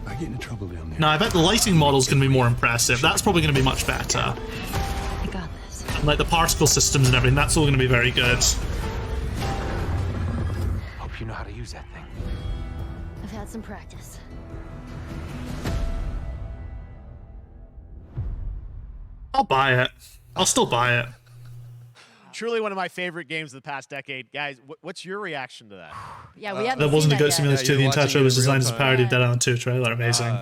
I get into trouble down there. Now, I bet the lighting model's going to be more impressive. That's probably going to be much better. I got this. And, like the particle systems and everything, that's all going to be very good. Hope you know how to use that thing. I've had some practice. I'll buy it. I'll still buy it. Truly one of my favorite games of the past decade. Guys, what's your reaction to that? Yeah, we haven't There wasn't a seen Goat that Simulator yet. 2. The entire show was designed as a parody of Dead Island 2 trailer. Amazing.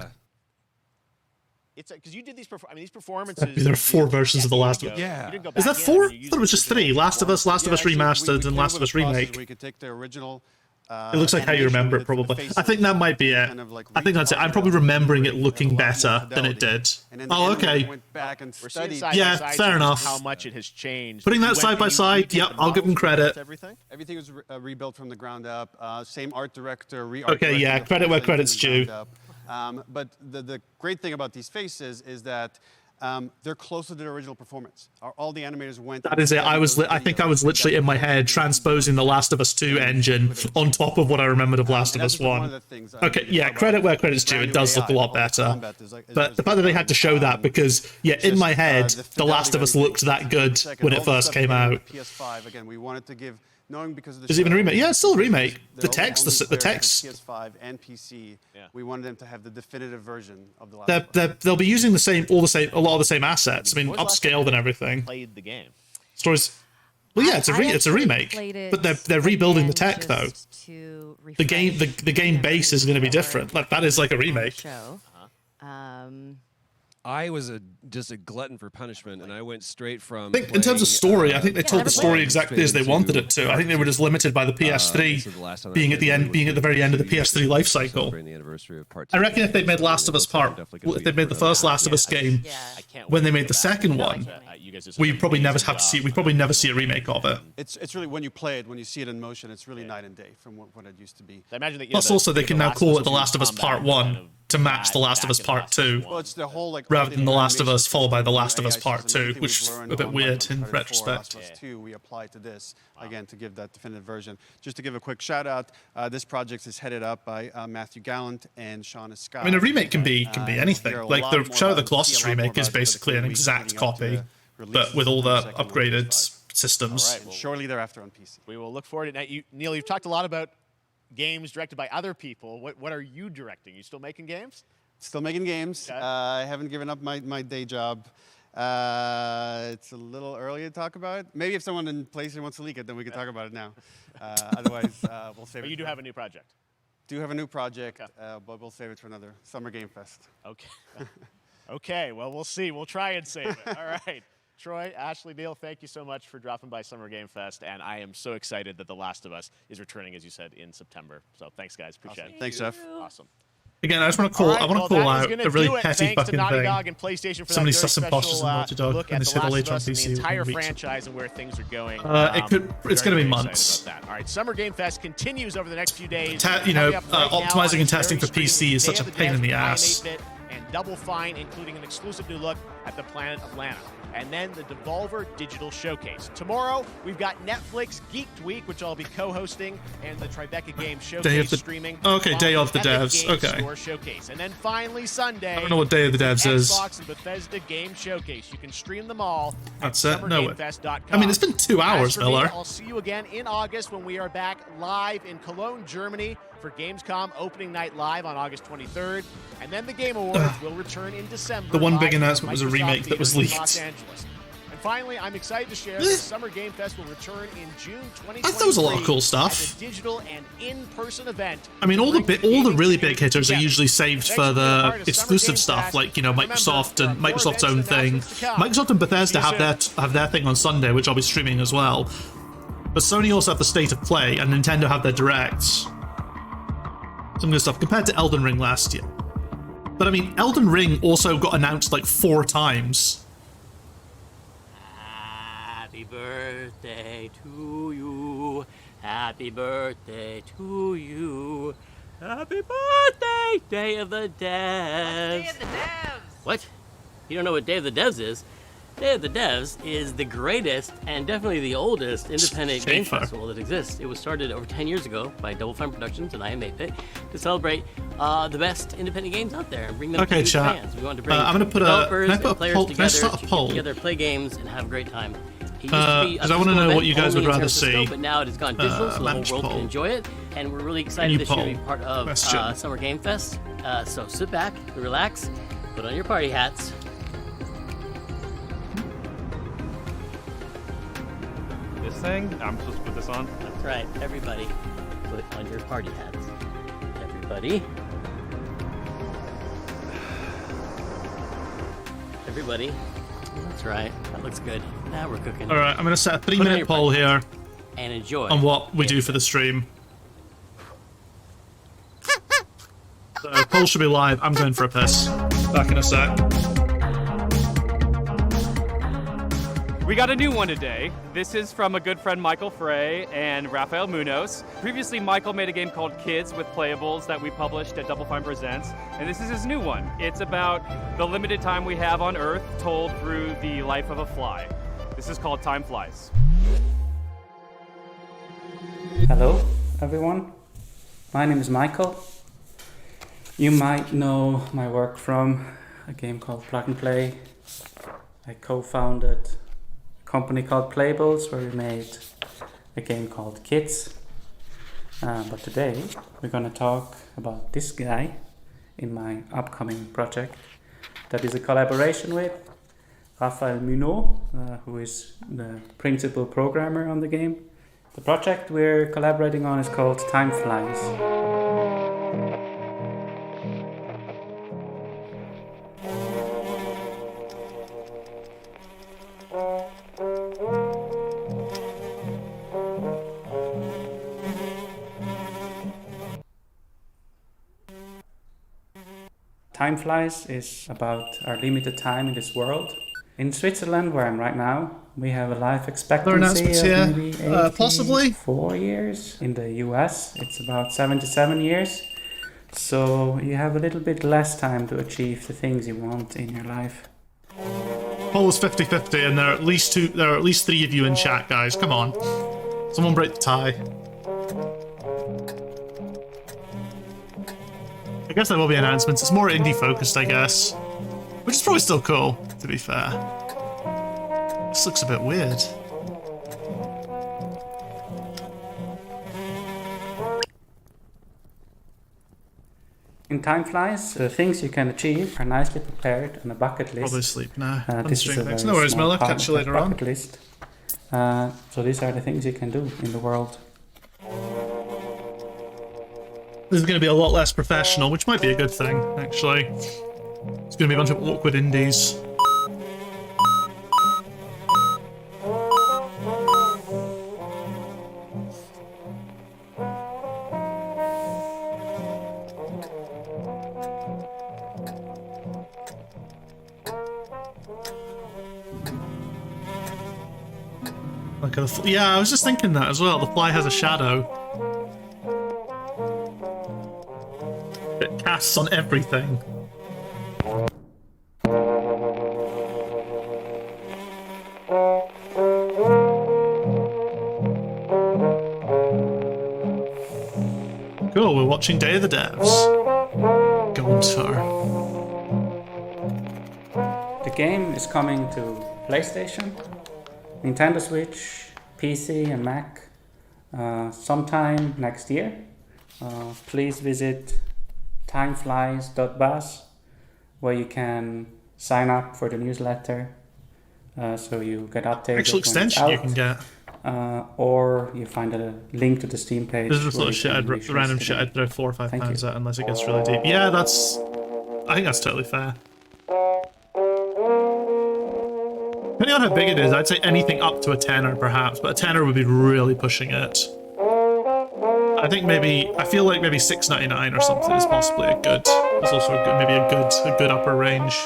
It's because you did these. These performances. There are 4 versions of The Last of Us. Yeah. Is that 4? I thought it was just 3. Last of Us Remastered, and Last of Us Remake. We could take the original. It looks like how you remember it, probably. I think that might be it. I think that's it. I'm probably remembering it looking better than it did. Oh, okay. We're seeing side Yeah, by side fair enough. How much it has changed. Putting You that went side by from- side, you take yep, the I'll give them models, credit. Everything. Everything was rebuilt from the ground up. Same art director. Okay, yeah, credit where credit's due. But the great thing about these faces is that they're closer to the original performance. All the animators went. That is it. I think I was literally in my head transposing the Last of Us 2 engine on top of what I remembered of Last of Us 1. Okay, yeah, credit where credit's due. It does look a lot better. But the fact that they had to show that because, yeah, in my head, The Last of Us looked that good when it first came out. PS5 again. We wanted to give. Knowing because of the Is it even a show, remake? Yeah, it's still a remake. The they're text, only the players text. on PS5 and PC. We wanted them to have the definitive version of the last. They'll be using a lot of the same assets. I mean, upscaled and everything. Played the game. Stories. Well, yeah, it's a actually remake, played it but they're rebuilding the again tech though. just to The game base is going to be different. Like that is like a remake. show. I was just a glutton for punishment, and I went straight from. I think in terms of story, I think they told the story exactly as they wanted it to. I think they were just limited by the PS3 being at the very end of the PS3 life cycle. I reckon if they made Last of Us if they made the first Last of Us game, when they made the second one, we probably never have to see. We probably never see a remake of it. It's really when you play it, when you see it in motion, it's really night and day from what it used to be. I imagine that. Plus, also they can now call it The Last of Us Part 1 to match The Last of Us Part 2. Well, it's the whole rather than The Last of Us followed by The Last of Us Part 2, which is a bit weird in retrospect. Last of Us 2, we applied to this again to give that definitive version. Just to give a quick shout out, this project is headed up by Matthew Gallant and Shauna Scott. I mean, a remake can be anything. Like the Shadow of the Colossus remake is basically an exact copy, but with all the upgraded systems. All right, well, shortly thereafter on PC. We will look forward to it. Neil, you've talked a lot about games directed by other people. What are you directing? You still making games? Still making games. Okay. I haven't given up my day job. It's a little early to talk about it. Maybe if someone in PlayStation wants to leak it, then we can talk about it now. Otherwise, we'll save it. But you do have a new project. Do have a new project, but we'll save it for another Summer Game Fest. Okay. Okay. Well, we'll see. We'll try and save it. All right. Troy, Ashley, Neil, thank you so much for dropping by Summer Game Fest, and I am so excited that The Last of Us is returning, as you said, in September. So thanks, guys. Appreciate it. Thanks, Jeff. Awesome. Again, I just want to call. I want to call out a really petty fucking thing. Dog and PlayStation for Somebody that sus imposters in Naughty Dog, look and at they The said Last later on of Us and PC. the entire franchise and where things are going. It's going to be months. All right, Summer Game Fest continues over the next few days. Optimizing and testing for PC is such a pain in the ass. And Double Fine, including an exclusive new look at the Planet Atlanta. And then the Devolver Digital Showcase. Tomorrow, we've got Netflix Geeked Week, which I'll be co-hosting, and the Tribeca Game Showcase streaming. Okay, Day of the Devs. Okay. Store Showcase. And then finally, Sunday, I don't know what Day of the Devs is. Xbox and Bethesda Game Showcase. You can stream them all That's at it. No way. summergamefest.com. I mean, it's been 2 hours, As for me, Miller. I'll see you again in August when we are back live in Cologne, Germany for Gamescom opening night live on August 23rd. And then the Game Awards will return in December. The one big live at announcement was a Microsoft remake that was Theaters in leaked. Los Angeles. And finally, I'm excited to share that the Summer Game Fest will return in June 2023. That was a lot of cool stuff. As a digital and in-person event. I mean, all the really big hitters are usually saved for the exclusive stuff, like Microsoft and Microsoft's own thing. Microsoft and Bethesda have their thing on Sunday, which I'll be streaming as well. But Sony also have the State of Play, and Nintendo have their directs. Some good stuff compared to Elden Ring last year. But I mean, Elden Ring also got announced like 4 times. Happy birthday to you. Happy birthday to you. Happy birthday, Day of the Devs. Day of the Devs. What? You don't know what Day of the Devs is? Day of the Devs is the greatest and definitely the oldest independent game festival that exists. It was started over 10 years ago by Double Fine Productions and I Am 8-Bit to celebrate the best independent games out there and bring them to new fans. We wanted to bring I'm gonna put developers can I put and players a poll? Can I together start a to poll? get together, play games, and have a great time. It used to be Because I want to know what you guys would rather see. But now it has gone digital, so the whole world can enjoy it. And we're really excited this year to be part of Summer Game Fest. So sit back, relax, put on your party hats. This thing? I'm supposed to put this on? That's right, everybody. Put on your party hats. Everybody. Everybody. That's right. That looks good. Now we're cooking. All right, I'm going to set a 3-minute poll here and enjoy on what we do for the stream. So poll should be live. I'm going for a piss. Back in a sec. We got a new one today. This is from a good friend Michael Frey and Rafael Munoz. Previously, Michael made a game called Kids with Playables that we published at Double Fine Presents, and this is his new one. It's about the limited time we have on Earth told through the life of a fly. This is called Time Flies. Hello, everyone. My name is Michael. You might know my work from a game called Plug and Play. I co-founded company called Playables, where we made a game called Kids. But today we're going to talk about this guy in my upcoming project that is a collaboration with Rafael Munoz, who is the principal programmer on the game. The project we're collaborating on is called Time Flies. Time Flies is about our limited time in this world. In Switzerland, where I'm right now, we have a life expectancy of maybe 84 years. In the US, it's about 77 years. So you have a little bit less time to achieve the things you want in your life. Poll is 50-50, and there are at least 3 of you in chat, guys. Come on, someone break the tie. I guess there will be announcements. It's more indie focused, I guess. Which is probably still cool, to be fair. This looks a bit weird. In Time Flies, the things you can achieve are nicely prepared on a bucket list. Probably sleep now. This is a very no worries, small Miller. part Catch of you that later on. bucket list. So these are the things you can do in the world. This is going to be a lot less professional, which might be a good thing, actually. It's going to be a bunch of awkward indies. Like yeah, I was just thinking that as well. The fly has a shadow. It casts on everything. Cool, we're watching Day of the Devs. Gunter. The game is coming to PlayStation, Nintendo Switch, PC and Mac sometime next year. Please visit timeflies.buzz where you can sign up for the newsletter so you get updates. Actual extension you can get. Or you find a link to the Steam page. This is just little shit, random shit I'd throw 4 or 5 pounds at unless it gets really deep. Yeah, I think that's totally fair. Depending on how big it is, I'd say anything up to a tenner perhaps, but a tenner would be really pushing it. I think I feel like maybe $6.99 or something is possibly a good, it's also a good, maybe a good upper range.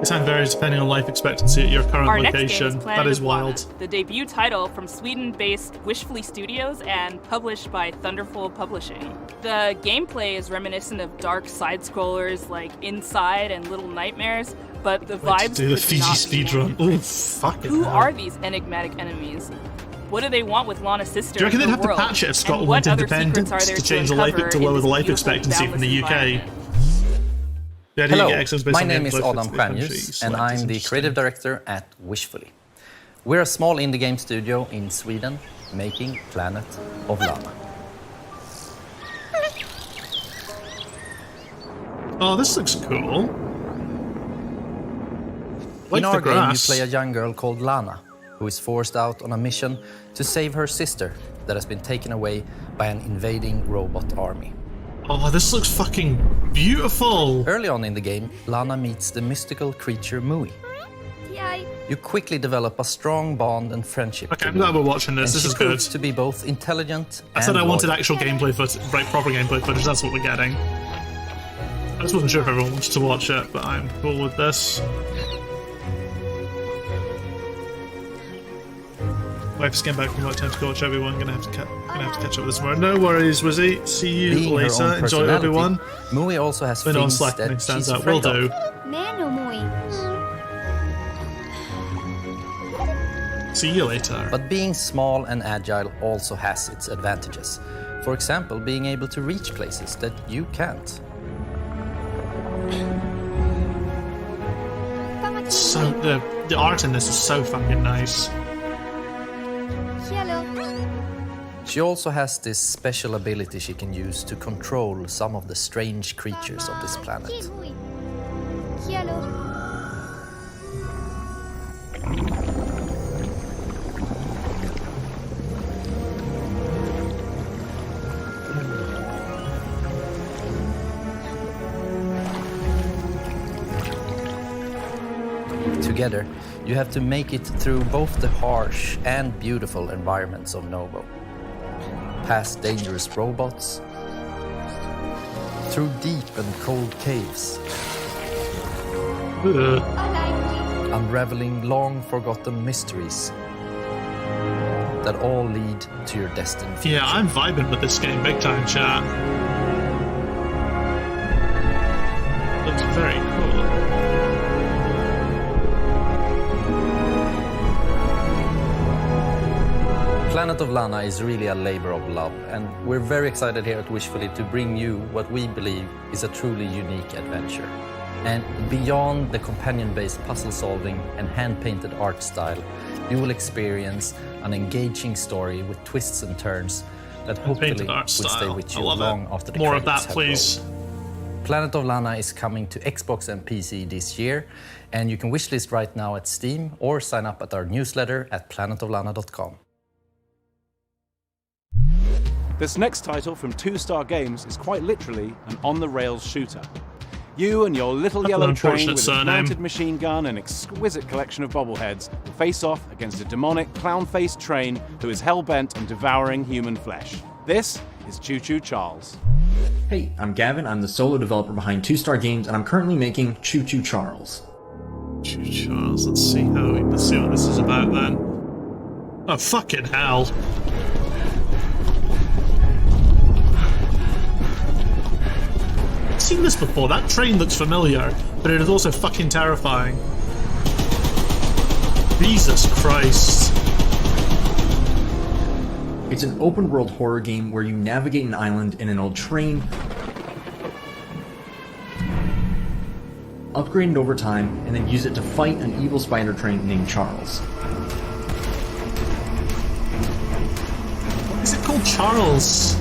This time varies depending on life expectancy at your current location. That is wild. The debut title from Sweden-based Wishfully Studios and published by Thunderful Publishing. The gameplay is reminiscent of dark side-scrollers like Inside and Little Nightmares, but the vibes do the Fiji speedrun. Ooh, fuck it. Who are these enigmatic enemies? What do they want with Lana's sister? Do you reckon they'd have to patch it if Scotland went independent to change to lower the life expectancy from the UK? Hello, my name is Adam Stjernljus and I'm the creative director at Wishfully. We're a small indie game studio in Sweden making Planet of Lana. Oh, this looks cool. In our game, you play a young girl called Lana, who is forced out on a mission to save her sister that has been taken away by an invading robot army. Oh, this looks fucking beautiful! Early on in the game, Lana meets the mystical creature Mui. You quickly develop a strong bond and friendship. Okay, I'm glad we're watching this. This is good. To be both intelligent I said I wanted actual gameplay footage, proper gameplay footage. That's what we're getting. I just wasn't sure if everyone wanted to watch it, but I'm cool with this. Wife's getting back from work, time to watch everyone. Gonna have to catch up this tomorrow. No worries, Wizzy. See you later. Enjoy everyone. Mui also has been on things Slack that and stands she's out. Will afraid do. See you later. But being small and agile also has its advantages. For example, being able to reach places that you can't. So the art in this is so fucking nice. She also has this special ability she can use to control some of the strange creatures of this planet. Together, you have to make it through both the harsh and beautiful environments of Novo. Past dangerous robots, through deep and cold caves, unraveling long-forgotten mysteries that all lead to your destined future. Yeah, I'm vibing with this game big time, chat. Looks very cool. Planet of Lana is really a labor of love, and we're very excited here at Wishfully to bring you what we believe is a truly unique adventure. And beyond the companion-based puzzle solving and hand-painted art style, you will experience an engaging story with twists and turns that hopefully will stay with you long after the credits have rolled. Planet of Lana is coming to Xbox and PC this year, and you can wishlist right now at Steam or sign up at our newsletter at planetoflana.com. This next title from 2 Star Games is quite literally an on-the-rails shooter. You and your little That's an yellow train unfortunate with its surname. mounted machine gun and exquisite collection of bobbleheads will face off against a demonic, clown-faced train who is hell-bent on devouring human flesh. This is Choo Choo Charles. Hey, I'm Gavin. I'm the solo developer behind 2 Star Games, and I'm currently making Choo Choo Charles. Choo Charles, let's see what this is about then. Oh, fucking hell. I've seen this before. That train looks familiar, but it is also fucking terrifying. Jesus Christ. It's an open-world horror game where you navigate an island in an old train, upgrade it over time, and then use it to fight an evil spider train named Charles. Why is it called Charles?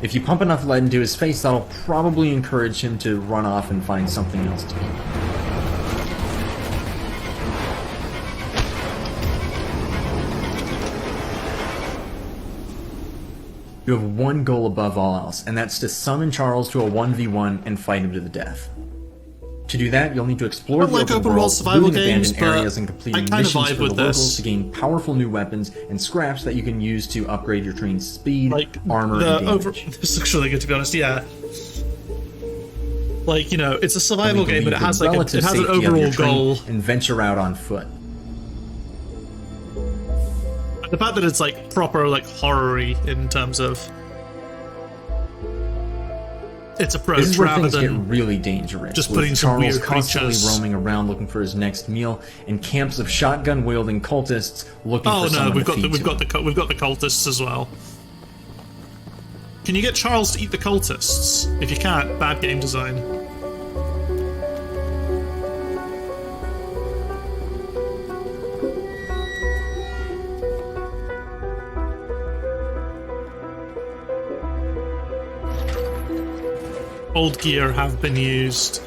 If you pump enough lead into his face, that'll probably encourage him to run off and find something else to eat. You have one goal above all else, and that's to summon Charles to a 1v1 and fight him to the death. To do that, you'll need to explore the open world, survival looting games, abandoned but areas and I completing kind of missions vibe for the with this. locals to gain powerful new weapons and scraps that you can use to upgrade your train's speed, armor, and damage. This looks really good, to be honest, yeah. Like, you know, it's a survival game, but it has like it has an overall goal. And venture out on foot. The fact that it's like proper like horror-y in terms of its approach, This is where rather things get than really dangerous. just with putting some Charles weird constantly creatures. roaming around looking for his next meal, and camps of shotgun-wielding cultists looking Oh for no, someone we've to got feed we've to got him. we've got the cultists as well. Can you get Charles to eat the cultists? If you can't, bad game design. Old gear have been used.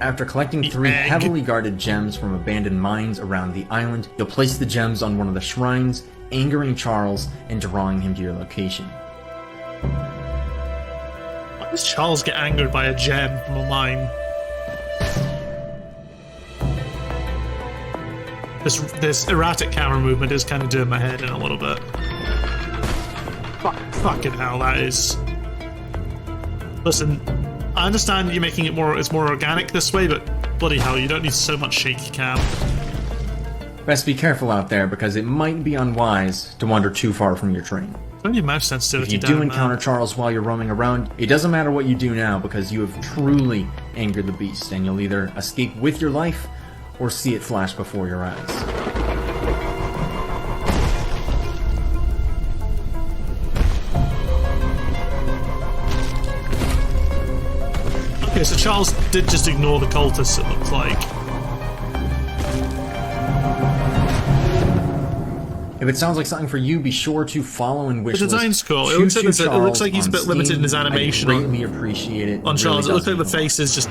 After collecting 3 heavily guarded gems from abandoned mines around the island, you'll place the gems on one of the shrines, angering Charles and drawing him to your location. Why does Charles get angered by a gem from a mine? This erratic camera movement is kind of doing my head in a little bit. Fucking hell, that is. Listen, I understand you're making it's more organic this way, but bloody hell, you don't need so much shaky cam. Best be careful out there, because it might be unwise to wander too far from your train. Turn your mouse sensitivity If you down, do encounter man. Charles while you're roaming around, it doesn't matter what you do now, because you have truly angered the beast, and you'll either escape with your life or see it flash before your eyes. Okay, so Charles did just ignore the cultists, it looks like. If it sounds like something for you, be sure to follow and wish The design's cool. It looks like he's a bit limited in his animation. I greatly appreciate it. On Charles, really it looks like the face is just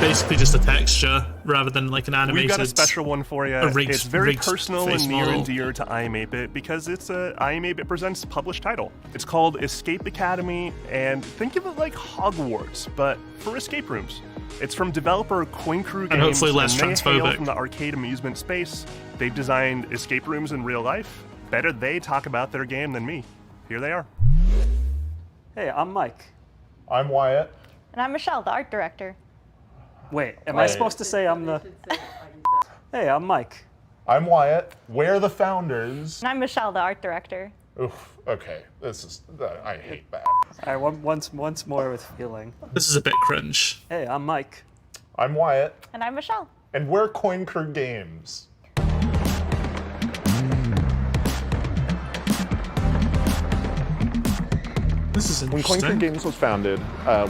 basically just a texture rather than like an animated. We've got a special one for you. It's very personal and near and dear to I Am 8-Bit because it's a I Am 8-Bit Presents published title. It's called Escape Academy, and think of it like Hogwarts, but for escape rooms. It's from developer Coin Crew Games, And hopefully less they hail transphobic. from the arcade amusement space. They've designed escape rooms in real life. Better they talk about their game than me. Here they are. Hey, I'm Mike. I'm Wyatt. And I'm Michelle, the art director. Wait, am I supposed to say I'm the... Hey, I'm Mike. I'm Wyatt. We're the founders. And I'm Michelle, the art director. Oof, okay. This is... I hate that. All right, once more with feeling. This is a bit cringe. Hey, I'm Mike. I'm Wyatt. And I'm Michelle. And we're Coin Crew Games. This is When Coin Crew interesting. Games was founded,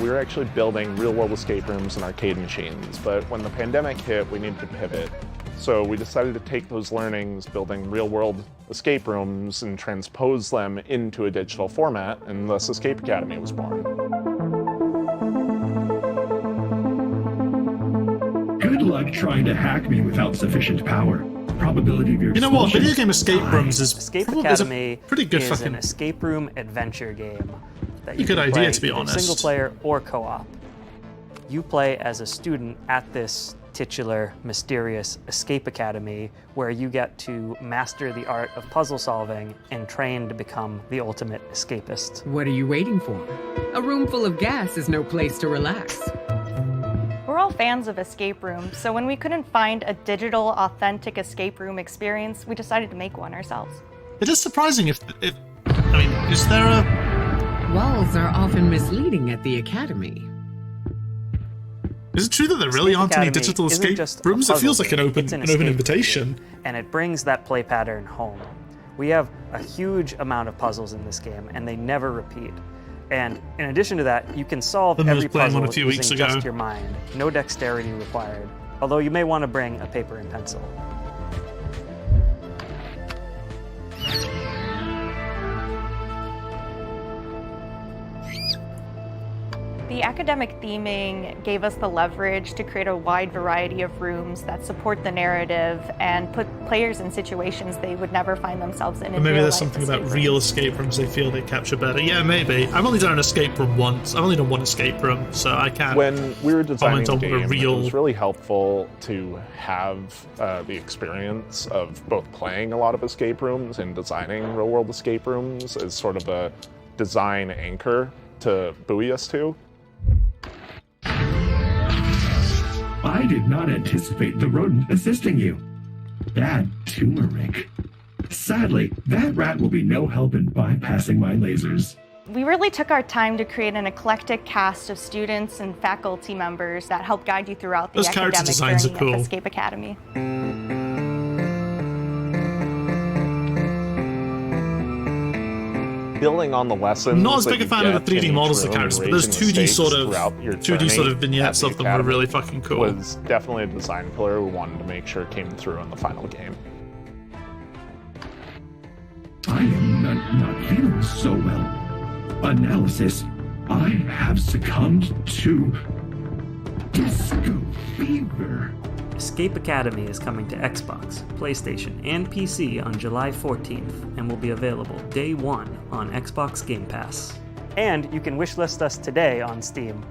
we were actually building real-world escape rooms and arcade machines, but when the pandemic hit, we needed to pivot. So we decided to take those learnings, building real-world escape rooms, and transpose them into a digital format, and thus Escape Academy was born. Good luck trying to hack me without sufficient power. probability of your You know what? Video game escape rooms is Escape probably Academy pretty good is fucking an escape room adventure game that a you good can idea, play to be either honest. single player or co-op. You play as a student at this titular, mysterious Escape Academy where you get to master the art of puzzle solving and train to become the ultimate escapist. What are you waiting for? A room full of gas is no place to relax. We're all fans of escape rooms, so when we couldn't find a digital, authentic escape room experience, we decided to make one ourselves. It is surprising if I mean, is there a... Walls are often misleading at the Academy. Is it true that there really aren't any Academy digital isn't escape just a rooms? It puzzle feels like an game, open it's an an open escape invitation. And it brings that play pattern home. We have a huge amount of puzzles in this game, and they never repeat. And in addition to that, you can solve I was every playing puzzle one a few weeks using ago. just your mind. No dexterity required, although you may want to bring a paper and pencil. The academic theming gave us the leverage to create a wide variety of rooms that support the narrative and put players in situations they would never find themselves in. Or maybe real there's life something about escape real escape rooms they feel they capture better. Yeah, maybe. I've only done an escape room once. I've only done one escape room, so I can't When we were designing comment the on what a game, real... it was really helpful to have the experience of both playing a lot of escape rooms and designing real-world escape rooms as sort of a design anchor to buoy us to. I did not anticipate the rodent assisting you. Bad turmeric. Sadly, that rat will be no help in bypassing my lasers. We really took our time to create an eclectic cast of students and faculty members that help guide you throughout the Those character academic designs are journey cool. of Escape Academy. Building on the lessons. I'm not as that big a you fan of get the 3D in models each of the room characters, and but those raising 2D stakes sort of throughout your 2D journey sort of vignettes at the of them were academy really fucking cool. Was definitely a design pillar we wanted to make sure came through in the final game. I am not feeling so well. Analysis. I have succumbed to disco fever. Escape Academy is coming to Xbox, PlayStation, and PC on July 14th and will be available day one on Xbox Game Pass. And you can wishlist us today on Steam.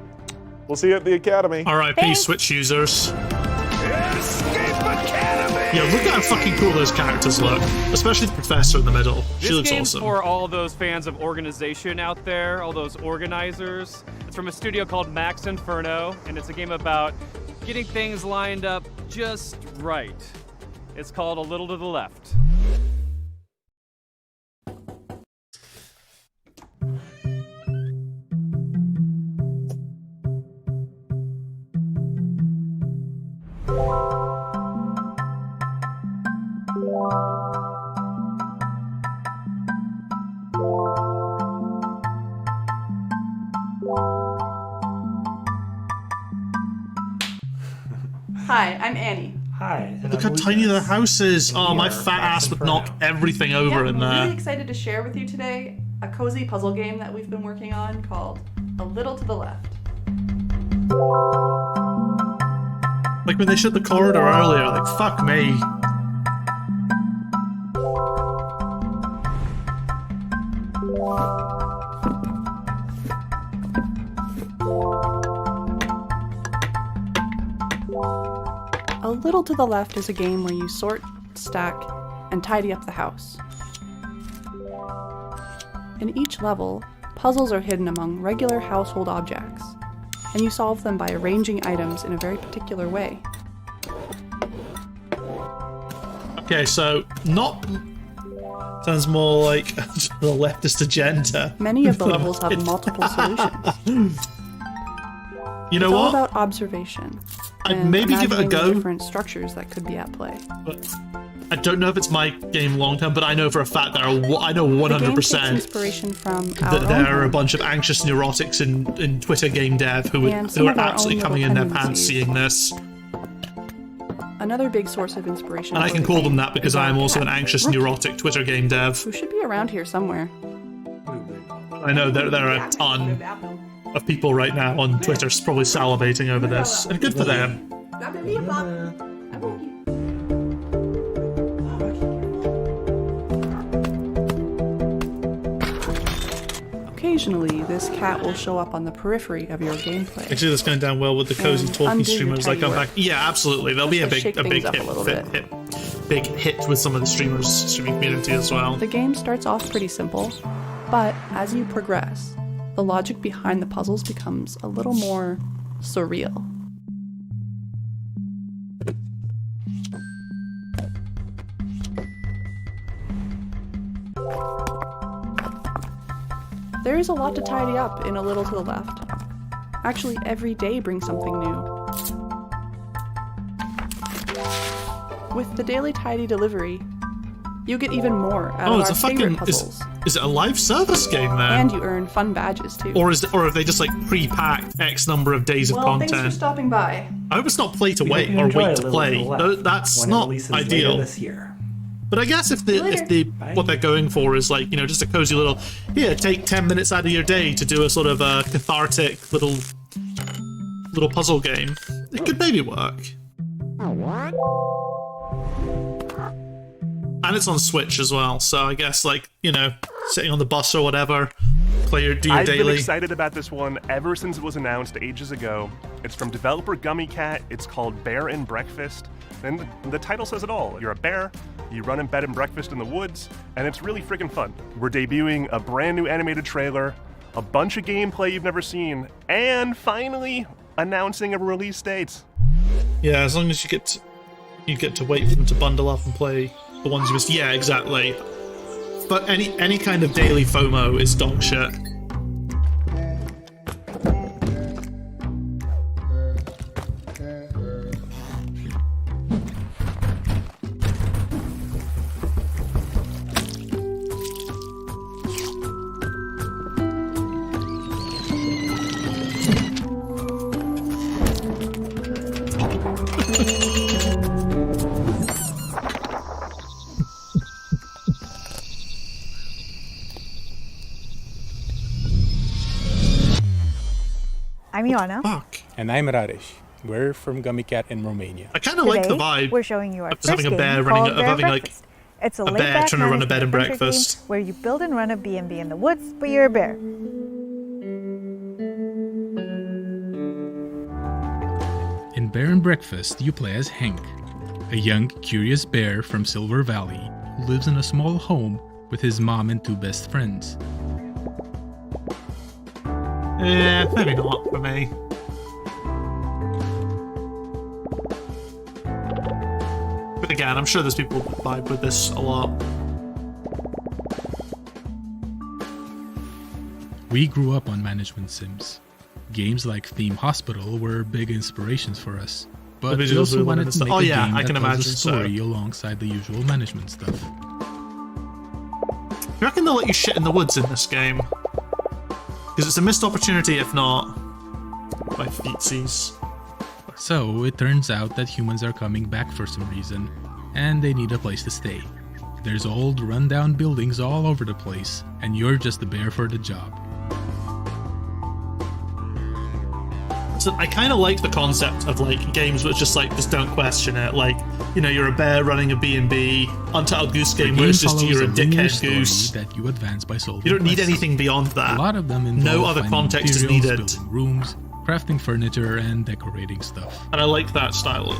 We'll see you at the Academy. R.I.P. Switch users. Escape Academy! Yo, look at how fucking cool those characters look. Especially the professor in the middle. She This looks game's awesome. for all those fans of organization out there, all those organizers. It's from a studio called Max Inferno, and it's a game about getting things lined up just right. It's called A Little to the Left. Hi, I'm Annie. Hi. Look how tiny the house is. Oh, my fat ass would knock everything over in I'm there. really excited to share with you today a cozy puzzle game that we've been working on called A Little to the Left. Like when they shut the corridor earlier, like, fuck me. A Little to the Left is a game where you sort, stack, and tidy up the house. In each level, puzzles are hidden among regular household objects, and you solve them by arranging items in a very particular way. Okay, so not... Sounds more like the leftist agenda. Many of the levels have multiple solutions. You know It's all what? about observation. I'd and maybe give it a imagining the go. different structures that could be at play. I don't know if it's my game long term, but I know for a fact that I know The game takes 100% inspiration from our that there own are a bunch of anxious neurotics in Twitter game dev who And some are of our absolutely own coming little in their pants tendencies. seeing this. Another big source of inspiration. And I for can the call game them that because is I am our also an cat, anxious Rookie, neurotic Twitter game dev. who should be around here somewhere. I know there are a ton of people right now on Twitter probably salivating over this, and good for them. occasionally this cat will show up on the periphery of your gameplay. Actually, that's going down well with the cozy And talking undo your streamers like I'm tidy back. Yeah, absolutely. There'll be a Just to big shake things up a little big hit with some of the streaming community as well. The game starts off pretty simple, but as you progress, the logic behind the puzzles becomes a little more surreal. There is a lot to tidy up in A Little to the Left. Actually, every day brings something new. With the daily tidy delivery, you get even more out of our favorite puzzles. Is it a live service game then? And you earn fun badges too. Or have they just like pre-packed X number of days of content? Thanks for stopping by. I hope it's not play to wait or wait to play. That's not ideal. This year. But I guess if what they're going for is like, just a cozy little, take 10 minutes out of your day to do a sort of a cathartic little puzzle game, it could maybe work. And it's on Switch as well, so I guess sitting on the bus or whatever, do your daily. I've been excited about this one ever since it was announced ages ago. It's from developer Gummy Cat. It's called Bear and Breakfast. And the title says it all. You're a bear, you run in bed and breakfast in the woods, and it's really freaking fun. We're debuting a brand new animated trailer, a bunch of gameplay you've never seen, and finally announcing a release date. Yeah, as long as you get to wait for them to bundle up and play the ones you missed. Yeah, exactly. But any kind of daily FOMO is dog shit. I'm Ioana. Fuck. And I'm Raresh. We're from Gummy Cat in Romania. I kind of like the vibe. We're showing you our first having a bear game running, called Bear having like Breakfast. It's a bear laid-back trying to run a bed and management adventure breakfast. game where you build and run a B&B in the woods, but you're a bear. In Bear and Breakfast, you play as Hank, a young, curious bear from Silver Valley who lives in a small home with his mom and two best friends. Yeah, maybe not for me. But again, I'm sure there's people who vibe with this a lot. We grew up on management sims. Games like Theme Hospital were big inspirations for us, but we also wanted to make a game that tells a story alongside the usual management stuff. You reckon they'll let you shit in the woods in this game? Because it's a missed opportunity if not by feetsies. So it turns out that humans are coming back for some reason, and they need a place to stay. There's old, run-down buildings all over the place, and you're just the bear for the job. So I kind of like the concept of like games which just don't question it. Like, you're a bear running a B&B, Untitled Goose Game where it's just you're a dickhead goose. That you advance by solving you don't need quests. anything beyond that. A lot of them involve no other context is needed. Building rooms, crafting furniture, and decorating stuff. And I like that style.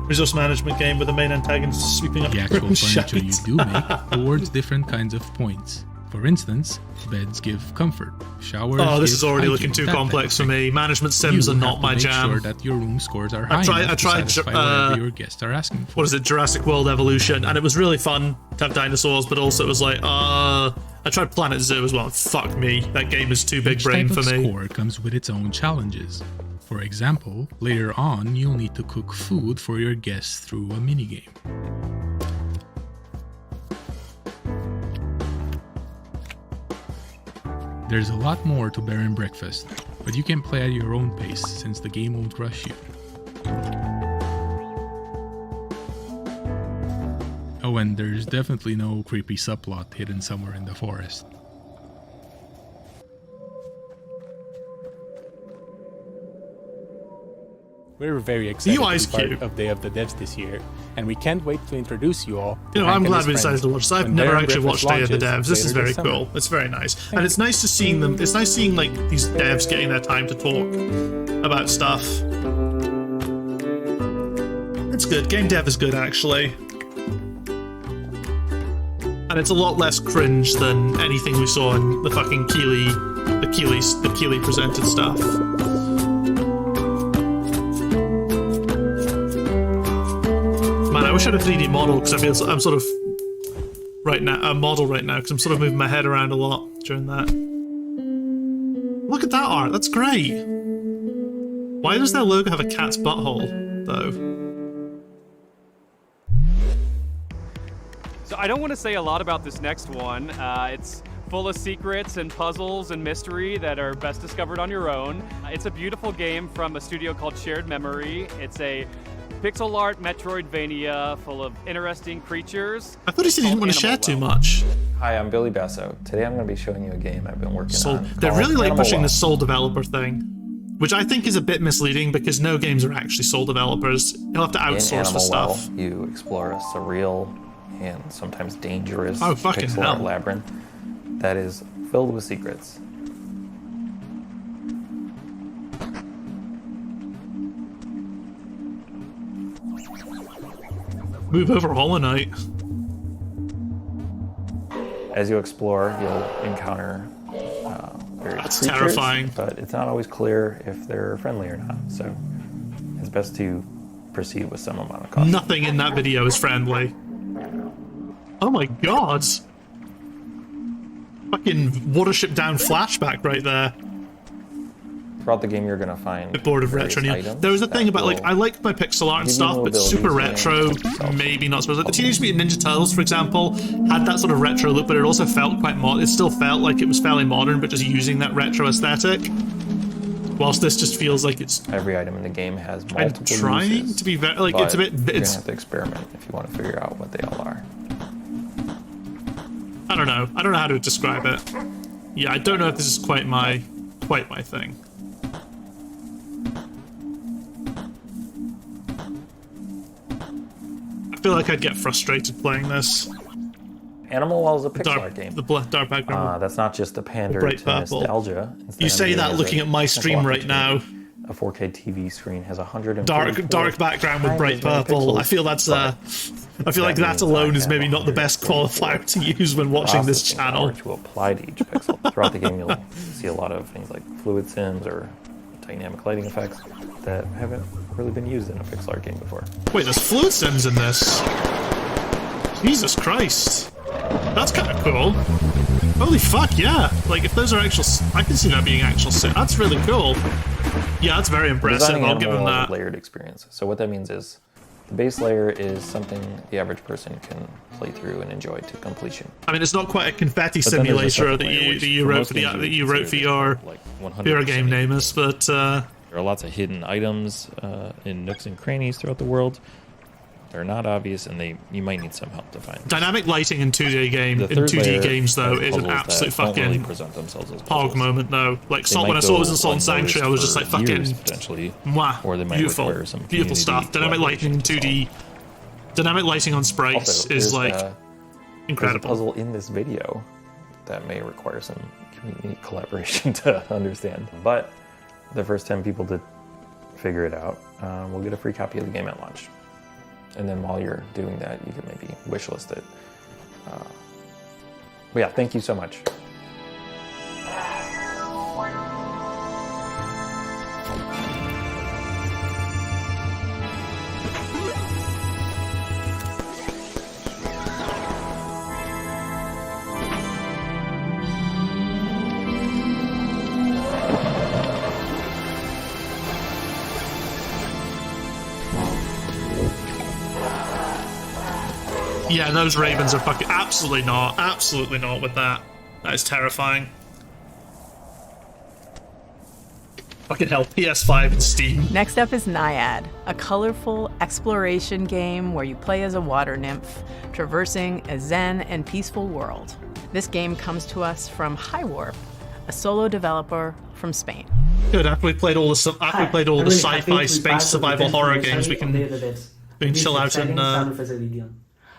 Resource management game with the main antagonist sweeping up the actual furniture shite. you do make awards different kinds of points. For instance, beds give comfort, showers. Oh, this give is already hygiene, looking too that complex for me. Management sims are not my jam. Sure that your room scores are high enough to satisfy whatever your guests are asking for. What is it, Jurassic World Evolution? And it was really fun to have dinosaurs, but also it was like, I tried Planet Zoo as well. Fuck me, that game is too big brain for me. Each score comes with its own challenges. For example, later on, you'll need to cook food for your guests through a minigame. There's a lot more to Bear and Breakfast, but you can play at your own pace since the game won't rush you. Oh, and there's definitely no creepy subplot hidden somewhere in the forest. We're very excited The UI's to be part cute. of Day of the Devs this year, and we can't wait to introduce you all. You know, I'm glad we decided to watch this. I've when never Bear actually Breakfast watched Day of the launches Devs. This is later very summer. cool. It's very nice. And it's nice to seeing them. It's nice seeing like these devs getting their time to talk about stuff. It's good. Game dev is good, actually. And it's a lot less cringe than anything we saw in the fucking the Keighley presented stuff. Man, I wish I had a 3D model because I'm sort of a model right now because I'm sort of moving my head around a lot during that. Look at that art. That's great. Why does their logo have a cat's butthole, though? So I don't want to say a lot about this next one. It's full of secrets and puzzles and mystery that are best discovered on your own. It's a beautiful game from a studio called Shared Memory. It's a pixel art Metroidvania full of interesting creatures. I thought he said he didn't want to share too much. Hi, I'm Billy Basso. Today I'm going to be showing you a game I've been working on. They're really like Animal pushing the Well. sole developer thing, which I think is a bit misleading because no games are actually sole developers. You'll have to In outsource Animal the stuff. Well, you explore a surreal and sometimes dangerous Oh, fucking pixel hell. art labyrinth that is filled with secrets. Move over Hollow Knight. As you explore, you'll encounter various That's creatures, terrifying. but it's not always clear if they're friendly or not. So it's best to proceed with some amount of caution. Nothing in that video is friendly. Oh my god. Fucking Watership Down flashback right there. Throughout the game, you're going to find A board of various retro. items There was a thing that about like will I like my pixel art and give you stuff, new but super abilities retro, and maybe not supposed. Like the Teenage Mutant Ninja Turtles, for example, had that sort of retro look, but it also felt quite modern. It still felt like it was fairly modern, but just using that retro aesthetic. Whilst this just feels like it's. Every item in the game has I'm multiple trying uses, to be very like but it's a bit. You're going to It's. have to experiment if you want to figure out what they all are. I don't know. I don't know how to describe it. Yeah, I don't know if this is quite my thing. I feel like I'd get frustrated playing this. Animal Well is a pixel art game. The dark background. That's not just a pander bright to purple. nostalgia. You say that looking at my stream right now. A 4K TV screen has 100 Dark background with bright purple. I feel that's I feel like that alone is maybe not the best qualifier to use when watching this channel. To apply to each pixel. Throughout the game, you'll see a lot of things like fluid sims or dynamic lighting effects that haven't really been used in a pixel art game before. Wait, there's fluid sims in this. Jesus Christ. That's kind of cool. Holy fuck, yeah. Like, if those are actual... I can see that being actual... That's really cool. Yeah, that's very impressive. Designing I'll give Animal him Well is that. a layered experience. So what that means is the base layer is something the average person can play through and enjoy to completion. I mean, it's not quite a confetti But then there's a simulator second that layer, you which that you for wrote most for the games that you you would wrote for consider your like your 100%. game namers, but There are lots of hidden items in nooks and crannies throughout the world. They're not obvious, and you might need some help to find them. dynamic lighting in 2D The third 2D layer games though has is an puzzles absolute that don't really fucking present themselves as pog puzzles. moment though. Like They when I might saw it was go in Salt and unnoticed Sanctuary, I was just like for years, fucking potentially, mwah, or they might beautiful, require some beautiful stuff. Dynamic lighting in 2D, dynamic lighting on sprites Also, is there's, like there's a incredible. puzzle in this video that may require some community collaboration to understand. But the first 10 people to figure it out will get a free copy of the game at launch. And then while you're doing that, you can maybe wishlist it. But yeah, thank you so much. Yeah, those ravens are fucking absolutely not with that. That is terrifying. Fucking hell, PS5 and Steam. Next up is Naiad, a colorful exploration game where you play as a water nymph, traversing a zen and peaceful world. This game comes to us from Highwarp, a solo developer from Spain. Good. After we played all the sci-fi space survival horror games, we can chill out and.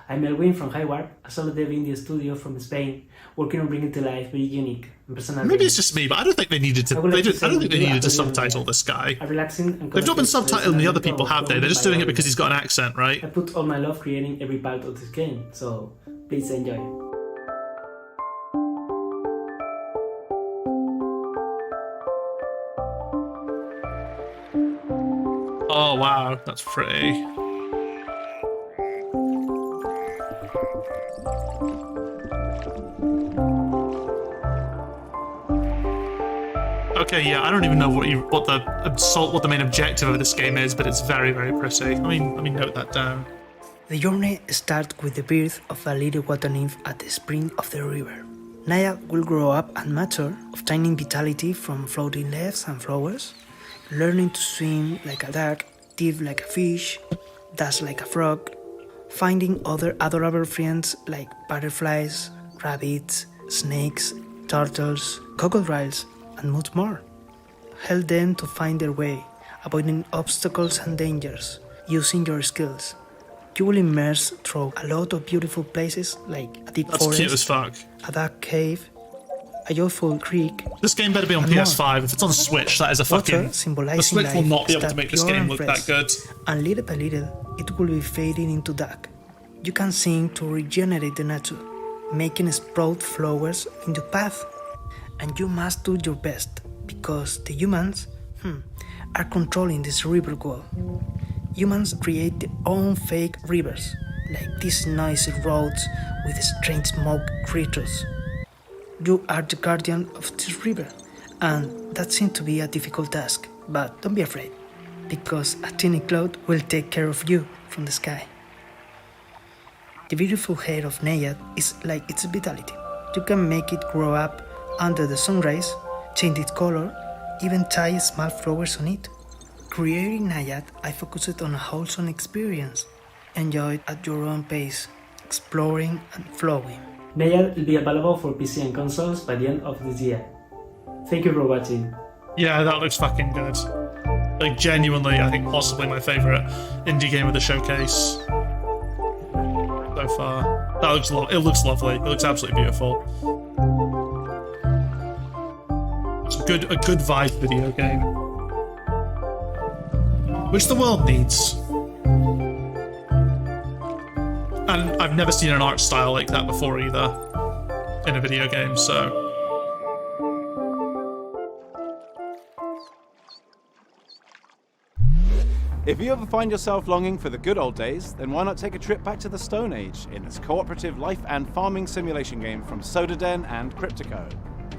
I'm Elwin from Highward, a solo dev indie studio from Spain, working on bringing to life very unique and personal. Maybe it's just me, but I don't think they needed to. I don't think they needed to subtitle this guy. They've not been subtitling the other people, have they? They're just doing it because he's got an accent, right? I put all my love creating every part of this game, so please enjoy. Oh wow, that's pretty. Okay, yeah, I don't even know what the main objective of this game is, but it's very, very pretty. Let me note that down. The journey starts with the birth of a little water nymph at the spring of the river. Naiad will grow up and mature, obtaining vitality from floating leaves and flowers, learning to swim like a duck, dive like a fish, dance like a frog, finding other adorable friends like butterflies, rabbits, snakes, turtles, crocodiles, and much more. Help them to find their way, avoiding obstacles and dangers, using your skills. You will immerse through a lot of beautiful places like a deep forest, cute as fuck. A dark cave, a joyful creek. This game better be on PS5. If it's on Switch, that is a fucking... The Switch will not be able to make this game look that good. And little by little, it will be fading into dark. You can sing to regenerate the nature, making sprout flowers in your path. And you must do your best, because the humans are controlling this river wall. Humans create their own fake rivers, like these noisy roads with strange smoke creatures. You are the guardian of this river, and that seems to be a difficult task, but don't be afraid, because a tiny cloud will take care of you from the sky. The beautiful hair of Naiad is like its vitality. You can make it grow up under the sun rays, change its color, even tie small flowers on it. Creating Naiad, I focused on a wholesome experience. Enjoy it at your own pace, exploring and flowing. Naiad will be available for PC and consoles by the end of this year. Thank you for watching. Yeah, that looks fucking good. Like, genuinely, I think possibly my favourite indie game of the showcase so far. It looks lovely. It looks absolutely beautiful. It's a good vibe video game, which the world needs. And I've never seen an art style like that before either in a video game, so. If you ever find yourself longing for the good old days, then why not take a trip back to the Stone Age in this cooperative life and farming simulation game from Sodaden and Cryptico.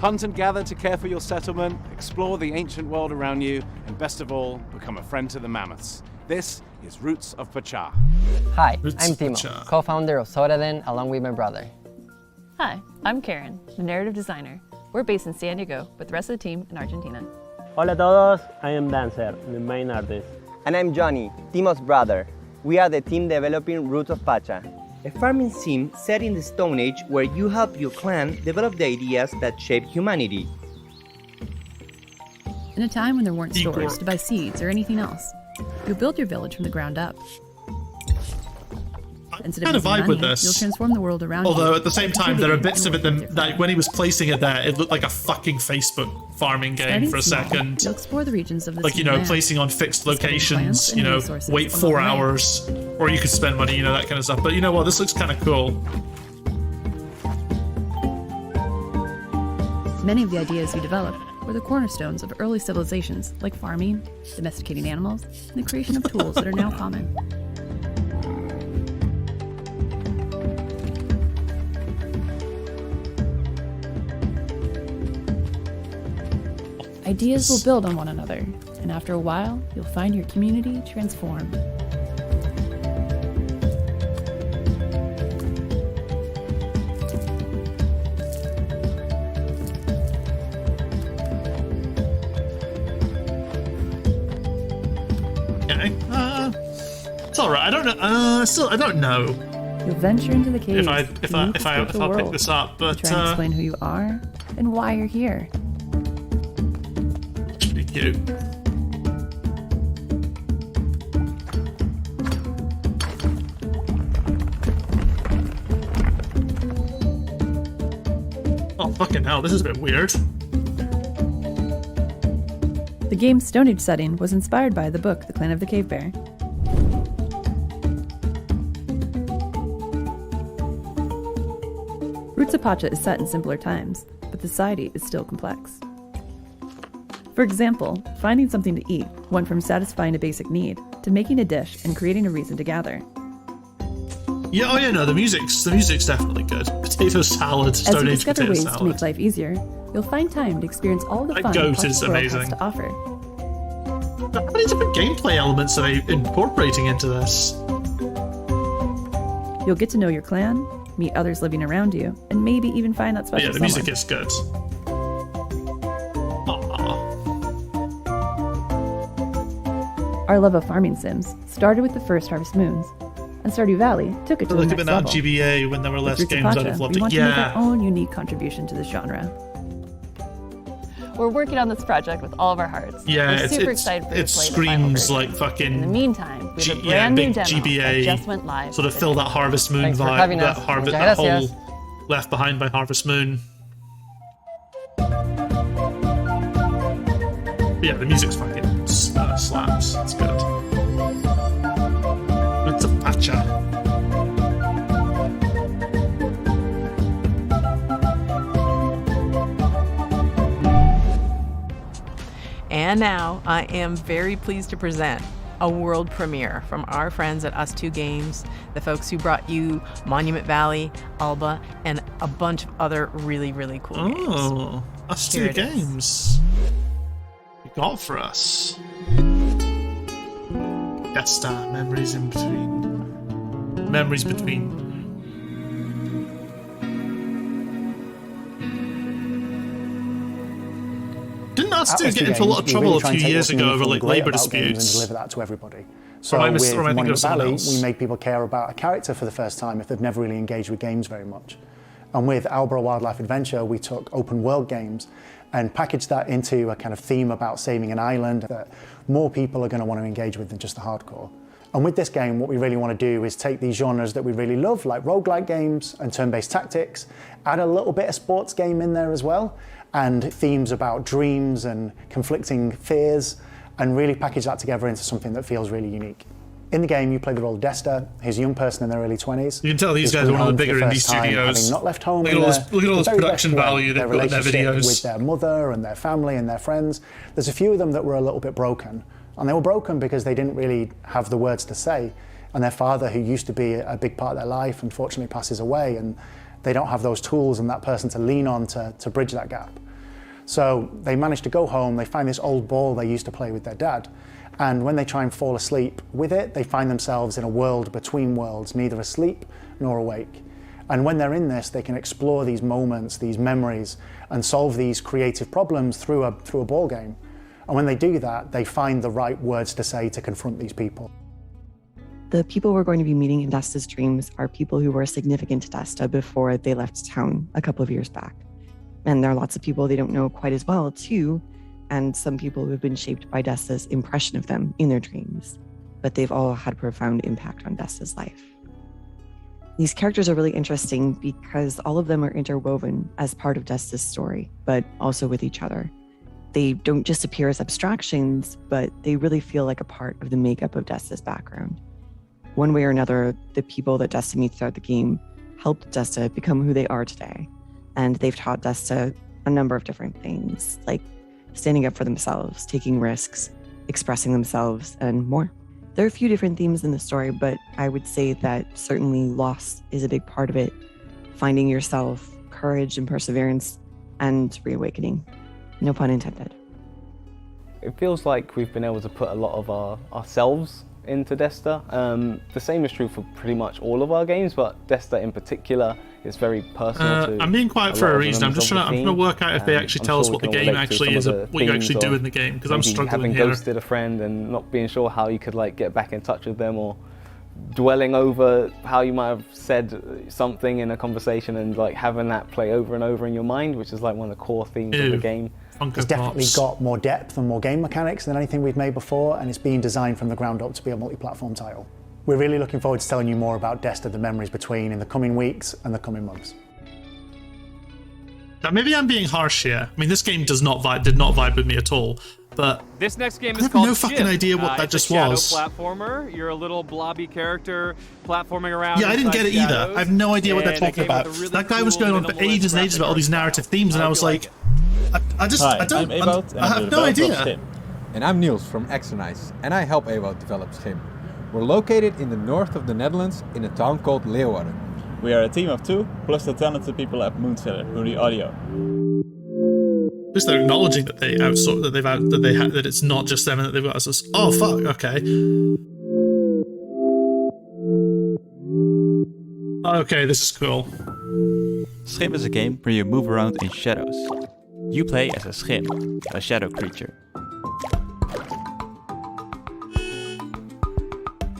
Hunt and gather to care for your settlement, explore the ancient world around you, and best of all, become a friend to the mammoths. This is Roots of Pachá. Hi, I'm Timo, co-founder of Sodaden along with my brother. Hi, I'm Karen, the narrative designer. We're based in San Diego, with the rest of the team in Argentina. Hola a todos, I am Dancer, the main artist. And I'm Johnny, Timo's brother. We are the team developing Roots of Pachá, a farming sim set in the Stone Age where you help your clan develop the ideas that shape humanity. In a time when there weren't stores to buy seeds or anything else, you'll build your village from the ground up. Instead of vibe with money, this. You'll transform the world around Although you. at the same time, there are bits of it that when he was placing it there, it looked like a fucking Facebook farming game Starting for a small, second. You'll explore the regions of the Like, land. placing on fixed locations, plants and resources wait along 4 the way. hours, or you could spend money, that kind of stuff. But you know what, this looks kind of cool. Many of the ideas you developed were the cornerstones of early civilizations, like farming, domesticating animals, and the creation of tools that are now common. Ideas will build on one another, and after a while, you'll find your community transformed. Okay. It's all right. I don't know. Still, I don't know You'll venture into the caves if I'll pick this up. But try and explain who you are and why you're here. Pretty cute. Oh, fucking hell, this is a bit weird. The game's Stone Age setting was inspired by the book The Clan of the Cave Bear. Roots of Pacha is set in simpler times, but the society is still complex. For example, finding something to eat went from satisfying a basic need to making a dish and creating a reason to gather. Yeah, oh yeah, no, the music's definitely good. Potato salad, Stone Age As you discover potato ways salad. to make life easier, you'll find time to experience all the That fun goat Pacha's is world amazing. has to offer. How many different gameplay elements are they incorporating into this? You'll get to know your clan, meet others living around you, and maybe even find that But special yeah, the music someone. is good. Our love of farming sims started with the first Harvest Moons, and Stardew Valley took it to the Look next at that level. GBA when there were less With Roots of games, I'd Pacha, have loved we it. want to make Yeah. our own unique contribution to this genre. We're working on this project with all of our hearts. Yeah, We're it's, super it's, excited for you it to play the final screams version. like fucking. In the meantime, we have a yeah, brand new big demo GBA, that just went live. sort of fill that Harvest Moon Thanks for vibe, having that, us. that Muchas whole gracias. Left Behind by Harvest Moon. But yeah, the music's fucking slaps. It's good. It's a Pacha. And now I am very pleased to present a world premiere from our friends at Us2 Games, the folks who brought you Monument Valley, Alba, and a bunch of other really, really cool games. Oh, Us2 Here it is. Games. You got for us. Desta, memories in between. Memories between. Didn't Us2 get into a lot of trouble a few years ago over like labour disputes? And deliver that to everybody. So Or am I with thinking of Monument someone Valley, else? we made people care about a character for the first time if they've never really engaged with games very much. And with Alba Wildlife Adventure, we took open world games and packaged that into a kind of theme about saving an island that more people are going to want to engage with than just the hardcore. And with this game, what we really want to do is take these genres that we really love, like roguelike games and turn-based tactics, add a little bit of sports game in there as well, and themes about dreams and conflicting fears, and really package that together into something that feels really unique. In the game, you play the role of Desta, who's a young person in their early 20s. You can tell these who's guys are come one of the home for bigger indie first time, studios. having not left home. Look at in all their- this, look at all the this very best production way. value they've Their got in their relationship videos. with their mother and their family and their friends. There's a few of them that were a little bit broken. And they were broken because they didn't really have the words to say. And their father, who used to be a big part of their life, unfortunately passes away. And they don't have those tools and that person to lean on to bridge that gap. So they manage to go home, they find this old ball they used to play with their dad. And when they try and fall asleep with it, they find themselves in a world between worlds, neither asleep nor awake. And when they're in this, they can explore these moments, these memories, and solve these creative problems through a ball game. And when they do that, they find the right words to say to confront these people. The people we're going to be meeting in Desta's dreams are people who were significant to Desta before they left town a couple of years back. And there are lots of people they don't know quite as well, too, and some people who have been shaped by Desta's impression of them in their dreams. But they've all had a profound impact on Desta's life. These characters are really interesting because all of them are interwoven as part of Desta's story, but also with each other. They don't just appear as abstractions, but they really feel like a part of the makeup of Desta's background. One way or another, the people that Desta meets throughout the game helped Desta become who they are today. And they've taught Desta a number of different things, like standing up for themselves, taking risks, expressing themselves, and more. There are a few different themes in the story, but I would say that certainly loss is a big part of it. Finding yourself, courage and perseverance, and reawakening. No pun intended. It feels like we've been able to put a lot of ourselves into Desta. The same is true for pretty much all of our games, but Desta in particular is very personal to I'm being quiet for a reason. I'm just trying to work out if they actually tell us what the game actually is, what you actually do in the game, because I'm struggling having here. ghosted a friend and not being sure how you could like get back in touch with them, or dwelling over how you might have said something in a conversation and like having that play over and over in your mind, which is like one of the core themes of the game. It's definitely got more depth and more game mechanics than anything we've made before, and it's being designed from the ground up to be a multi-platform title. We're really looking forward to telling you more about Desta: The Memories Between in the coming weeks and the coming months. Now, maybe I'm being harsh here. I mean, this game did not vibe with me at all. But this next game I is have called no fucking Shim. idea what that just was. It's a shadow platformer. You're a little blobby character platforming around. Yeah, I didn't get it either. shadows, I have no idea what they're and talking it came about. with a really That guy was cool going on for ages and ages about all these narrative themes, and I was like, I Hi, I'm Ewout, and I I'm have the no developer of idea. Schim. And I'm Niels from Exernice, and I help Ewout develop Schim. We're located in the north of the Netherlands in a town called Leeuwarden. We are a team of 2, plus the talented people at Moonseller, who do audio. At least they're acknowledging that they outsource, that it's not just them and that they've got us. Oh fuck, okay. Okay, this is cool. Schim is a game where you move around in shadows. You play as a Schim, a shadow creature.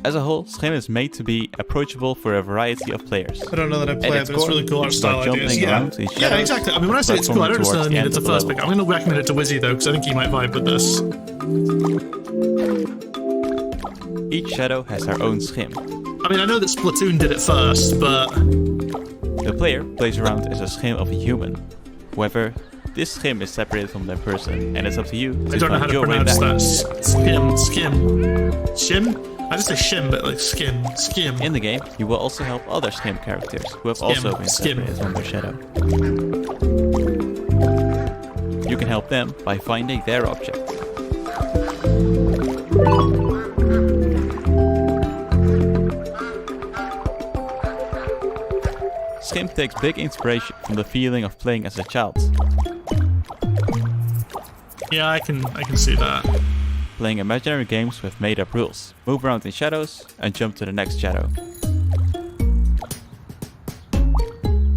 As a whole, Schim is made to be approachable for a variety of players. I don't know that I play it, but it's really cool art style ideas. Yeah, exactly. I mean, when I say it's cool, I don't necessarily mean it's a first pick. I'm going to recommend it to Wizzy though, because I think he might vibe with this. Each shadow has their own Schim. I mean, I know that Splatoon did it first, but the player plays around as a Schim of a human. However, this Schim is separated from their person, and it's up to you to I don't know how find to your way pronounce back. that. Shim? I just say shim, but like skim. In the game, you will also help other Schim characters who have also been separated from their shadow. You can help them by finding their object. Schim takes big inspiration from the feeling of playing as a child. Yeah, I can see that. Playing imaginary games with made-up rules. Move around in shadows and jump to the next shadow.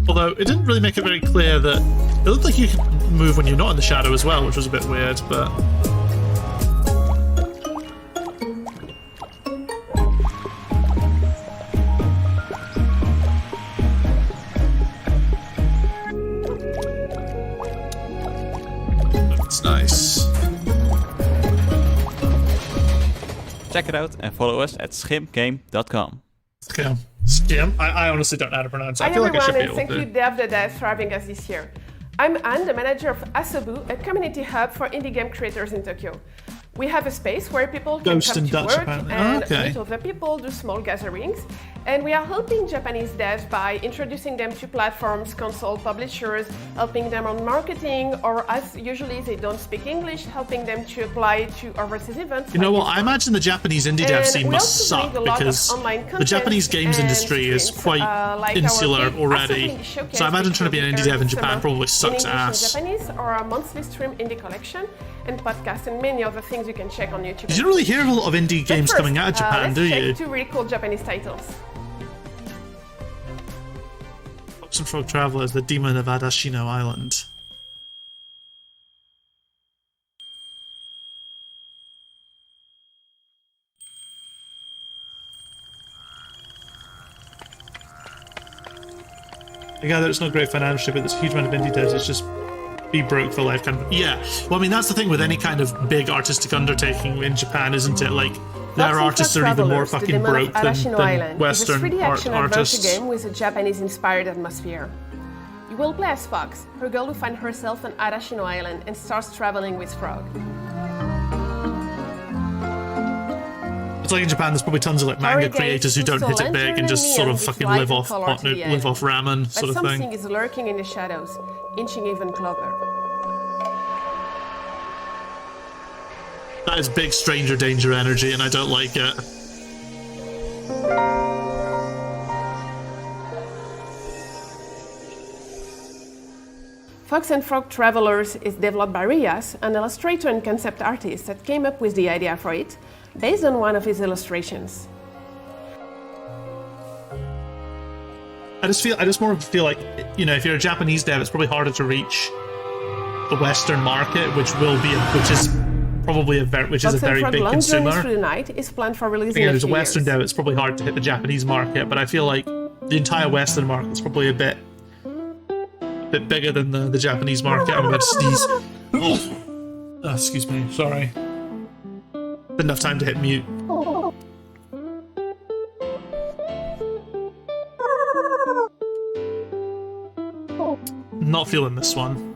Although it didn't really make it very clear that it looked like you could move when you're not in the shadow as well, which was a bit weird, but that's nice. Check it out and follow us at schimgame.com. Skim? I honestly don't know how to pronounce it. I feel like I should be able thank to. you, Dev the Dev, for having us this year. I'm Anne, the manager of Asobu, a community hub for indie game creators in Tokyo. We have a space where people can Ghost come and to Dutch, work apparently. and Okay. meet other people, do small gatherings, and we are helping Japanese devs by introducing them to platforms, console publishers, helping them on marketing, or as usually they don't speak English, helping them to apply to overseas events. You know what? I imagine the Japanese indie dev And scene we must also suck bring a lot of because online the content Japanese games and industry is streams, quite like our insular big already. Asobu Showcase, So I imagine which trying to be will an be indie dev in this Japan summer probably in sucks English ass. and Japanese, or our monthly stream indie collection, and podcasts, and many other things you can check on YouTube. You don't really hear a lot of indie games coming out of Japan, let's do check you? 2 really cool Japanese titles. Fox and Frog Traveler is the Demon of Adashino Island. I gather it's not great financially, but there's a huge amount of indie devs. It's just be broke for life, kind of. Yeah. Well, I mean, that's the thing with any kind of big artistic undertaking in Japan, isn't it? Like, their artists are even more fucking broke than Western is a 3D action artists. adventure game with a Japanese-inspired atmosphere. You will play as Fox, a girl who finds herself on Arashino Island and starts traveling with Frog. It's like in Japan, there's probably tons of like manga creators who don't hit it big and just sort of fucking live off ramen But sort of something thing. is lurking in the shadows, inching even closer. That is big stranger danger energy, and I don't like it. Fox and Frog Travelers is developed by Rias, an illustrator and concept artist that came up with the idea for it, based on one of his illustrations. I just more feel like, you know, if you're a Japanese dev, it's probably harder to reach the Western market, which is a very Frog big Long consumer. Journey Through the Night is planned for release in Again, a as a few Western years. dev, it's probably hard to hit the Japanese market, but I feel like the entire Western market is probably a bit bigger than the Japanese market. I'm about to sneeze. Oh, excuse me, sorry. Didn't have time to hit mute. Not feeling this one.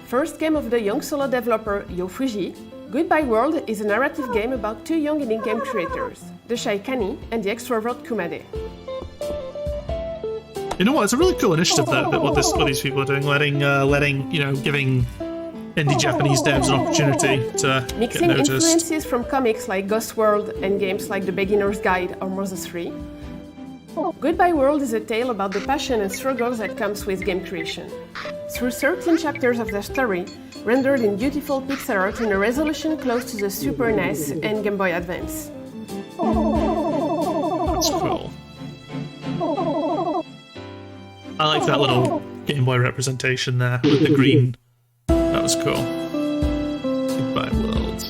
First game of the young solo developer Yofuji, Goodbye World is a narrative game about two young indie game creators, the shy Kani and the extrovert Kumade. You know what? It's a really cool initiative that what these people are doing, letting giving indie Japanese devs an opportunity to Mixing get noticed. influences from comics like Ghost World and games like The Beginner's Guide or Moses 3. Goodbye World is a tale about the passion and struggles that comes with game creation. Through 13 chapters of the story, rendered in beautiful pixel art in a resolution close to the Super NES and Game Boy Advance. That's cool. I like that little Game Boy representation there with the green. That was cool. Goodbye World.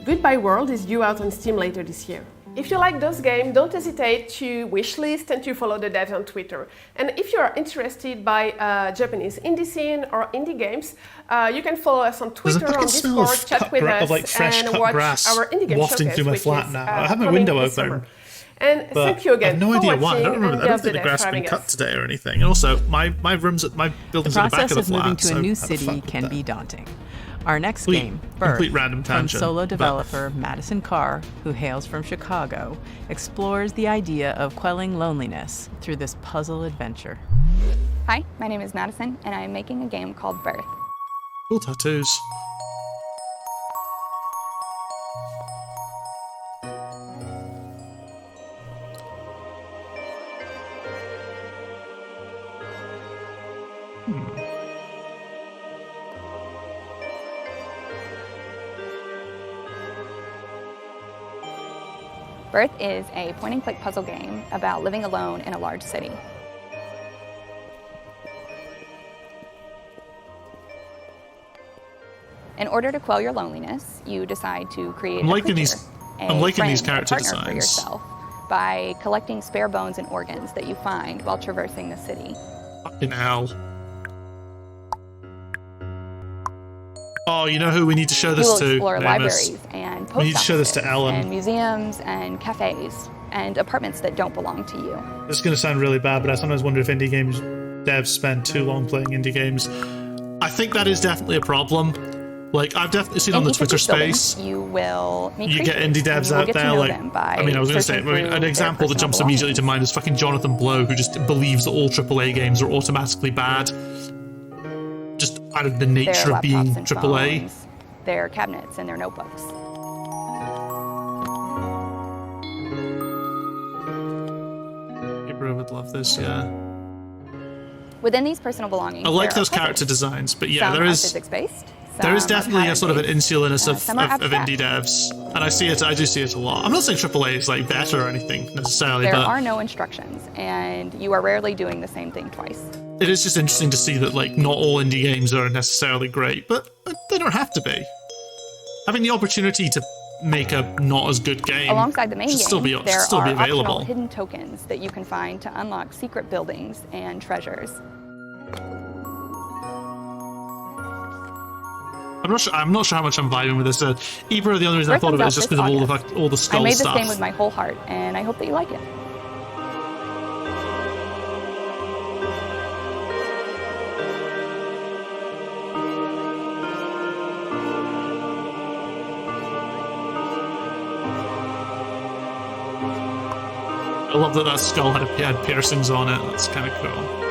Goodbye World is due out on Steam later this year. If you like those games, don't hesitate to wishlist and to follow the devs on Twitter. And if you are interested by Japanese indie scene or indie games, you can follow us on Twitter, on Discord, chat with us, like fresh and cut watch grass our indie game wafting showcase, through my which flat is, now. I have my coming window this open. summer. And But thank you again I have no for idea watching why. I don't remember. and I don't Devs think the Dev grass for has been having cut us. today or anything. And also, my building's The at the back process of the of moving flat. to so a new how the fuck city with can that? be daunting. Our next Complete- game, Birth, complete random from tangent, solo but- developer Madison Carr, who hails from Chicago, explores the idea of quelling loneliness through this puzzle adventure. Hi, my name is Madison, and I'm making a game called Birth. Cool tattoos. Birth is a point-and-click puzzle game about living alone in a large city. In order to quell your loneliness, you decide to create I'm a liking creature, these- a I'm liking friend, these a character partner for designs. yourself by collecting spare bones and organs that you find while traversing the city. Fucking hell. Oh, you know who we need to show You this will to? explore Amos? libraries and post We need to show this to offices Ellen. and museums and cafes and apartments that don't belong to you. This is going to sound really bad, but I sometimes wonder if indie games devs spend too long playing indie games. I think that is definitely a problem. Like, I've definitely seen on the each of Twitter these buildings, space, you will meet you get creatures, indie and devs you will out get to there, know like, them by I mean, I was going to say, searching through an their example that personal jumps immediately to belongings. mind is fucking Jonathan Blow, who just believes that all AAA games are automatically bad. Just out of the Their nature of being laptops and AAA. phones, their cabinets and their notebooks. Gabriel would love this, yeah. Within these personal belongings, I like there are those character puzzles. designs, but yeah, Some there are is physics-based, there is some are definitely a sort of an pattern-based, insularness of some are abstract. indie devs, and I do see it a lot. I'm not saying AAA is like better or anything necessarily, There but are no instructions, and you are rarely doing the same thing twice. it is just interesting to see that like not all indie games are necessarily great, but they don't have to be. Having the opportunity to make a not as good game Alongside the main should game, still be there still are be optional available. hidden tokens that you can find to unlock secret buildings and treasures. I'm not sure how much I'm vibing with this. Ibra, the only reason I Birth thought of it comes is out just because of this all the August. skull I made stuff. this game with my whole heart, and I hope that you like it. I love that that skull had piercings on it. That's kind of cool.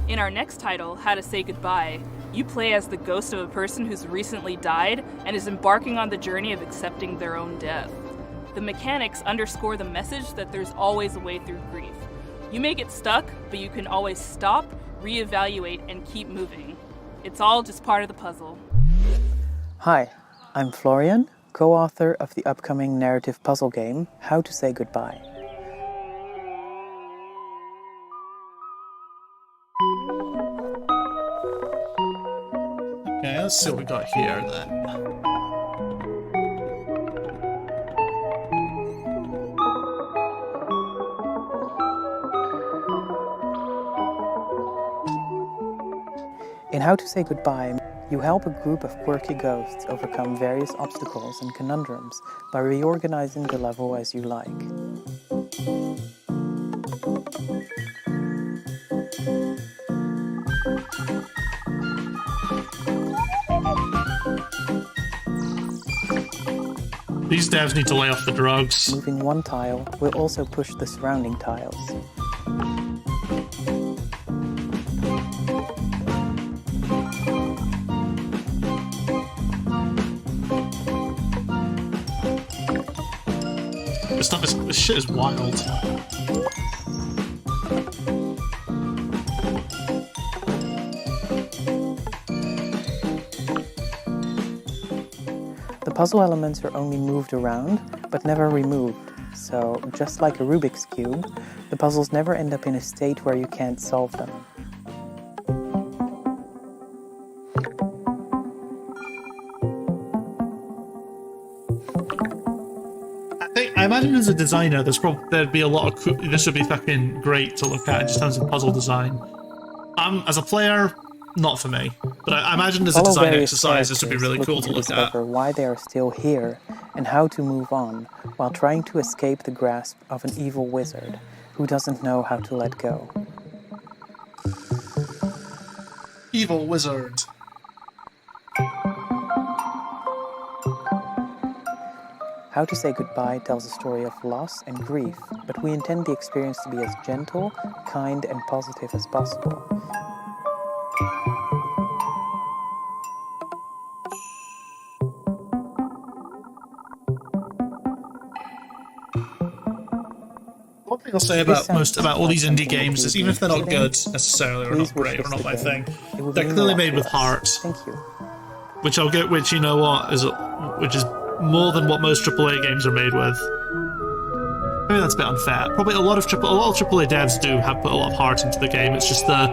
In our next title, How to Say Goodbye, you play as the ghost of a person who's recently died and is embarking on the journey of accepting their own death. The mechanics underscore the message that there's always a way through grief. You may get stuck, but you can always stop, reevaluate, and keep moving. It's all just part of the puzzle. Hi, I'm Florian, co-author of the upcoming narrative puzzle game, How to Say Goodbye. Okay, let's see what we got here then. In How to Say Goodbye, you help a group of quirky ghosts overcome various obstacles and conundrums by reorganizing the level as you like. These devs need to lay off the drugs. Moving one tile will also push the surrounding tiles. This shit is wild. The puzzle elements are only moved around, but never removed. So, just like a Rubik's Cube, the puzzles never end up in a state where you can't solve them. I imagine as a designer, there'd be a lot of this would be fucking great to look at in terms of puzzle design. As a player, not for me, but I imagine as a design exercise, this would be really cool to look at. Why they are still here and how to move on while trying to escape the grasp of an evil wizard who doesn't know how to let go. Evil wizard. How to Say Goodbye tells a story of loss and grief, but we intend the experience to be as gentle, kind, and positive as possible. One thing I'll say about all these indie games is even if they're not good necessarily or not great or not my thing, they're clearly made with heart. Thank you. Which you know what which is more than what most AAA games are made with. Maybe that's a bit unfair. Probably a lot of AAA devs do have put a lot of heart into the game. It's just the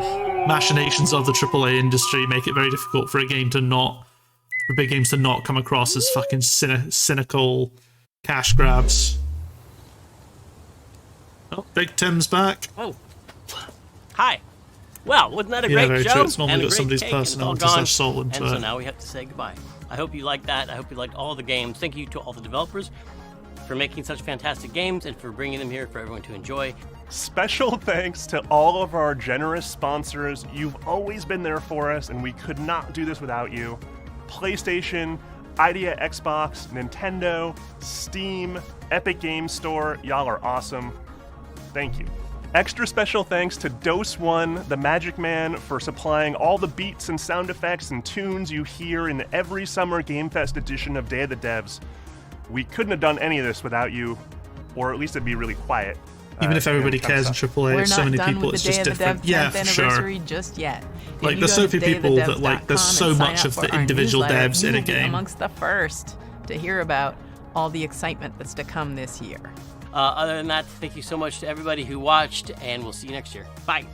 machinations of the AAA industry make it very difficult for big games to not come across as fucking cynical cash grabs. Oh, Big Tim's back. Oh, hi. Well, wasn't that a great very show? true. It's normally And a got great somebody's cake, and it's all personality gone. / soul into And so it. now we have to say goodbye. I hope you liked that. I hope you liked all the games. Thank you to all the developers for making such fantastic games and for bringing them here for everyone to enjoy. Special thanks to all of our generous sponsors. You've always been there for us, and we could not do this without you. PlayStation, Idea Xbox, Nintendo, Steam, Epic Games Store. Y'all are awesome. Thank you. Extra special thanks to Dose One, the Magic Man, for supplying all the beats and sound effects and tunes you hear in every Summer Game Fest edition of Day of the Devs. We couldn't have done any of this without you, or at least it'd be really quiet. Even if everybody cares in AAA, so many people, it's just different. Yeah, for sure. Just yet. Like, there's so few people that, like, there's so much of the individual devs in a game. Amongst the first to hear about all the excitement that's to come this year. Other than that, thank you so much to everybody who watched, and we'll see you next year. Bye.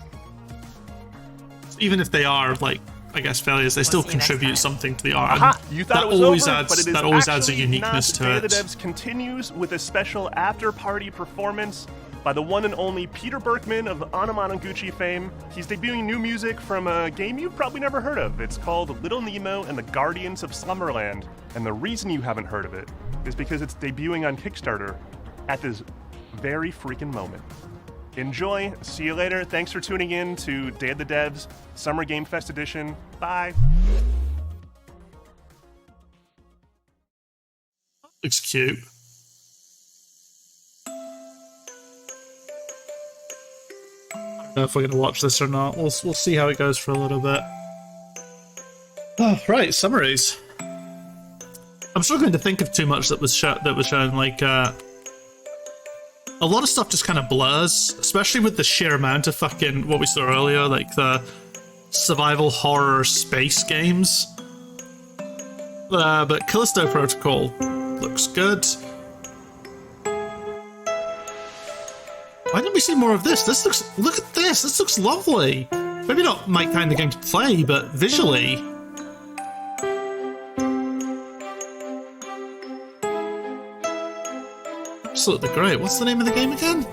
Even if they are, like, I guess failures, they still contribute something to the art. Aha! You thought that it was always over, adds, but it is that always adds a actually uniqueness not. to Day it. of the Devs continues with a special after-party performance by the one and only Peter Berkman of Anamanaguchi fame. He's debuting new music from a game you've probably never heard of. It's called Little Nemo and the Guardians of Slumberland. And the reason you haven't heard of it is because it's debuting on Kickstarter at this very freaking moment. Enjoy. See you later. Thanks for tuning in to Day of the Devs Summer Game Fest Edition. Bye. Looks cute. I don't know if we're going to watch this or not. We'll see how it goes for a little bit. Oh, right, summaries. I'm struggling to think of too much that was shown. Like, a lot of stuff just kind of blurs, especially with the sheer amount of fucking what we saw earlier, like the survival horror space games. But Callisto Protocol looks good. Why didn't we see more of this? Look at this. This looks lovely. Maybe not my kind of game to play, but visually, absolutely great. What's the name of the game again?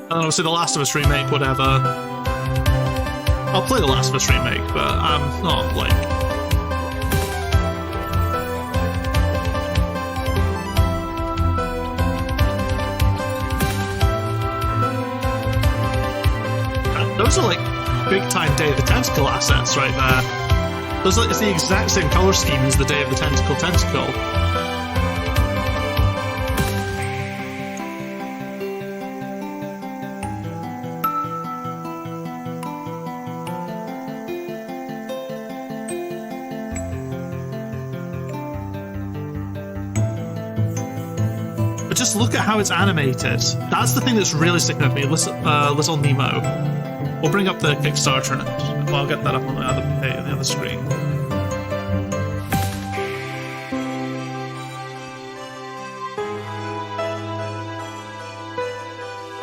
And obviously The Last of Us Remake, whatever. I'll play The Last of Us Remake, but I'm not, like... Those are, like, big-time Day of the Tentacle assets right there. Those are, it's the exact same colour scheme as the Day of the Tentacle. But just look at how it's animated. That's the thing that's really sticking with me. Little Nemo. We'll bring up the Kickstarter and I'll get that up on the other page, on the other screen.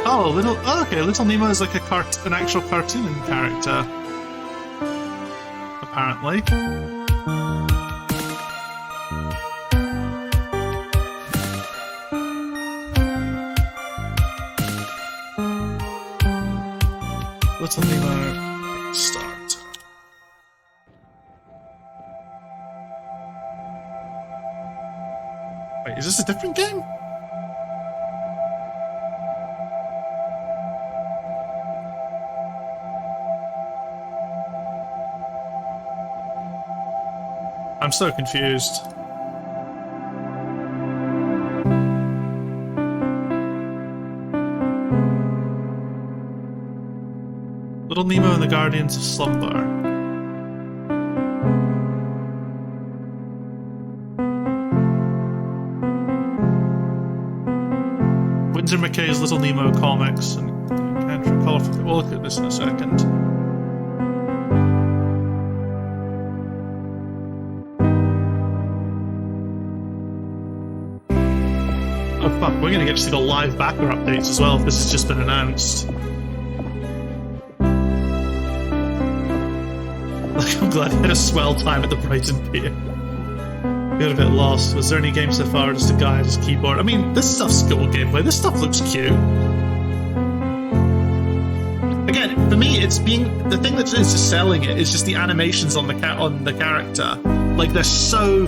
Oh, Little Nemo is like an actual cartoon character. Apparently. Little Nemo start. Wait, is this a different game? I'm so confused. Little Nemo and the Guardians of Slumber. Winsor McKay's Little Nemo comics, and can't recall if we'll look at this in a second. Oh fuck, we're gonna get to see the live backer updates as well if this has just been announced. I'm glad I had a swell time at the Brighton Pier. Got a bit lost. Was there any game so far just a guy, just keyboard? I mean, this stuff's cool gameplay. This stuff looks cute. Again, for me, it's being the thing that is just selling it is just the animations on the character. Like there's so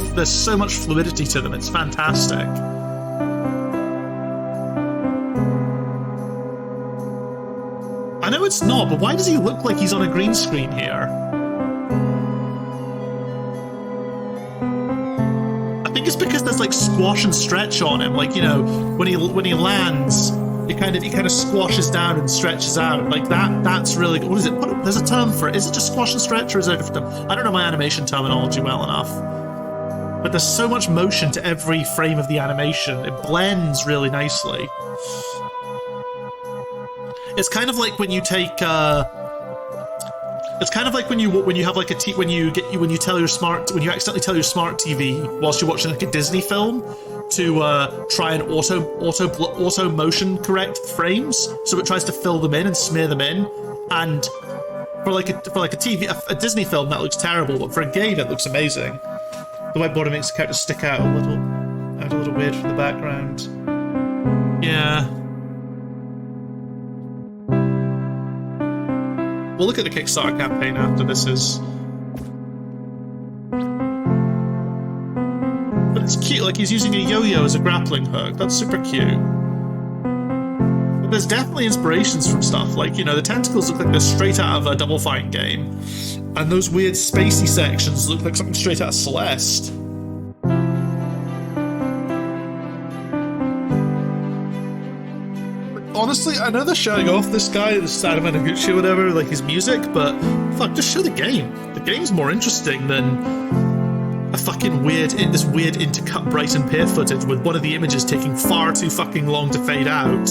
much fluidity to them. It's fantastic. I know it's not, but why does he look like he's on a green screen here? I think it's because there's like squash and stretch on him. Like, you know, when he lands, he kind of squashes down and stretches out. Like that's really good. What is it? There's a term for it. Is it just squash and stretch, or is there a different term? I don't know my animation terminology well enough. But there's so much motion to every frame of the animation. It blends really nicely. It's kind of like when you take. It's kind of like when you have like when you accidentally tell your smart TV whilst you're watching like a Disney film to try and auto motion correct frames, so it tries to fill them in and smear them in. And for like a Disney film that looks terrible, but for a game it looks amazing. The white border makes the character stick out a little weird from the background. Yeah. We'll look at the Kickstarter campaign after this is. But it's cute, like he's using a yo-yo as a grappling hook. That's super cute. But there's definitely inspirations from stuff, like, you know, the tentacles look like they're straight out of a Double Fine game. And those weird spacey sections look like something straight out of Celeste. Honestly, I know they're showing off this guy, this Adam Managuchi or whatever, like his music, but fuck, just show the game. The game's more interesting than a fucking this weird intercut Brighton Pier footage with one of the images taking far too fucking long to fade out.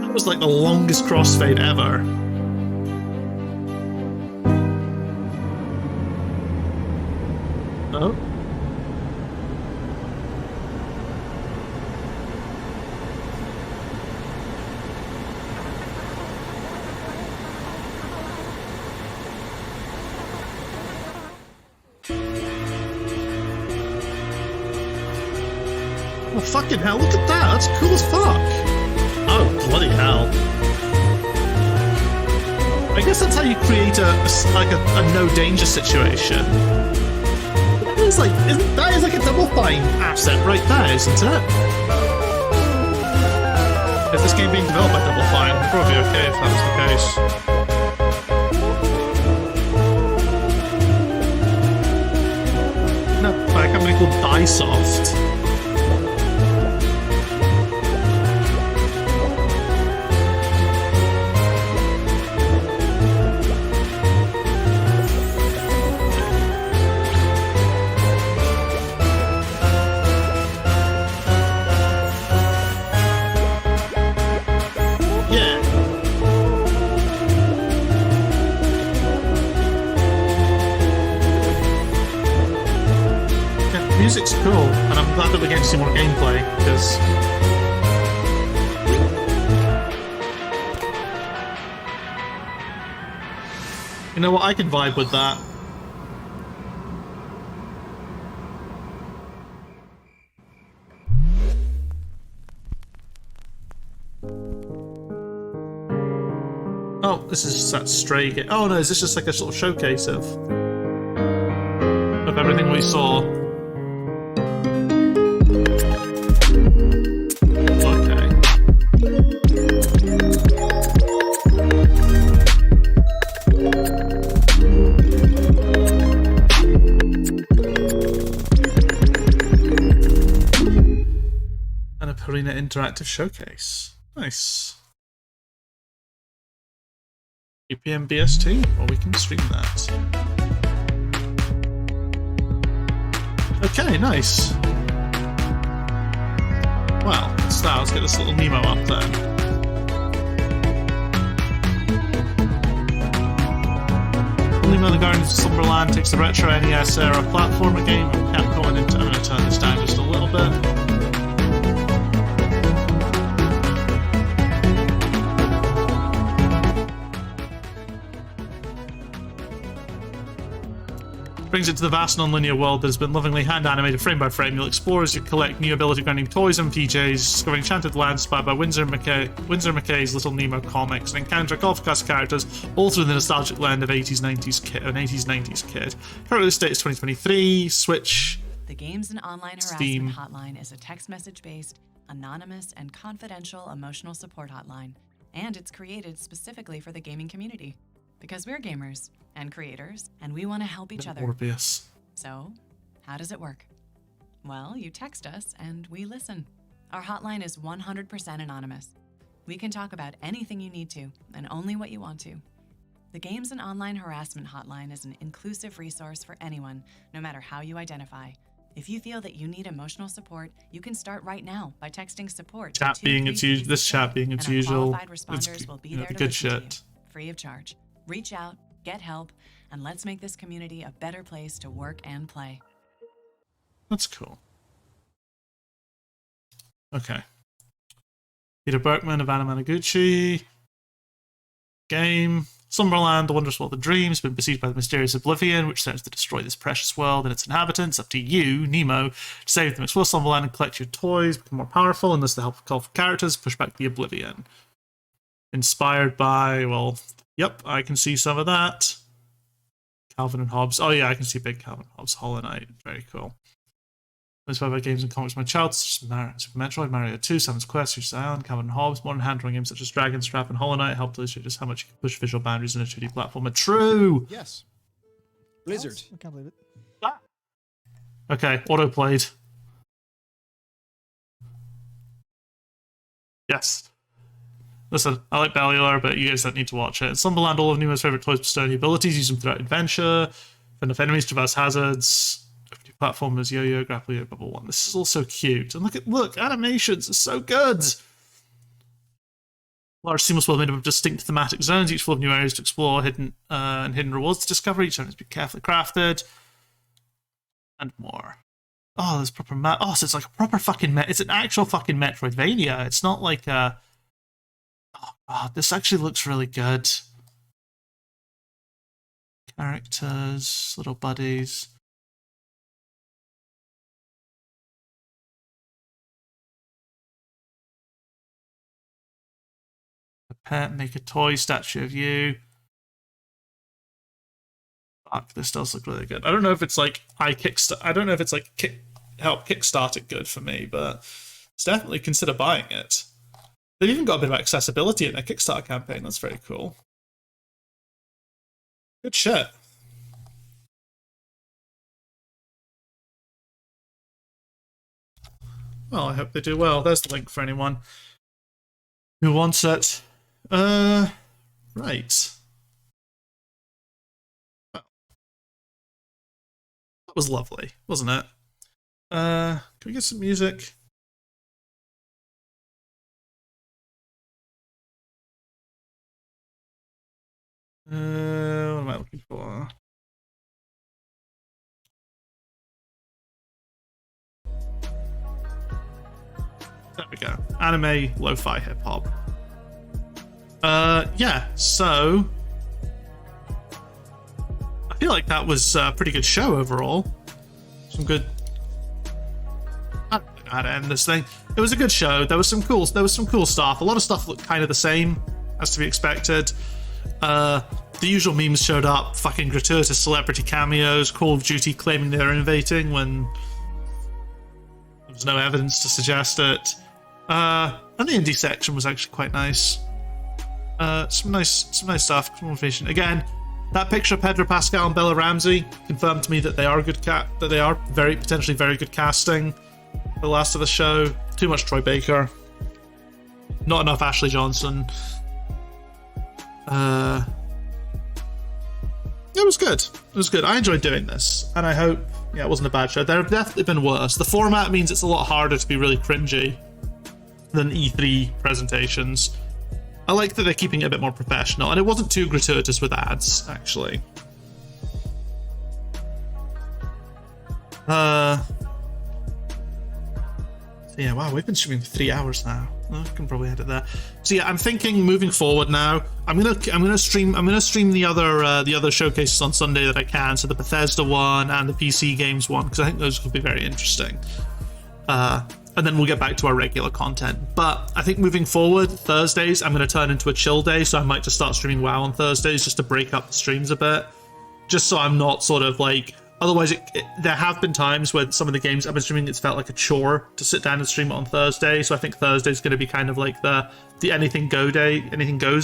That was like the longest crossfade ever. Oh? fucking hell, look at that. That's cool as fuck. Oh, bloody hell. I guess that's how you create a no danger situation. That is like a Double Fine asset right there, isn't it? Is this game being developed by Double Fine? It'd probably be okay if that was the case. No, by a company called Disoft. Music's cool, and I'm glad that we're getting to see more gameplay, because... You know what, I can vibe with that. Oh, this is that Stray game. Oh no, is this just like a sort of showcase of everything we saw? Arena Interactive Showcase. Nice. 3 PM BST, or we can stream that. Okay, nice. Well, let's get this little Nemo up then. Nemo the Guardians of Slumberland takes the retro NES era platformer game and kept going into. I'm going to turn this down just a little bit. Brings it to the vast non-linear world that has been lovingly hand-animated frame by frame. You'll explore as you collect new ability-granting toys and PJs, discover enchanted lands inspired by Winsor McKay's Little Nemo comics, and encounter golf cast characters all through the nostalgic land of 80s-90s kid. Currently, the state is 2023, Switch, The Games and Online Steam. Harassment Hotline is a text message-based, anonymous, and confidential emotional support hotline. And it's created specifically for the gaming community. Because we're gamers and creators, and we want to help each other. Morbius. So, how does it work? Well, you text us and we listen. Our hotline is 100% anonymous. We can talk about anything you need to, and only what you want to. The Games and Online Harassment Hotline is an inclusive resource for anyone, no matter how you identify. If you feel that you need emotional support, you can start right now by texting support. This chat being its usual. Qualified responders will be there to good listen to you, shit. free of charge. Reach out, get help, and let's make this community a better place to work and play. That's cool. Okay. Peter Berkman of Anna Managuchi. Game. Slumberland, the wondrous world of dreams, been besieged by the mysterious Oblivion, which threatens to destroy this precious world and its inhabitants. Up to you, Nemo, to save them, explore Slumberland and collect your toys, become more powerful, and thus the help of colorful characters, push back the Oblivion. Inspired by, well, yep, I can see some of that. Calvin and Hobbes. Oh yeah, I can see big Calvin and Hobbes. Hollow Knight, very cool. Inspired by games and comics of my childhood, such as Super Metroid, Mario 2, Simon's Quest, Future Island, Calvin and Hobbes. Modern hand-drawing games such as Dragon's Trap and Hollow Knight helped illustrate just how much you can push visual boundaries in a 2D platformer. True! Yes. Blizzard. I can't believe it. Okay, auto-played. Yes. Listen, I like Bellular, but you guys don't need to watch it. In Slumberland, all of Nemo's favourite toys bestow new abilities, use them throughout adventure, fend off enemies, traverse hazards, platformers, yo-yo, grapple, yo, bubble one. This is all so cute. And look, animations are so good! Large seamless world made up of distinct thematic zones, each full of new areas to explore, hidden rewards to discover. Each zone has been carefully crafted. And more. Oh, there's proper so it's like a proper fucking it's an actual fucking Metroidvania. It's not like a... Oh god, this actually looks really good. Characters, little buddies. Pet, make a toy statue of you. Fuck, this does look really good. I don't know if it's like I don't know if it's like help kickstart it good for me, but it's definitely consider buying it. They've even got a bit of accessibility in their Kickstarter campaign. That's very cool. Good shit. Well, I hope they do well. There's the link for anyone who wants it. Right. Well, that was lovely, wasn't it? Can we get some music? What am I looking for? There we go. Anime, lo-fi, hip-hop. Yeah, so... I feel like that was a pretty good show overall. Some good... I don't know how to end this thing. It was a good show. There was some cool stuff. A lot of stuff looked kind of the same, as to be expected. The usual memes showed up. Fucking gratuitous celebrity cameos. Call of Duty claiming they're innovating when there was no evidence to suggest it. And the indie section was actually quite nice. Some nice stuff. Motivation. Again, that picture of Pedro Pascal and Bella Ramsey confirmed to me that they are potentially very good casting for the Last of Us show. Too much Troy Baker. Not enough Ashley Johnson. It was good. It was good. I enjoyed doing this, and I hope it wasn't a bad show. There have definitely been worse. The format means it's a lot harder to be really cringy than E3 presentations. I like that they're keeping it a bit more professional, and it wasn't too gratuitous with ads, actually. So yeah, wow, we've been streaming for 3 hours now. I can probably edit that. So yeah, I'm thinking moving forward now. I'm gonna stream the other showcases on Sunday that I can. So the Bethesda one and the PC games one, because I think those could be very interesting. And then we'll get back to our regular content. But I think moving forward, Thursdays I'm going to turn into a chill day, so I might just start streaming WoW on Thursdays just to break up the streams a bit, just so I'm not sort of like. Otherwise, there have been times when some of the games I've been streaming, it's felt like a chore to sit down and stream it on Thursday. So I think Thursday's going to be kind of like the anything goes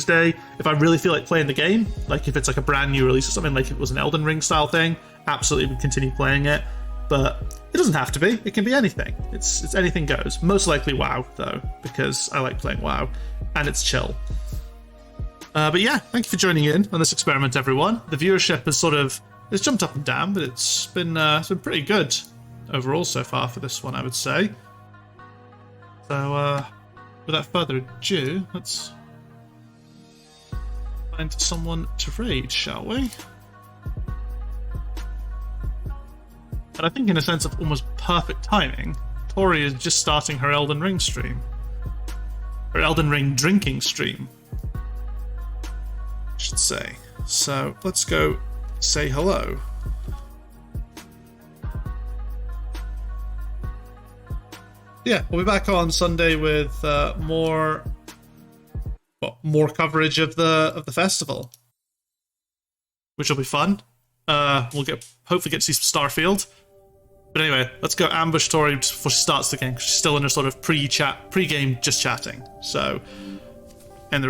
day. If I really feel like playing the game, like if it's like a brand new release or something, like if it was an Elden Ring style thing, absolutely would continue playing it. But it doesn't have to be. It can be anything. It's anything goes. Most likely WoW though, because I like playing WoW and it's chill. But yeah, thank you for joining in on this experiment, everyone. The viewership has it's jumped up and down, but it's been pretty good overall so far for this one, I would say. So, without further ado, let's find someone to raid, shall we? And I think in a sense of almost perfect timing, Tori is just starting her Elden Ring stream. Her Elden Ring drinking stream, I should say. So, let's go say hello. Yeah, we'll be back on Sunday with more coverage of the festival, which will be fun. We'll hopefully get to see some Starfield. But anyway, let's go ambush Tori before she starts the game, because she's still in her sort of pre-game just chatting. So, end the